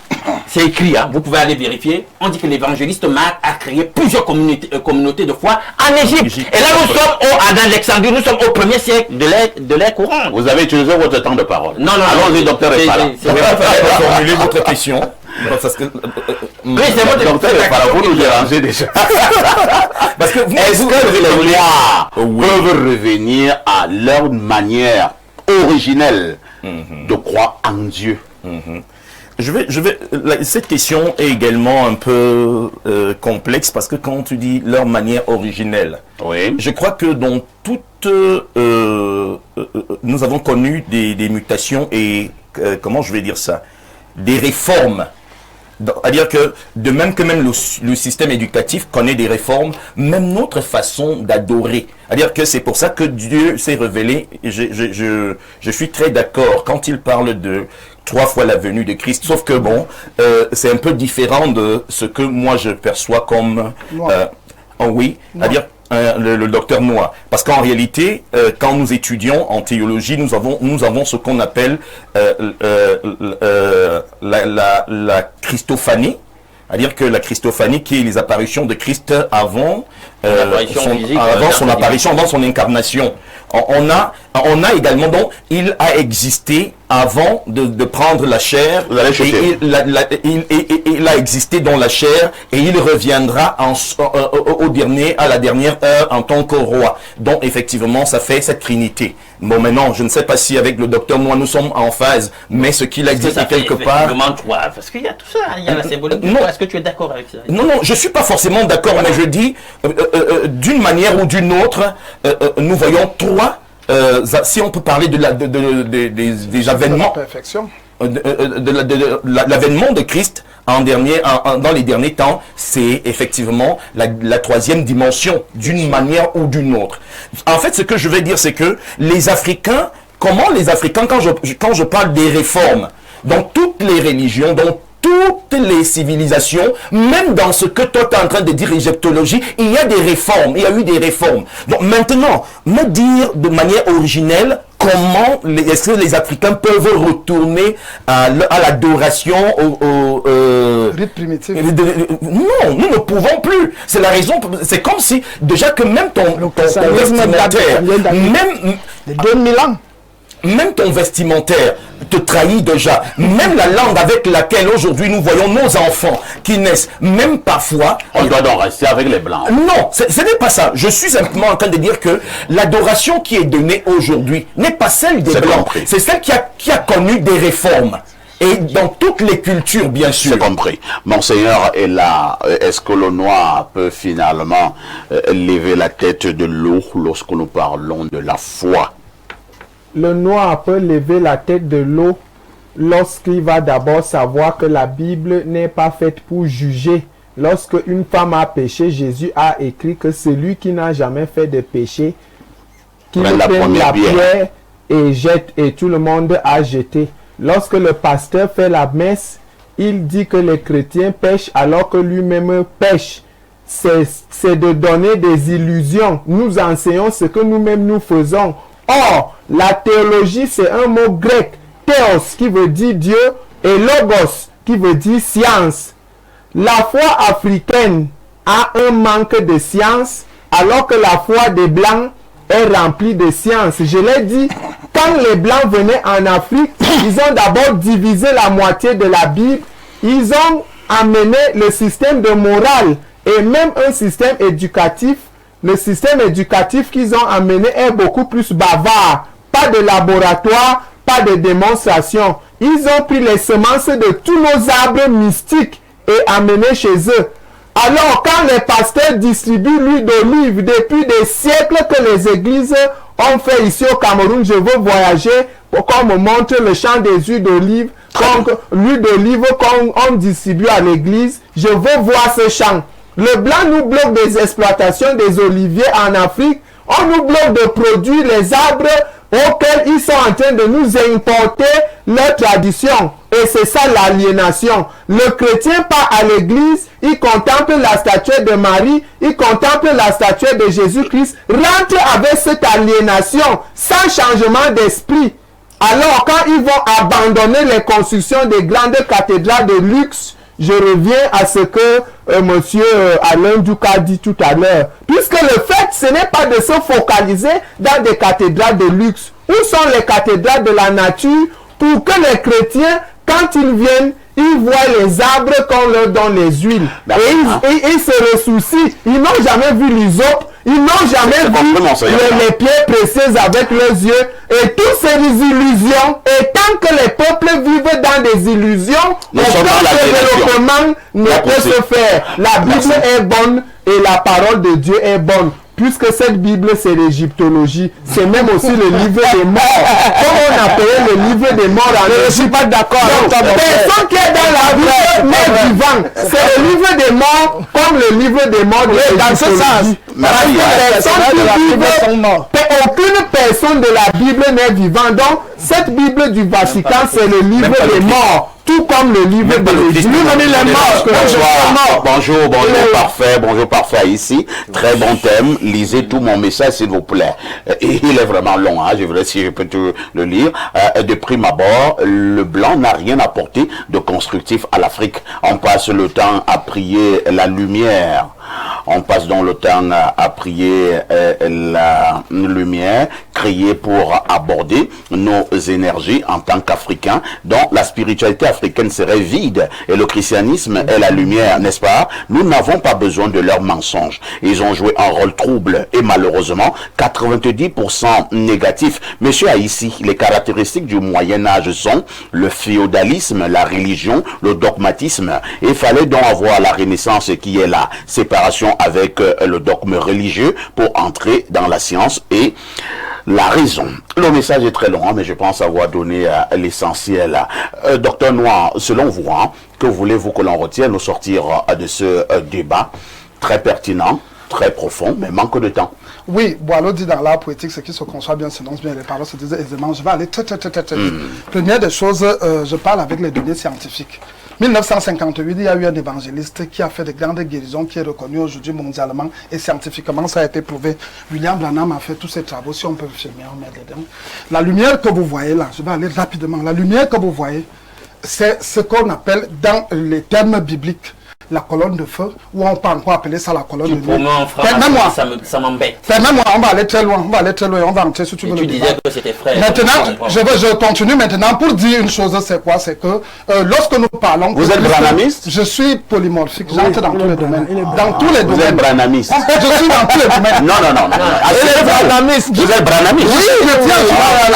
C'est écrit, hein, vous pouvez aller vérifier. On dit que l'évangéliste Marc a créé plusieurs communautés de foi en Égypte. Et là, nous sommes en Alexandrie, nous sommes au 1er siècle de l'ère courante. Vous avez utilisé votre temps de parole. Non. Allons-y, docteur Efala. Vous pouvez formuler votre question. Parce que Oui, c'est bon. Donc, vous nous dérangez déjà. Parce que est-ce que les Noirs peuvent revenir à leur manière originelle de croire en Dieu? Cette question est également un peu complexe parce que quand tu dis leur manière originelle, je crois que dans toute, nous avons connu des mutations et comment je vais dire ça, des réformes. C'est-à-dire que de même que même le système éducatif connaît des réformes, même notre façon d'adorer. C'est-à-dire que c'est pour ça que Dieu s'est révélé. Je suis très d'accord quand il parle de 3 fois la venue de Christ. Sauf que bon, c'est un peu différent de ce que moi je perçois comme c'est-à-dire le docteur Noah. Parce qu'en réalité, quand nous étudions en théologie, nous avons ce qu'on appelle la Christophanie. C'est-à-dire que la Christophanie, qui est les apparitions de Christ avant son apparition, avant son incarnation. On a également, donc, il a existé avant de prendre la chair, il a existé dans la chair, et il reviendra à la dernière heure en tant que roi. Donc, effectivement, ça fait cette trinité. Bon, maintenant, je ne sais pas si avec le docteur Noah, nous sommes en phase, mais ce qu'il a dit quelque part... Parce qu'il y a tout ça, il y a la symbolique. Est-ce que tu es d'accord avec ça? Non, je suis pas forcément d'accord, mais je dis, d'une manière ou d'une autre, nous voyons 3, si on peut parler des avènements, l'avènement de Christ dans les derniers temps, c'est effectivement la 3e dimension, d'une manière ou d'une autre. En fait, ce que je vais dire, c'est que les Africains, quand je parle des réformes, dans toutes les religions, dans toutes les civilisations, même dans ce que toi tu es en train de dire, l'égyptologie, il y a des réformes, il y a eu des réformes. Donc maintenant, me dire de manière originelle, comment est-ce que les Africains peuvent retourner à l'adoration, au rite primitif? Non, nous ne pouvons plus. C'est la raison, c'est comme si, déjà que même ton vestimentaire, même 2000 ans. Même ton vestimentaire te trahit déjà. Même la langue avec laquelle aujourd'hui nous voyons nos enfants qui naissent, même parfois... On doit donc rester avec les Blancs. Non, ce n'est pas ça. Je suis simplement en train de dire que l'adoration qui est donnée aujourd'hui n'est pas celle des Blancs. C'est celle qui a connu des réformes. Et dans toutes les cultures, bien sûr. C'est compris. Monseigneur est là. Est-ce que le noir peut finalement lever la tête de l'eau lorsque nous parlons de la foi? Le noir peut lever la tête de l'eau lorsqu'il va d'abord savoir que la Bible n'est pas faite pour juger. Lorsque une femme a péché, Jésus a écrit que celui qui n'a jamais fait de péché, qui prenne la pierre et jette, et tout le monde a jeté. Lorsque le pasteur fait la messe, il dit que les chrétiens pêchent alors que lui-même pêche. C'est de donner des illusions. Nous enseignons ce que nous-mêmes nous faisons. Or, la théologie, c'est un mot grec, théos, qui veut dire Dieu, et logos, qui veut dire science. La foi africaine a un manque de science, alors que la foi des Blancs est remplie de science. Je l'ai dit, quand les Blancs venaient en Afrique, ils ont d'abord divisé la moitié de la Bible, ils ont amené le système de morale, et même un système éducatif. Le système éducatif qu'ils ont amené est beaucoup plus bavard. Pas de laboratoire, pas de démonstration. Ils ont pris les semences de tous nos arbres mystiques et amené chez eux. Alors, quand les pasteurs distribuent l'huile d'olive depuis des siècles que les églises ont fait ici au Cameroun, je veux voyager pour qu'on me montre le champ des huiles d'olive, l'huile d'olive qu'on distribue à l'église. Je veux voir ce champ. Le blanc nous bloque des exploitations des oliviers en Afrique. On nous bloque de produire les arbres auxquels ils sont en train de nous importer leur tradition. Et c'est ça l'aliénation. Le chrétien part à l'église, il contemple la statuette de Marie, il contemple la statuette de Jésus-Christ, rentre avec cette aliénation, sans changement d'esprit. Alors quand ils vont abandonner les constructions des grandes cathédrales de luxe, je reviens à ce que monsieur Alain Duc a dit tout à l'heure. Puisque le fait, ce n'est pas de se focaliser dans des cathédrales de luxe. Où sont les cathédrales de la nature pour que les chrétiens, quand ils viennent, ils voient les arbres qu'on leur donne les huiles. Et ils se ressoucient. Ils n'ont jamais vu l'hysope. Ils n'ont jamais vu les pierres précieuses avec leurs yeux. Et toutes ces illusions, et tant que les peuples vivent dans des illusions, aucun développement ne peut se faire. La Bible est bonne et la parole de Dieu est bonne. Puisque cette Bible, c'est l'égyptologie, c'est même aussi le livre des morts. Comme on appelait le livre des morts en Égypte. Je ne suis pas d'accord. Personne qui est dans la Bible n'est vivant. C'est le livre des morts comme le livre des morts de l'égyptologie. Aucune personne de la Bible n'est vivant. Donc, cette Bible du Vatican, c'est le livre des morts. Tout comme le livre de l'Église. Bonjour, parfait ici. Très bon thème. Lisez tout mon message, s'il vous plaît. Il est vraiment long, hein. Je voudrais, si je peux tout le lire. De prime abord, le blanc n'a rien apporté de constructif à l'Afrique. On passe le temps à prier la lumière. On passe donc le temps à prier la lumière, crier pour aborder nos énergies en tant qu'Africains, dont la spiritualité africaine serait vide et le christianisme est la lumière, n'est-ce pas? Nous n'avons pas besoin de leurs mensonges. Ils ont joué un rôle trouble et malheureusement 90% négatif. Monsieur Haïssi, les caractéristiques du Moyen-Âge sont le féodalisme, la religion, le dogmatisme. Il fallait donc avoir la Renaissance qui est la séparation avec le dogme religieux pour entrer dans la science et la raison. Le message est très long, mais je pense avoir donné l'essentiel. Docteur Noir, selon vous, que voulez-vous que l'on retienne au sortir de ce débat très pertinent, très profond, mais manque de temps? Oui, Boileau dit dans l'art poétique, ce qui se conçoit bien s'énonce bien, les paroles se disent aisément. Je vais aller très vite. Première des choses, je parle avec les données scientifiques. 1958, il y a eu un évangéliste qui a fait de grandes guérisons, qui est reconnu aujourd'hui mondialement et scientifiquement, ça a été prouvé. William Branham a fait tous ses travaux, si on peut filmer, on met dedans. La lumière que vous voyez là, je vais aller rapidement, la lumière que vous voyez, c'est ce qu'on appelle dans les termes bibliques la colonne de feu, ou on peut encore appeler ça la colonne de nuit. Permets-moi, ça m'embête. Permets-moi, on va aller très loin, on va entrer si tu veux. Tu disais que c'était frère. Maintenant, je continue maintenant pour dire une chose, c'est quoi? C'est que lorsque nous parlons... Vous êtes branamiste? Je suis polymorphique, j'entre dans tous les domaines. Dans tous les domaines. Vous êtes branamiste? Je suis dans tous les domaines. Non. Vous êtes branamiste? Vous êtes branamiste? Oui, je tiens, je suis branamiste.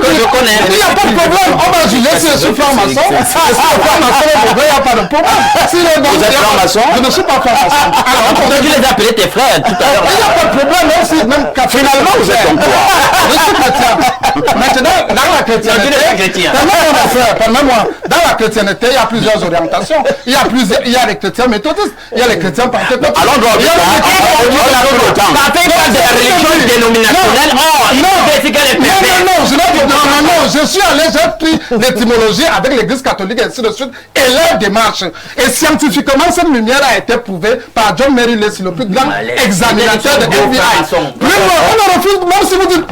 Je connais. Il n'y a pas de problème, on va juger si je suis franc-maçon. Si je suis franc-maçon, il n'y a pas de problème. Vous êtes franc-maçon? Je ne suis pas franc-maçon. Alors, tu les as appelés tes frères tout à l'heure. Il n'y a pas de problème, même finalement, vous êtes donc quoi? Je suis chrétien. Maintenant, dans la chrétienté, permets-moi, dans la chrétienté, il y a plusieurs orientations. Il y a les chrétiens méthodistes, il y a les chrétiens pentecôtistes. Alors, on pas de la religion dénominationnelle. Non, je suis allé, j'ai pris l'étymologie avec l'église catholique et ainsi de suite, et leur démarche. Et scientifiquement, cette lumière a été prouvée par John Mary Lacey, le plus grand examinateur de FBI. On ne refuse, même si vous dites...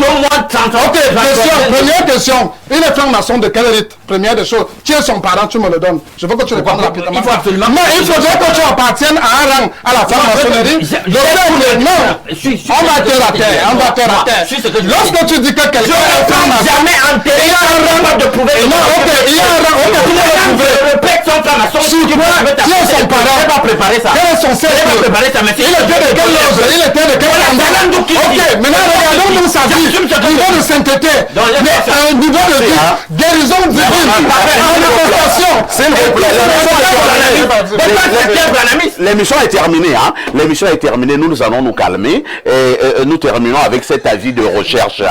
Ok, première question. Il est franc-maçon de quel rite? Première des choses. Qui est son parent? Tu me le donnes. Je veux que tu répondes rapidement. Il faut absolument. Non, il faudrait que tu appartiennes à un rang à la franc-maçonnerie. On va te rater. Lorsque tu dis que quelqu'un est franc-maçon, jamais enterré. Il y a un rang de prouver. Non, ok, il y a un rang. Ok, tu me l'as prouvé. Je répète son franc-maçon. Qui est son parent? Je vais pas préparer ça. Quel est son cercle? Je vais pas préparer ça, mais il était de quel loge? Il était de quel endroit? Ok, maintenant regardons-nous sa vie. Niveau de sainteté, un niveau de vie, guérison divine, manifestation. S'il vous plaît, l'émission est terminée. L'émission est terminée. Nous allons nous calmer et nous terminons avec cet avis de recherche.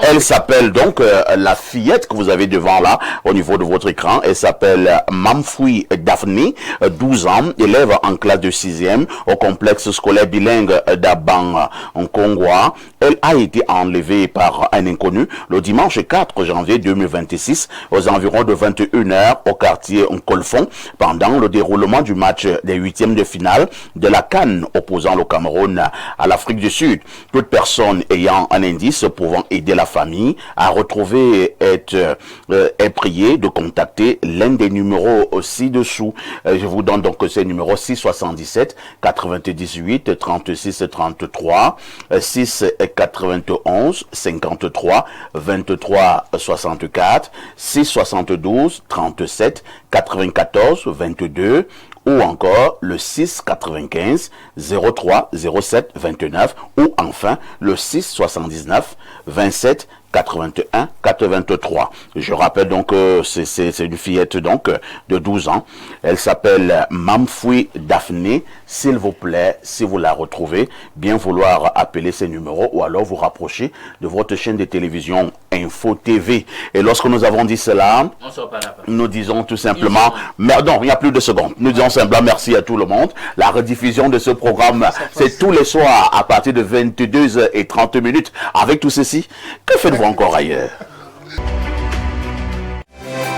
Elle s'appelle donc la fillette que vous avez devant là, au niveau de votre écran. Elle s'appelle Mamfui Daphne, 12 ans, élève en classe de 6e au complexe scolaire bilingue d'Abang en Congois. Elle a été enlevée par un inconnu le dimanche 4 janvier 2026 aux environs de 21h au quartier Nkolfon pendant le déroulement du match des 8e de finale de la CAN opposant le Cameroun à l'Afrique du Sud. Toute personne ayant un indice pouvant aider la famille à retrouver est priée de contacter l'un des numéros ci-dessous. Je vous donne donc ces numéros 677 98 36 33 6 91 91 53 23 64, 672 37 94 22, ou encore le 6 95 03 07 29, ou enfin le 6 79 27 81 83. Je rappelle donc que c'est une fillette donc de 12 ans. Elle s'appelle Mamfoui Daphné. S'il vous plaît, si vous la retrouvez, bien vouloir appeler ces numéros ou alors vous rapprocher de votre chaîne de télévision Info TV. Et lorsque nous avons dit cela, nous disons tout simplement, non, il n'y a plus de secondes. Nous disons simplement merci à tout le monde. La rediffusion de ce programme, c'est tous les soirs à partir de 22h30. Avec tout ceci, que faites-vous encore ailleurs?